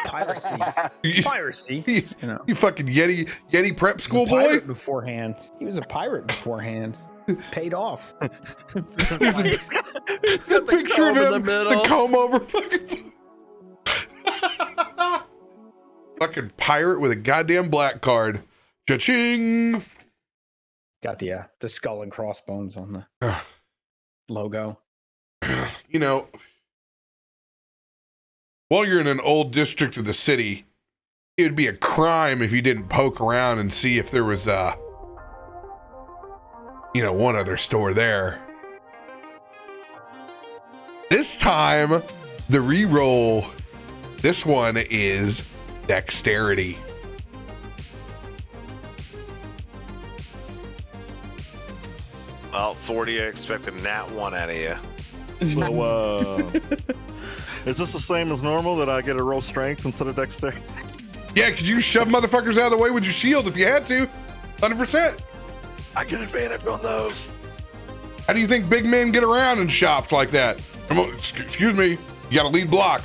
piracy. Piracy. You, You know. you fucking Yeti prep school boy? Pirate beforehand. He was a pirate beforehand. Paid off. There's a picture of comb in him, the middle. the comb over fucking fucking pirate with a goddamn black card. Cha-ching! Got the skull and crossbones on the logo. You know, while you're in an old district of the city, it would be a crime if you didn't poke around and see if there was one other store there. This time, the reroll, this one is dexterity. Well, 40, I expect a nat 1 out of you. So, is this the same as normal that I get a roll strength instead of dexterity? Yeah, could you shove motherfuckers out of the way with your shield if you had to? 100%. I get advantage on those. How do you think big men get around in shops like that? Come on, excuse me, you got a lead block.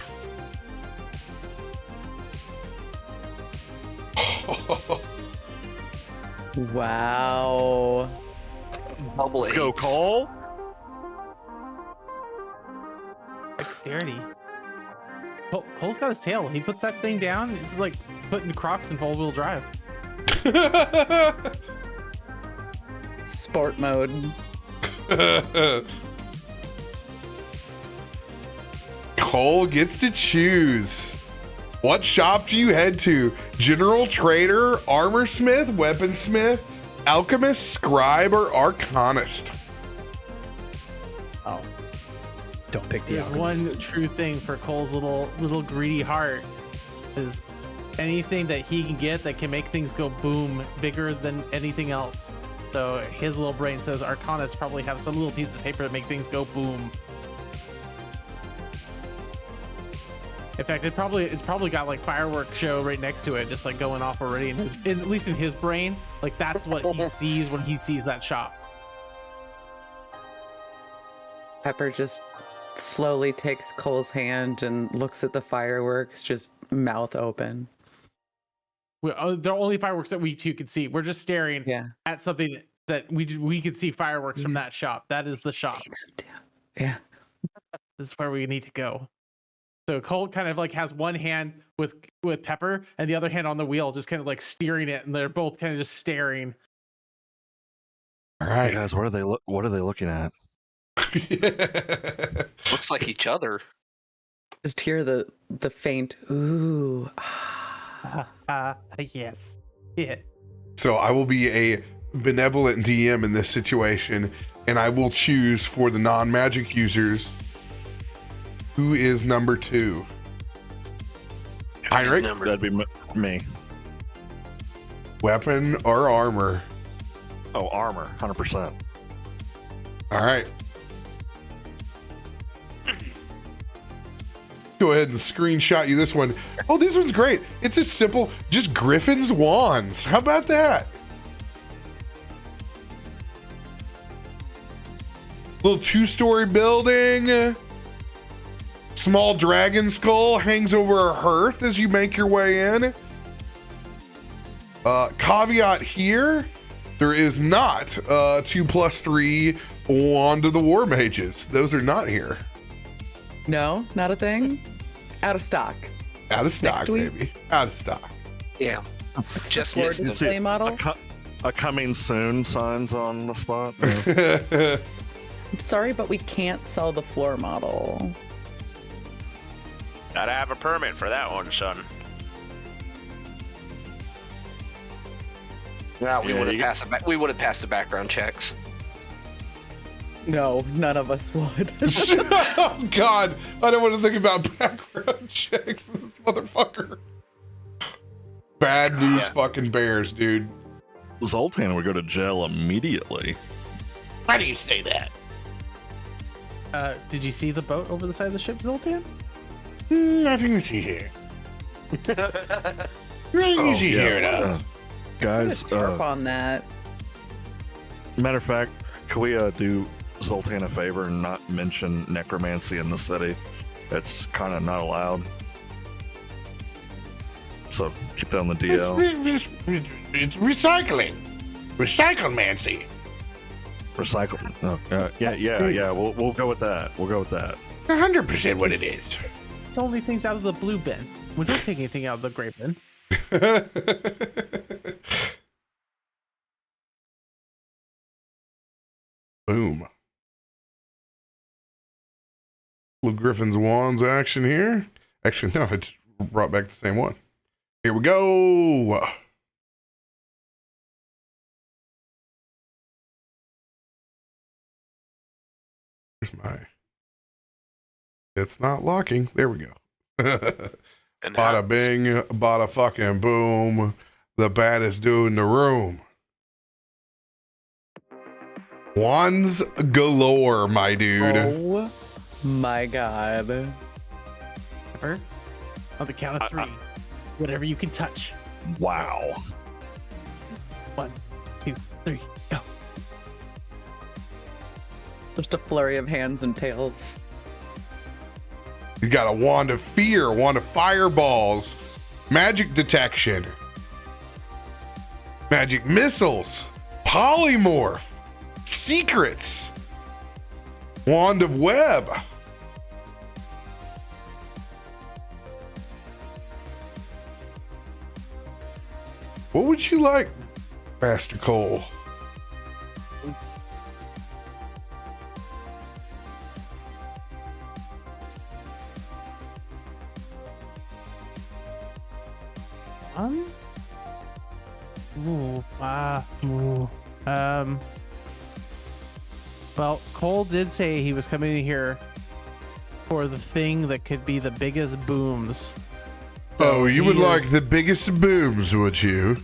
Wow. Bubble Let's go, eights. Cole. Dexterity. Cole's got his tail. He puts that thing down. It's like putting Crocs in four-wheel drive. Sport mode. Cole gets to choose. What shop do you head to? General Trader, Armorsmith, Weaponsmith, Alchemist, Scribe, or Arcanist? Oh, don't pick the There's alchemist. one true thing for Cole's little greedy heart is anything that he can get that can make things go boom bigger than anything else. So his little brain says Arcanists probably have some little piece of paper to make things go boom. In fact, it's probably got like fireworks show right next to it, just like going off already. At least in his brain, like that's what he sees when he sees that shop. Pepper just slowly takes Cole's hand and looks at the fireworks, just mouth open. The only fireworks that we two could see. We're just staring Yeah. at something that we could see fireworks from that shop. That is the shop. See them too. Yeah. This is where we need to go. So Cole kind of like has one hand with Pepper and the other hand on the wheel, just kind of like steering it, and they're both kind of just staring. All Hey right. guys, what are they looking at? Looks like each other. Just hear the faint ooh. Yes. Yeah. So I will be a benevolent DM in this situation, and I will choose for the non-magic users who is number 2. Heinrich, That'd be me. weapon or armor? Oh, armor, 100%. All right. Go ahead and screenshot you this one. Oh, this one's great. It's a simple, just Griffin's wands. How about that? Little 2-story building. Small dragon skull hangs over a hearth as you make your way in. Caveat here, there is not 2+3 wand of the war mages. Those are not here. No, not a thing. Out of stock. Out of stock, week? baby. Out of stock. Yeah. Just Floor missed them. display model. A coming soon signs on the spot. I'm sorry, but we can't sell the floor model. Gotta have a permit for that one, son. No, we Yeah, would you- have passed. We would have passed the background checks. No, none of us would. Oh, God. I don't want to think about background checks. This motherfucker. Bad news fucking bears, dude. Zoltan would go to jail immediately. Why do you say that? Did you see the boat over the side of the ship, Zoltan? Nothing to see here. Nothing to see here at all. Guys, Harp on that. matter of fact, can we do Zoltan a favor and not mention necromancy in the city? It's kind of not allowed. So keep that on the DL. It's recycling. Recyclemancy. Recycle. Oh, yeah. We'll go with that. 100% what it is. It's only things out of the blue bin. We don't take anything out of the gray bin. Boom. Little Griffin's Wands action here. Actually, no, I just brought back the same one. Here we go. Where's my... It's not locking. There we go. And Bada bing, bada fucking boom. The baddest dude in the room. Wands galore, my dude. Oh my god. Pepper, on the count of 3, whatever you can touch. Wow. 1, 2, 3, go. Just a flurry of hands and tails. You got a wand of fear, wand of fireballs, magic detection, magic missiles, polymorph, secrets, wand of web. What would you like, Master Cole? Well, Cole did say he was coming in here for the thing that could be the biggest booms. Oh, you would he like is- the biggest booms, would you?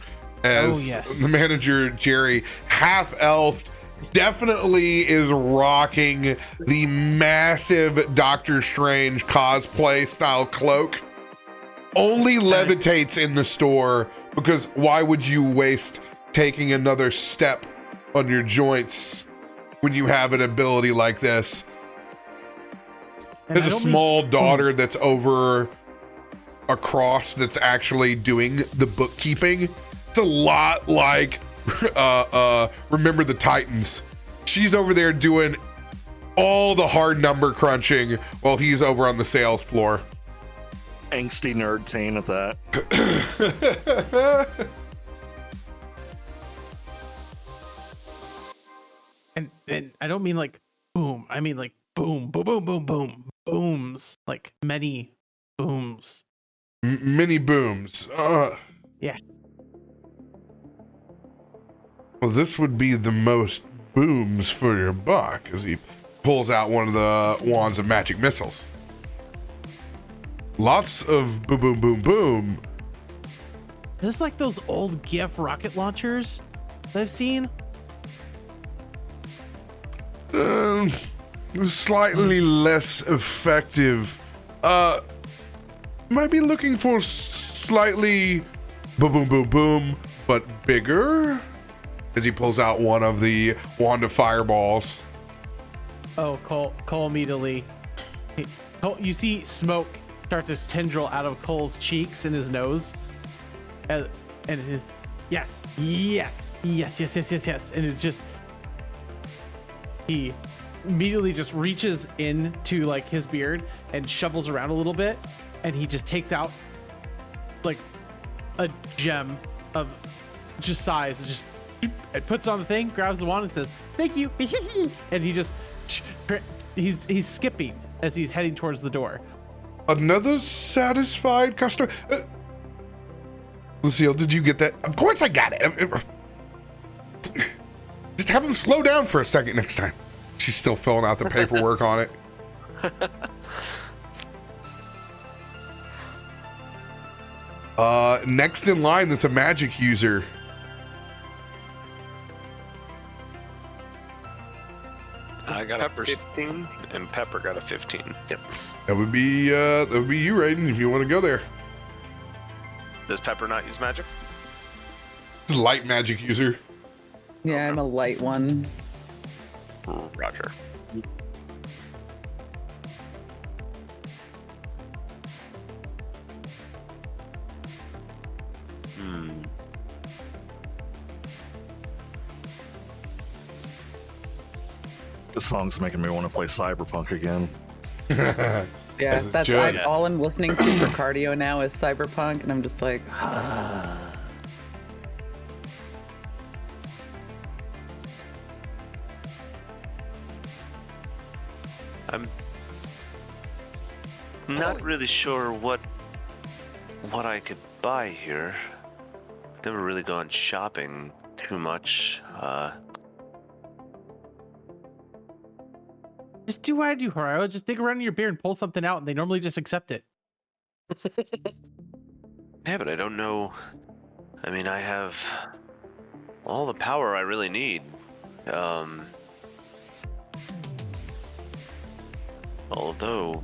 As yes. the manager, Jerry, half elf, definitely is rocking the massive Doctor Strange cosplay style cloak. Only levitates in the store because why would you waste taking another step on your joints when you have an ability like this? And There's I a don't mean- small daughter that's over across that's actually doing the bookkeeping. It's a lot like Remember the Titans. She's over there doing all the hard number crunching while he's over on the sales floor. Angsty nerd teen at that. And I don't mean like boom. I mean like boom, boom, boom, boom, boom, booms. Like many booms. Mini booms. Yeah. Well, this would be the most booms for your buck as he pulls out one of the wands of magic missiles. Lots of boom, boom, boom, boom. Is this like those old GIF rocket launchers that I've seen? Slightly less effective. Might be looking for slightly boom, boom, boom, boom, but bigger. As he pulls out one of the wand of fireballs. Oh, Cole immediately. Cole, you see smoke start to tendril out of Cole's cheeks and his nose. And his, yes. And it's just, he immediately just reaches into like his beard and shovels around a little bit. And he just takes out like a gem of just size and just it puts it on the thing, grabs the wand and says, "Thank you." And he just he's skipping as he's heading towards the door. Another satisfied customer. Lucille, did you get that? Of course I got it. Just have him slow down for a second next time. She's still filling out the paperwork on it. Next in line, that's a magic user. I got Pepper's- a 15, and Pepper got a 15. Yep. That would be you, Raiden, if you want to go there. Does Pepper not use magic? It's a light magic user. Yeah, I'm a light one. Roger. This song's making me want to play Cyberpunk again. Yeah, As it that's should. all I'm listening to for cardio now is Cyberpunk, and I'm just like, I'm not really sure what I could buy here. Never really gone shopping too much. Just do what I do, Hario. Just dig around in your beer and pull something out, and they normally just accept it. Yeah, but I don't know. I mean, I have all the power I really need. Although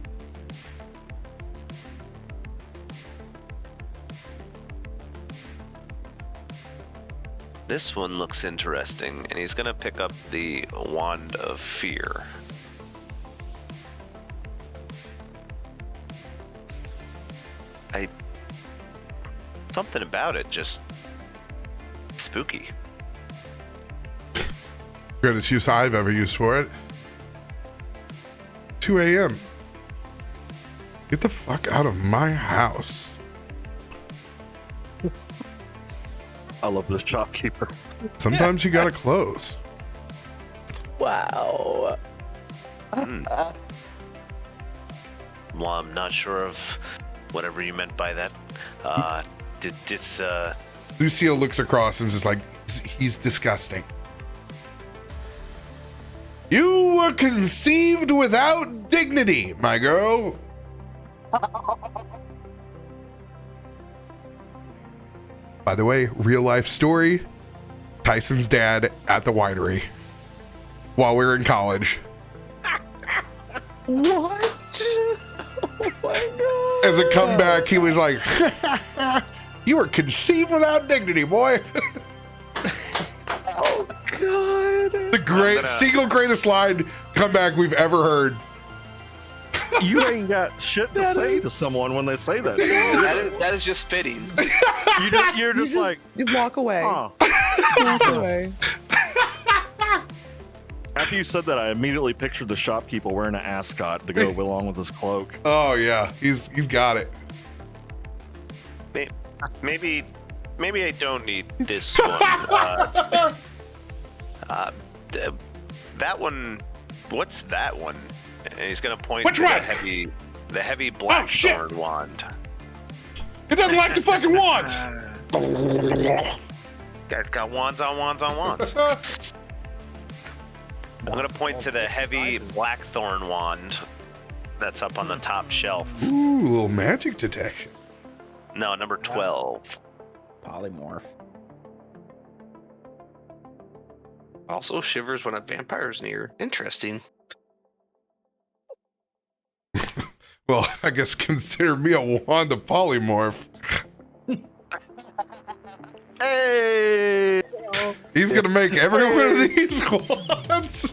this one looks interesting, and he's gonna pick up the Wand of Fear. Something about it just spooky. Greatest use I've ever used for it. 2 a.m. Get the fuck out of my house. I love this shopkeeper. Sometimes you gotta close. wow. Well, I'm not sure of whatever you meant by that. Did this, Lucille looks across and is just like, he's disgusting. You were conceived without dignity, my girl. By the way, real life story, Tyson's dad at the winery while we were in college. What? Oh my god. As a comeback, he was like, you were conceived without dignity, boy. Oh god. The single greatest line comeback we've ever heard. You ain't got shit to say to someone when they say that. To you. That is just fitting. You're just like, you walk away. huh. Walk away. After you said that, I immediately pictured the shopkeeper wearing an ascot to go along with his cloak. Oh yeah, he's got it. maybe I don't need this one. That one, what's that one? And he's gonna point Which to one? the heavy Oh, shit. blackthorn wand. It doesn't like the fucking wands. Guys got wands on wands on wands. I'm gonna point to the heavy blackthorn wand that's up on the top shelf. Ooh, little magic detection. No, number 12. Polymorph. Also shivers when a vampire's near. Interesting. Well, I guess consider me a wand of polymorph. Hey! He's gonna make every one of these wands.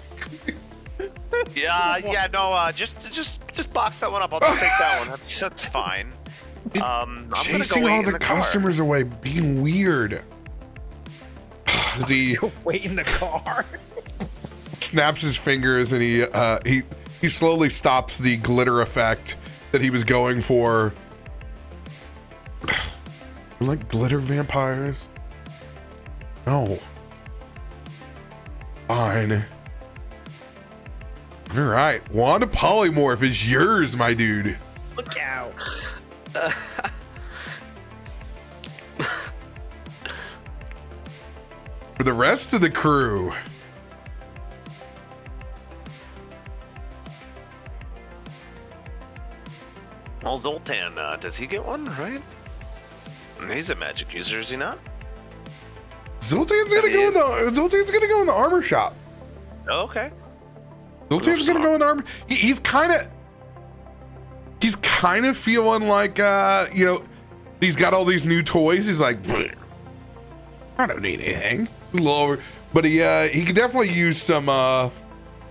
Yeah, no, just box that one up. I'll just take that one. That's fine. I'm Chasing gonna go all wait the in the car. customers away, being weird. As he Wait in the car. snaps his fingers and he slowly stops the glitter effect that he was going for. Like glitter vampires? No. Fine. All right, wand of polymorph is yours, my dude. Look out. For the rest of the crew, Well, Zoltan, does he get one, right? He's a magic user, is he not? Zoltan's gonna go in the armor shop. Oh, okay. Zoltan's gonna go in the armor. He's kind of feeling like he's got all these new toys. He's like, I don't need anything. A little over, but he could definitely use some. I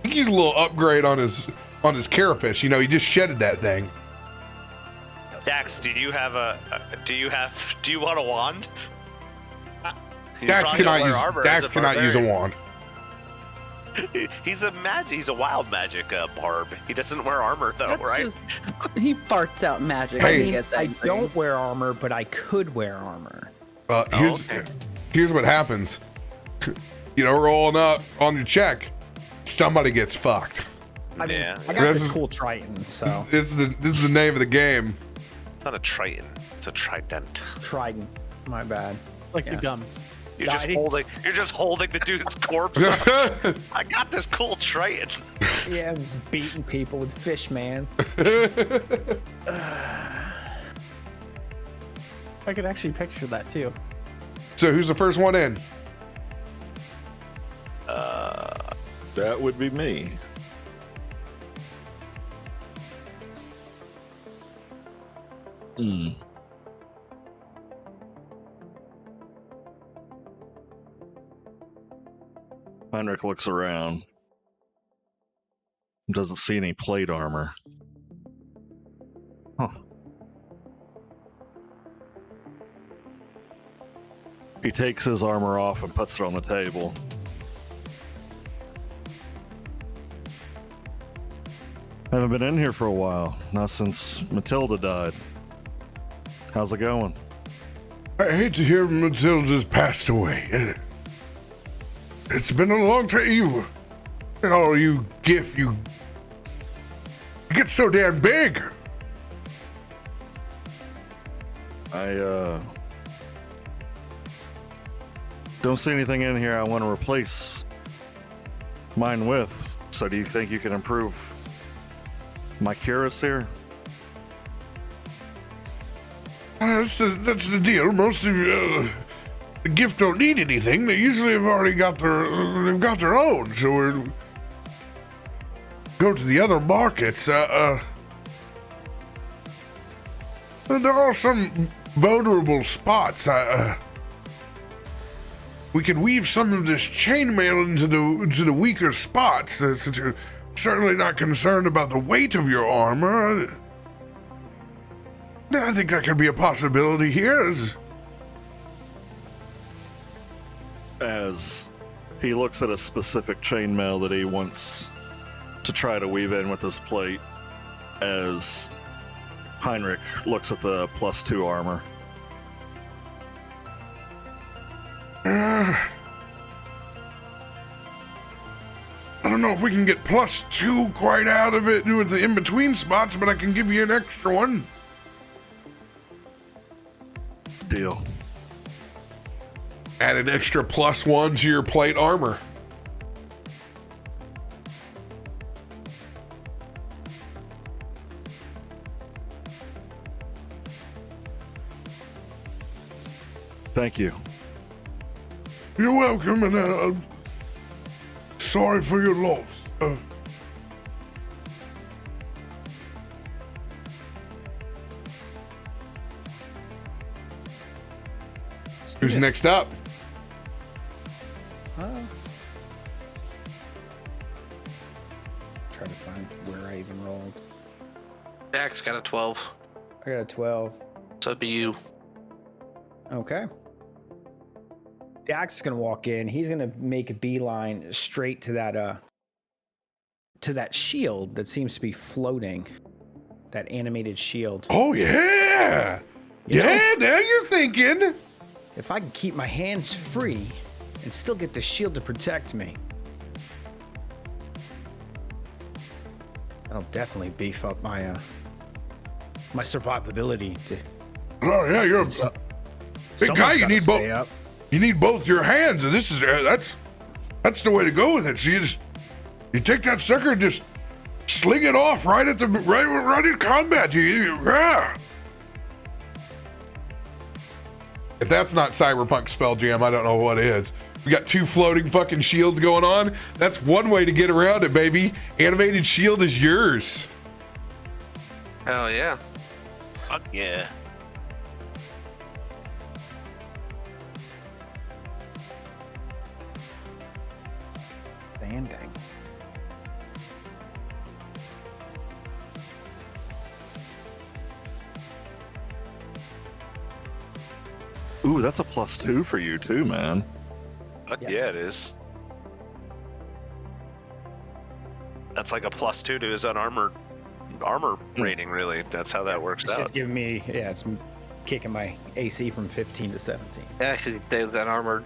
think he's a little upgrade on his carapace. You know, he just shedded that thing. Dax, do you want a wand? You Dax probably don't cannot wear use. armor Dax as a cannot use a barbarian. wand. He's a wild magic barb. He doesn't wear armor though, That's right? just he farts out magic. Hey. when he gets I angry. don't wear armor, but I could wear armor. Here's what happens. You know, rolling up on your check, somebody gets fucked. I mean, Yeah. I got This this is- cool Triton, so This is the name of the game. It's not a Triton. It's a Trident. Trident. My bad. Like the gum. You're just holding the dude's corpse. I got this cool Triton. Yeah, I'm just beating people with fish, man. I could actually picture that too. So who's the first one in? That would be me. Heinrich looks around. Doesn't see any plate armor. Huh. He takes his armor off and puts it on the table. Haven't been in here for a while, not since Matilda died. How's it going? I hate to hear Matilda's passed away. It's been a long time. You get so damn big. I don't see anything in here I want to replace mine with. So do you think you can improve my cuirass here? That's the deal. Most of you, the gift don't need anything. They usually have already got they've got their own. So we go to the other markets. And there are some vulnerable spots. We can weave some of this chainmail into the weaker spots, since you're certainly not concerned about the weight of your armor. I think that could be a possibility here. As he looks at a specific chainmail that he wants to try to weave in with his plate, as Heinrich looks at the +2 armor. I don't know if we can get +2 quite out of it with the in-between spots, but I can give you an extra one. Deal. Add an extra +1 to your plate armor. Thank you. You're welcome, and I'm sorry for your loss. Who's next up? Try to find where I even rolled. Jack's got a 12. I got a 12. So it'd be you. Okay. Dax is gonna walk in. He's gonna make a beeline straight to that shield that seems to be floating. That animated shield. Oh, yeah! You know- Yeah, now you're thinking. If I can keep my hands free and still get the shield to protect me, that'll definitely beef up my my survivability. Oh, yeah, you're a big Someone's guy. You gotta need stay both. up. You need both your hands, and this is that's the way to go with it. So you take that sucker and just sling it off right in combat. Yeah. If that's not Cyberpunk Spelljam, I don't know what is. We got 2 floating fucking shields going on. That's one way to get around it, baby. Animated shield is yours. Hell yeah. Fuck yeah. Banding. Ooh, that's a +2 for you too, man. Fuck Yes. yeah, it is. that's like a +2 to his unarmored armor rating. Really, that's how that works It's out. just giving me, yeah, it's kicking my AC from 15 to 17. Yeah, because he stays that armored.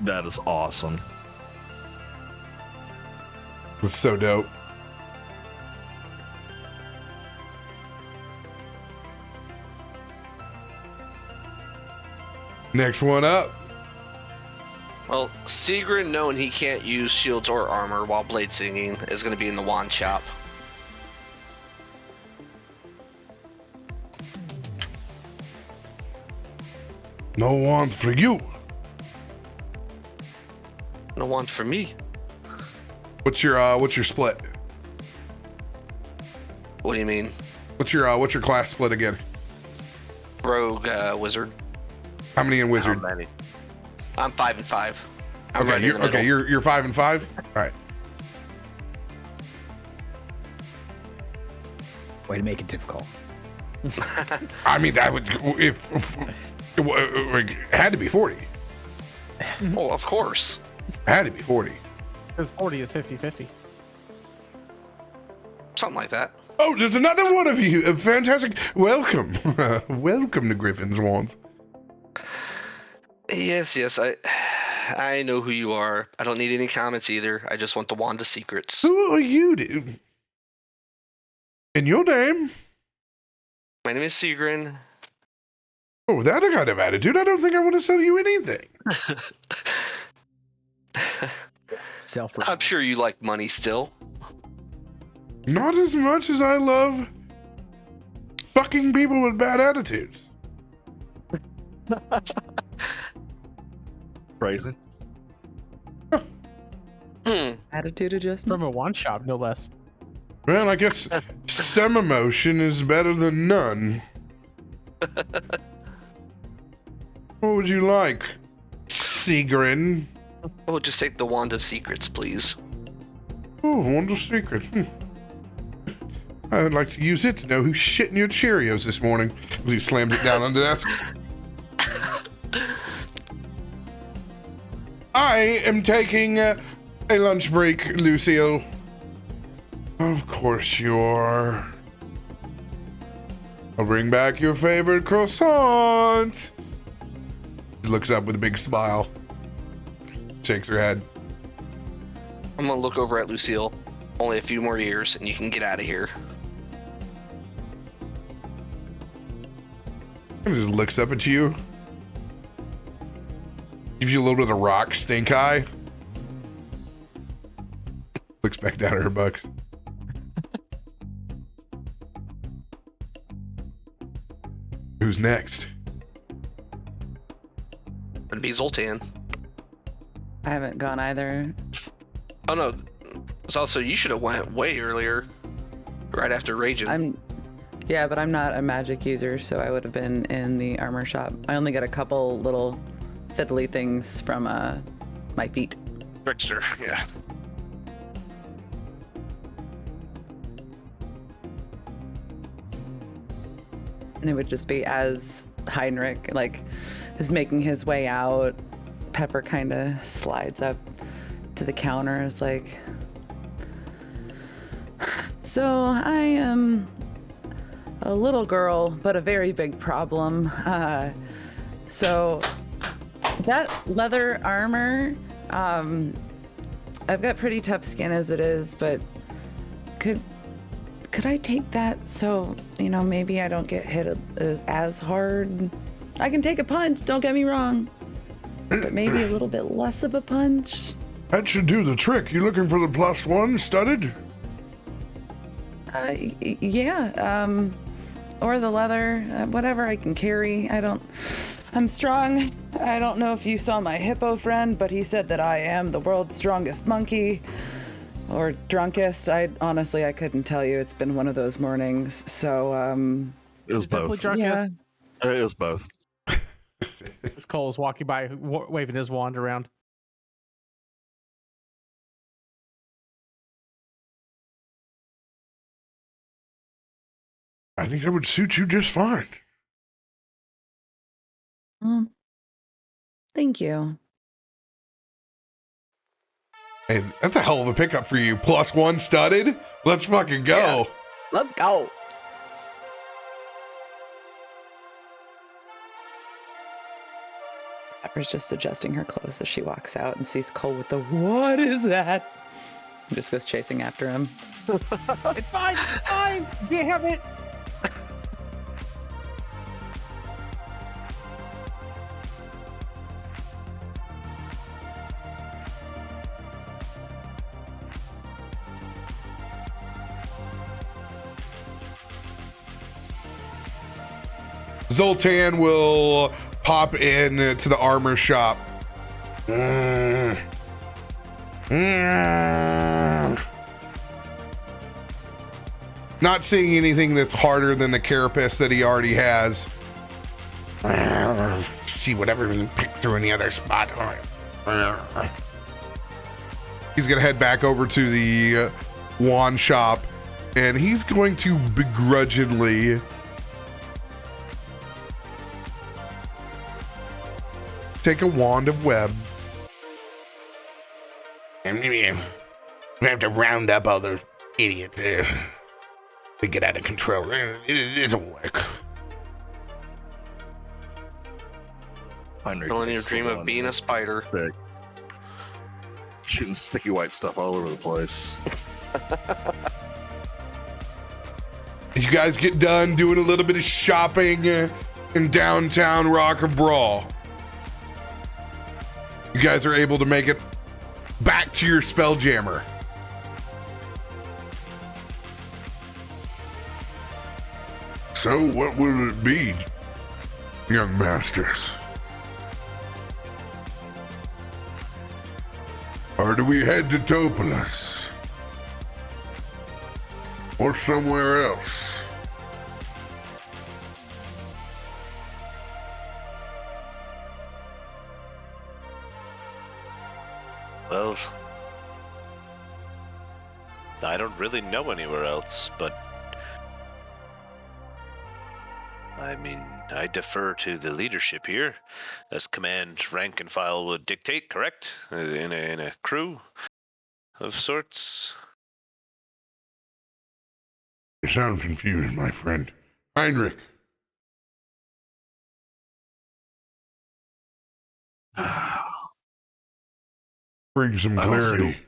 That is awesome. It's so dope. Next one up. Well, Sigrun, knowing he can't use shields or armor while blade singing, is going to be in the wand shop. No wand for you. No wand for me. What's your split? What do you mean? What's your class split again? Rogue wizard. How many in wizard? How many? I'm 5 and 5. I'm Okay, right in the middle. you're 5 and 5. All right. Way to make it difficult. I mean, that would if it had to be 40. Oh, of course. Had to be 40. Because 40 is 50-50. Something like that. Oh, there's another one of you. Fantastic. Welcome. Welcome to Griffin's Wands. Yes, I know who you are. I don't need any comments either. I just want the wand of secrets. Who are you, dude? And your name? My name is Sigrun. Oh, that kind of attitude. I don't think I want to sell you anything. Self. I'm sure you like money still. Not as much as I love fucking people with bad attitudes. Crazy. Attitude adjustment. From a wand shop, no less. Well, I guess some emotion is better than none. What would you like, Sigrun? Oh, just take the wand of secrets, please. Oh, wonder secret. I would like to use it to know who's shitting your Cheerios this morning. As he slams it down on the desk. I am taking a lunch break, Lucille. Of course you are. I'll bring back your favorite croissant. She looks up with a big smile. Shakes her head. I'm gonna look over at Lucille. Only a few more years, and you can get out of here. And just looks up at you. Gives you a little bit of rock stink eye. Looks back down at her bucks. Who's next? It'd be Zoltan. I haven't gone either. Oh no. So you should have went way earlier. Right after Raging. Yeah, but I'm not a magic user, so I would have been in the armor shop. I only got a couple little fiddly things from my feet. Trickster, yeah. And it would just be as Heinrich is making his way out, Pepper kind of slides up to the counter. Is like, so I am a little girl, but a very big problem. So that leather armor, I've got pretty tough skin as it is, but could I take that so, maybe I don't get hit as hard? I can take a punch, don't get me wrong, but maybe a little bit less of a punch. That should do the trick. You looking for the +1 studded? Yeah, or the leather, whatever I can carry. I'm strong. I don't know if you saw my hippo friend, but he said that I am the world's strongest monkey. Or drunkest. I couldn't tell you. It's been one of those mornings. So, It was Definitely both. drunkest. yeah. It was both. As Cole's walking by, waving his wand around. I think that would suit you just fine. Well, thank you. And that's a hell of a pickup for you. +1 studded. Let's fucking go. Yeah. Let's go. Pepper's just adjusting her clothes as she walks out and sees Cole with the "What is that?" and just goes chasing after him. It's fine. It's fine. You have it. Zoltan will pop in to the armor shop. Not seeing anything that's harder than the carapace that he already has. See whatever we can pick through any other spot. He's gonna head back over to the wand shop, and he's going to begrudgingly take a wand of web. We have to round up all those idiots there. They get out of control. It'll work. Heinrich Don't even takes the dream of wand being a spider. big. Shooting sticky white stuff all over the place. You guys get done doing a little bit of shopping in downtown Rock of Brawl. You guys are able to make it back to your Spelljammer. So what will it be, young masters? Or do we head to Topolis? Or somewhere else? Well, I don't really know anywhere else, but I mean, I defer to the leadership here, as command, rank, and file would dictate, correct? In a crew of sorts? You sound confused, my friend. Heinrich. Bring some I don't see clarity.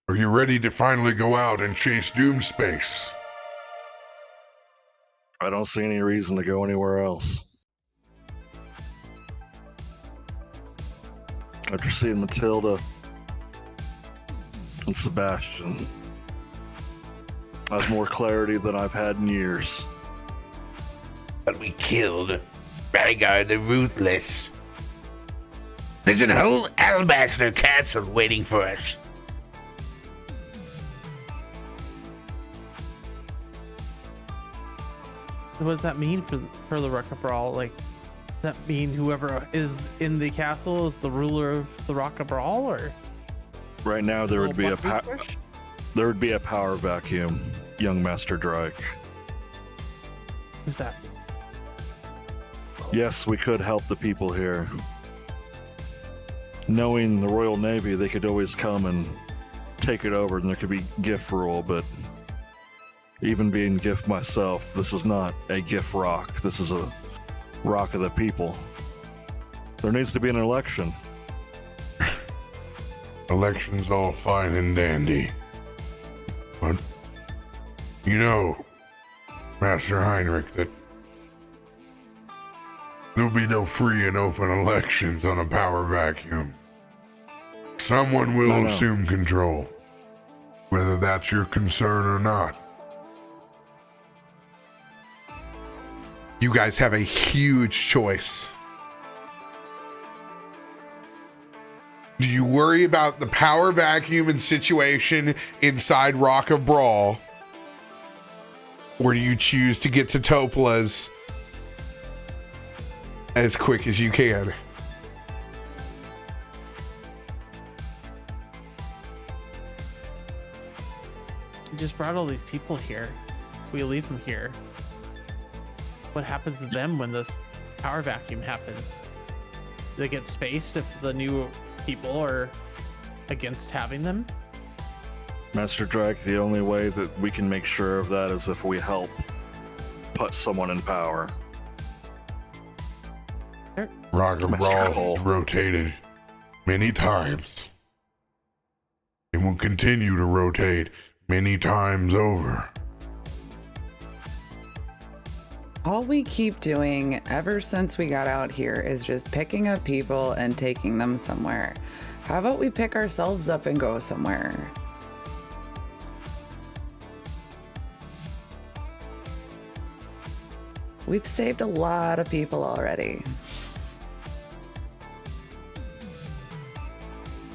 Are you ready to finally go out and chase Doom Space? I don't see any reason to go anywhere else. After seeing Matilda and Sebastian, I have more clarity than I've had in years. But we killed Rhaegar the Ruthless. There's a whole alabaster castle waiting for us. What does that mean for the Rock of Brawl? Like, does that mean whoever is in the castle is the ruler of the Rock of Brawl, or Right now, there would be a power vacuum, young Master Drake. Who's that? Yes, we could help the people here. Knowing the Royal Navy, they could always come and take it over, and there could be gift rule, but even being gift myself, this is not a gift rock. This is a rock of the people. There needs to be an election. Election's all fine and dandy. But, you know, Master Heinrich, that there'll be no free and open elections on a power vacuum. Someone will No. assume control, whether that's your concern or not. You guys have a huge choice. Do you worry about the power vacuum and situation inside Rock of Brawl? Or do you choose to get to Topolis as quick as you can? You just brought all these people here. We leave them here. What happens to them when this power vacuum happens? Do they get spaced if the new people are against having them? Master Drake, the only way that we can make sure of that is if we help put someone in power. Rock and Mr. Brawl Cole. has rotated many times. It will continue to rotate many times over. All we keep doing ever since we got out here is just picking up people and taking them somewhere. How about we pick ourselves up and go somewhere? We've saved a lot of people already.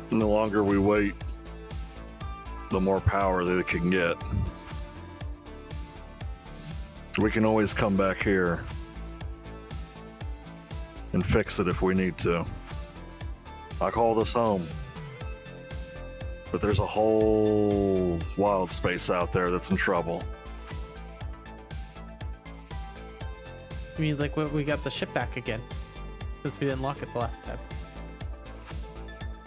And the longer we wait, the more power they can get. We can always come back here and fix it if we need to. I call this home. But there's a whole wild space out there that's in trouble. I mean, like, we got the ship back again. Because we didn't lock it the last time.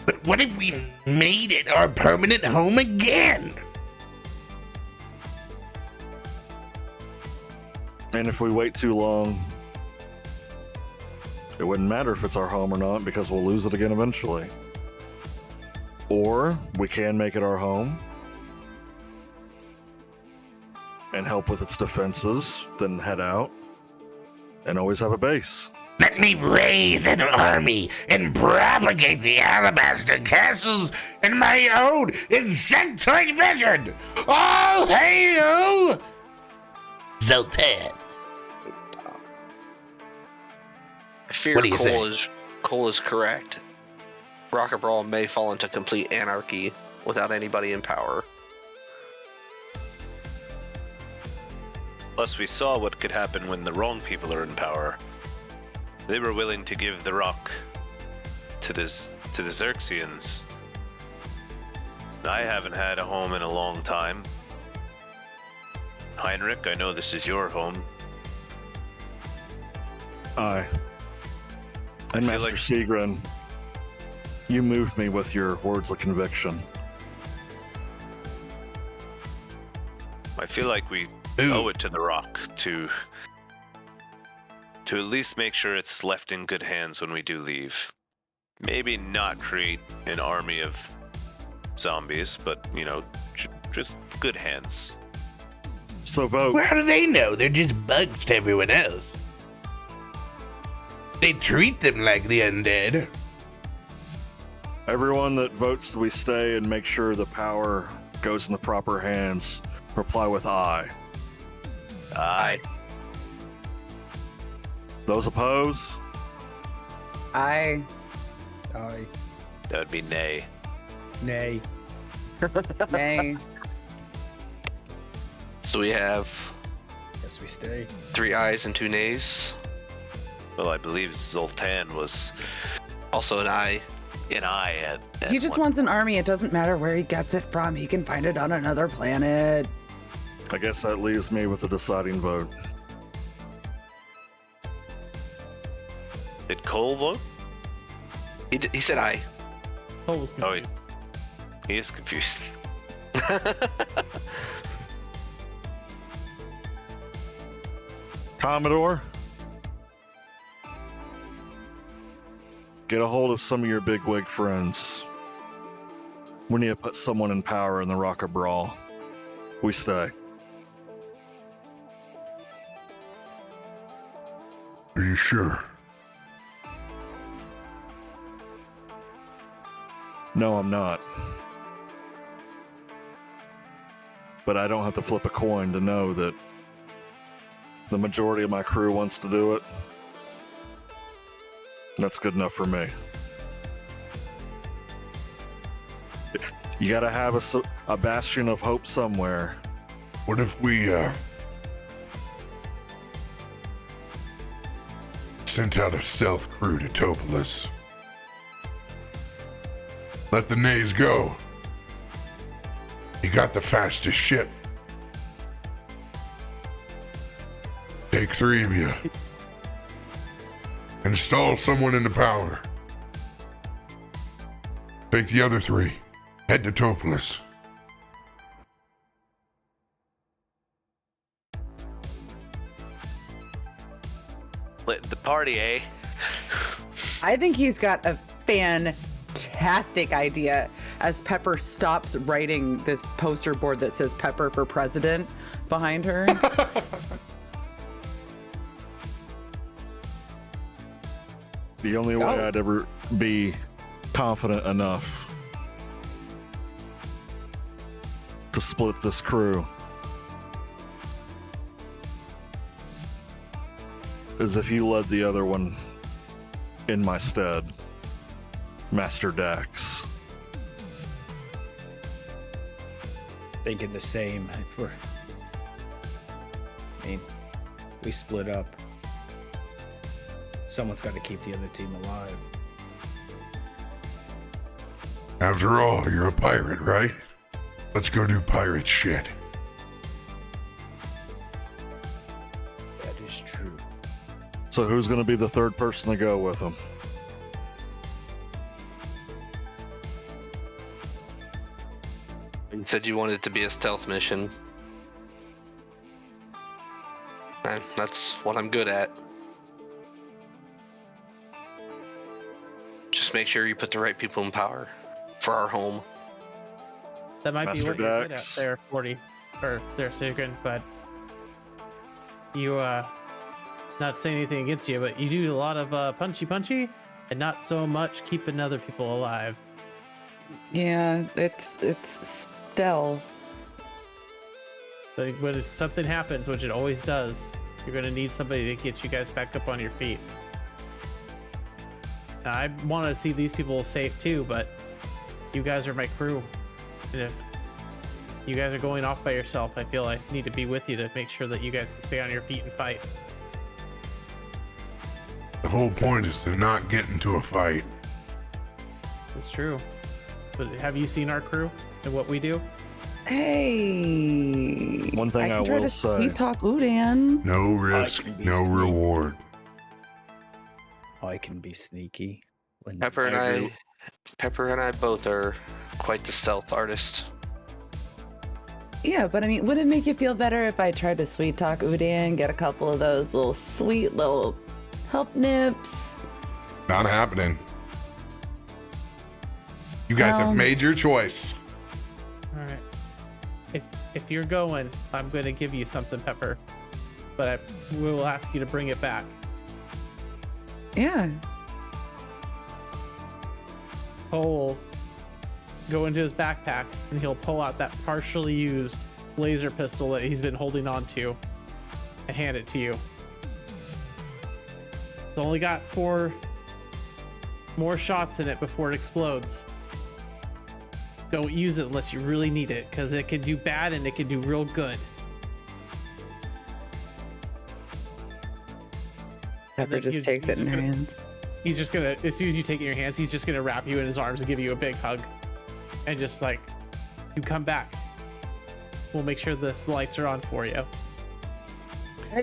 But what if we made it our permanent home again? And if we wait too long, it wouldn't matter if it's our home or not because we'll lose it again eventually. Or we can make it our home and help with its defenses, then head out and always have a base. Let me raise an army and propagate the alabaster castles in my own insectoid vision. Oh, hey-oh! Zoltan. I fear What do you say? Cole is correct. Rocket Brawl may fall into complete anarchy without anybody in power. Plus, we saw what could happen when the wrong people are in power. They were willing to give the rock to the Xaryxians. I haven't had a home in a long time. Heinrich, I know this is your home. Aye. And I feel Master like- Seagrin, you moved me with your words of conviction. I feel like we owe it to the rock to at least make sure it's left in good hands when we do leave. Maybe not create an army of zombies, but, you know, just good hands. So vote. Well, how do they know? They're just bugs to everyone else. They treat them like the undead. Everyone that votes we stay and make sure the power goes in the proper hands, reply with aye. Aye. Those oppose? I Aye. That would be nay. Nay. nay. So we have Guess we stay. 3 ayes and 2 nays. Well, I believe Zoltan was Also an aye. an eye at He just one. wants an army. It doesn't matter where he gets it from. He can find it on another planet. I guess that leaves me with the deciding vote. Did Cole vote? He said aye. Cole was Oh, confused. He is confused. Commodore? Get a hold of some of your bigwig friends. We need to put someone in power in the Rocket Brawl. We stay. Are you sure? No, I'm not. But I don't have to flip a coin to know that the majority of my crew wants to do it. That's good enough for me. You gotta have a bastion of hope somewhere. What if we, sent out a stealth crew to Topolis? Let the nays go. You got the fastest ship. Take 3 of you. Install someone into power. Take the other 3. Head to Topolis. split the party, eh? I think he's got a fantastic idea as Pepper stops writing this poster board that says Pepper for President behind her. The only way I'd ever be confident enough to split this crew is if you led the other one in my stead, Master Dax. Thinking the same. We split up. Someone's got to keep the other team alive. After all, you're a pirate, right? Let's go do pirate shit. That is true. So who's going to be the third person to go with him? You said you wanted it to be a stealth mission. That's what I'm good at. Just make sure you put the right people in power for our home. That might Master be what you're good at Dax. there, 40, or there, Sigrid, but you, not saying anything against you, but you do a lot of punchy, and not so much keeping other people alive. Yeah, it's stealth. Like when something happens, which it always does, you're gonna need somebody to get you guys back up on your feet. Now, I want to see these people safe too, but you guys are my crew, and if you guys are going off by yourself, I feel I need to be with you to make sure that you guys can stay on your feet and fight. The whole point is to not get into a fight. It's true. But have you seen our crew and what we do? Hey. One thing I can try will to say. sweet talk Udan. No risk, can be no sneaky. reward. I can be sneaky. When Pepper and I both are quite the stealth artist. Yeah, but I mean, would it make you feel better if I tried to sweet talk Udan, get a couple of those little sweet little help nips? Not happening. You guys have made your choice. All right. If you're going, I'm going to give you something, Pepper, but I will ask you to bring it back. Yeah. Cole will go into his backpack and he'll pull out that partially used laser pistol that he's been holding on to and hand it to you. It's only got 4 more shots in it before it explodes. Don't use it unless you really need it, because it can do bad and it can do real good. Pepper just takes it in her hands. He's just gonna, as soon as you take it in your hands, he's just gonna wrap you in his arms and give you a big hug. And just like, you come back. We'll make sure the lights are on for you. I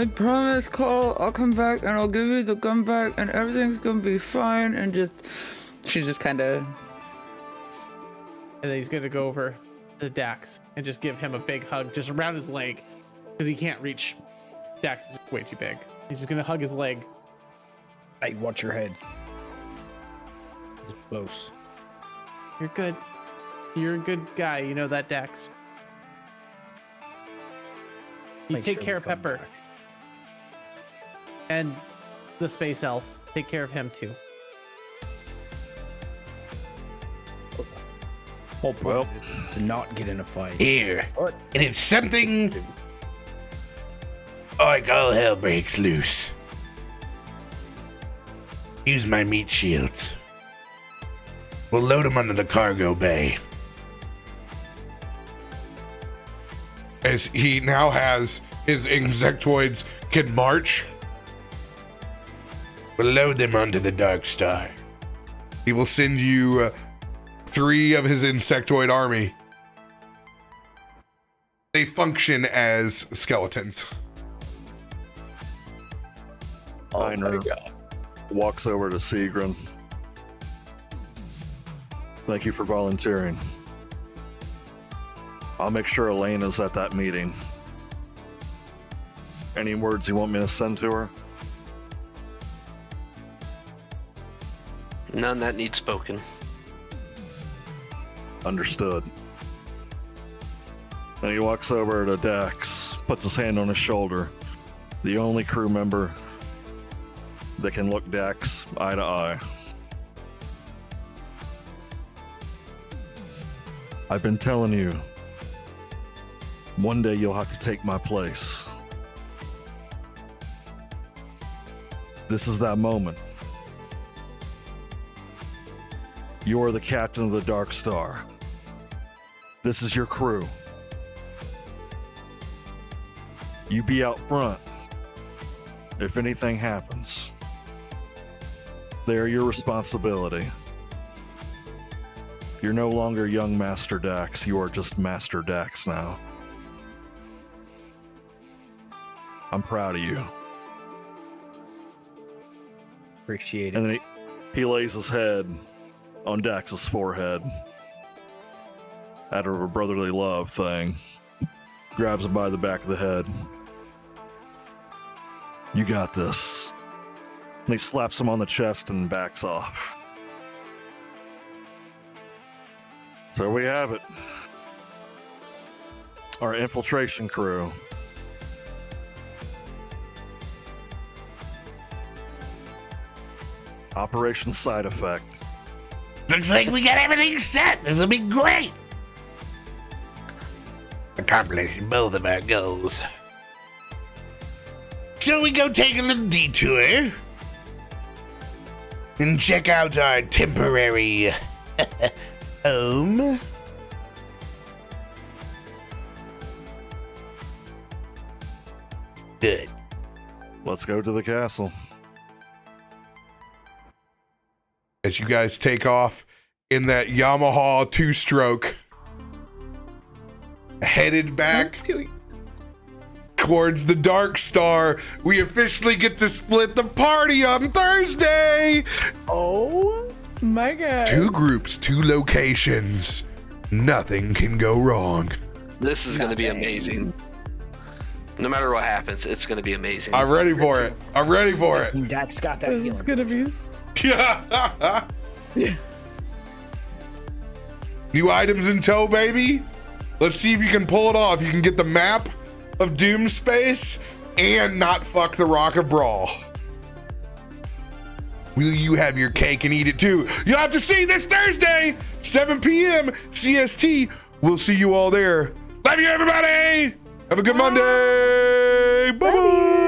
promise, Cole, I'll come back and I'll give you the gun back and everything's gonna be fine. And she just kind of. And then he's gonna go over to Dax and just give him a big hug just around his leg, because he can't reach. Dax is way too big. He's just gonna hug his leg. Hey, watch your head. It's close. You're good. You're a good guy. You know that, Dax. You Make take sure care we of come Pepper back. and the space elf. Take care of him too. Whole point is to not get in a fight. Here. What? And if something like all hell breaks loose, use my meat shields. We'll load them under the cargo bay. As he now has his insectoids can march, we'll load them onto the Dark Star. He will send you 3 of his insectoid army. They function as skeletons. Einer walks over to Sigrid. Thank you for volunteering. I'll make sure Elaine is at that meeting. Any words you want me to send to her? None that need spoken. Understood. And he walks over to Dex, puts his hand on his shoulder. The only crew member that can look Dex eye to eye. I've been telling you, one day you'll have to take my place. This is that moment. You're the captain of the Dark Star. This is your crew. You be out front if anything happens. They're your responsibility. You're no longer young Master Dax, you are just Master Dax now. I'm proud of you. Appreciate it. And then he lays his head on Dax's forehead out of a brotherly love thing. Grabs him by the back of the head. You got this. And he slaps him on the chest and backs off. So we have it. Our infiltration crew. Operation Side Effect. Looks like we got everything set. This will be great. Accomplishing both of our goals. Shall we go take a little detour and check out our temporary home? Good. Let's go to the castle. As you guys take off in that Yamaha 2-stroke, headed back towards the Dark Star, we officially get to split the party on Thursday. Oh my god. 2 groups, 2 locations. Nothing can go wrong. This is going to be amazing. No matter what happens, it's going to be amazing. I'm ready for it. I'm ready for it. Dax got that This is feeling. gonna be. New items in tow, baby. Let's see if you can pull it off. You can get the map of Doom Space and not fuck the Rock of Brawl. Will you have your cake and eat it too? You'll have to see this Thursday, 7 p.m. CST. We'll see you all there. Love you, everybody. Have a good Monday. Bye-bye.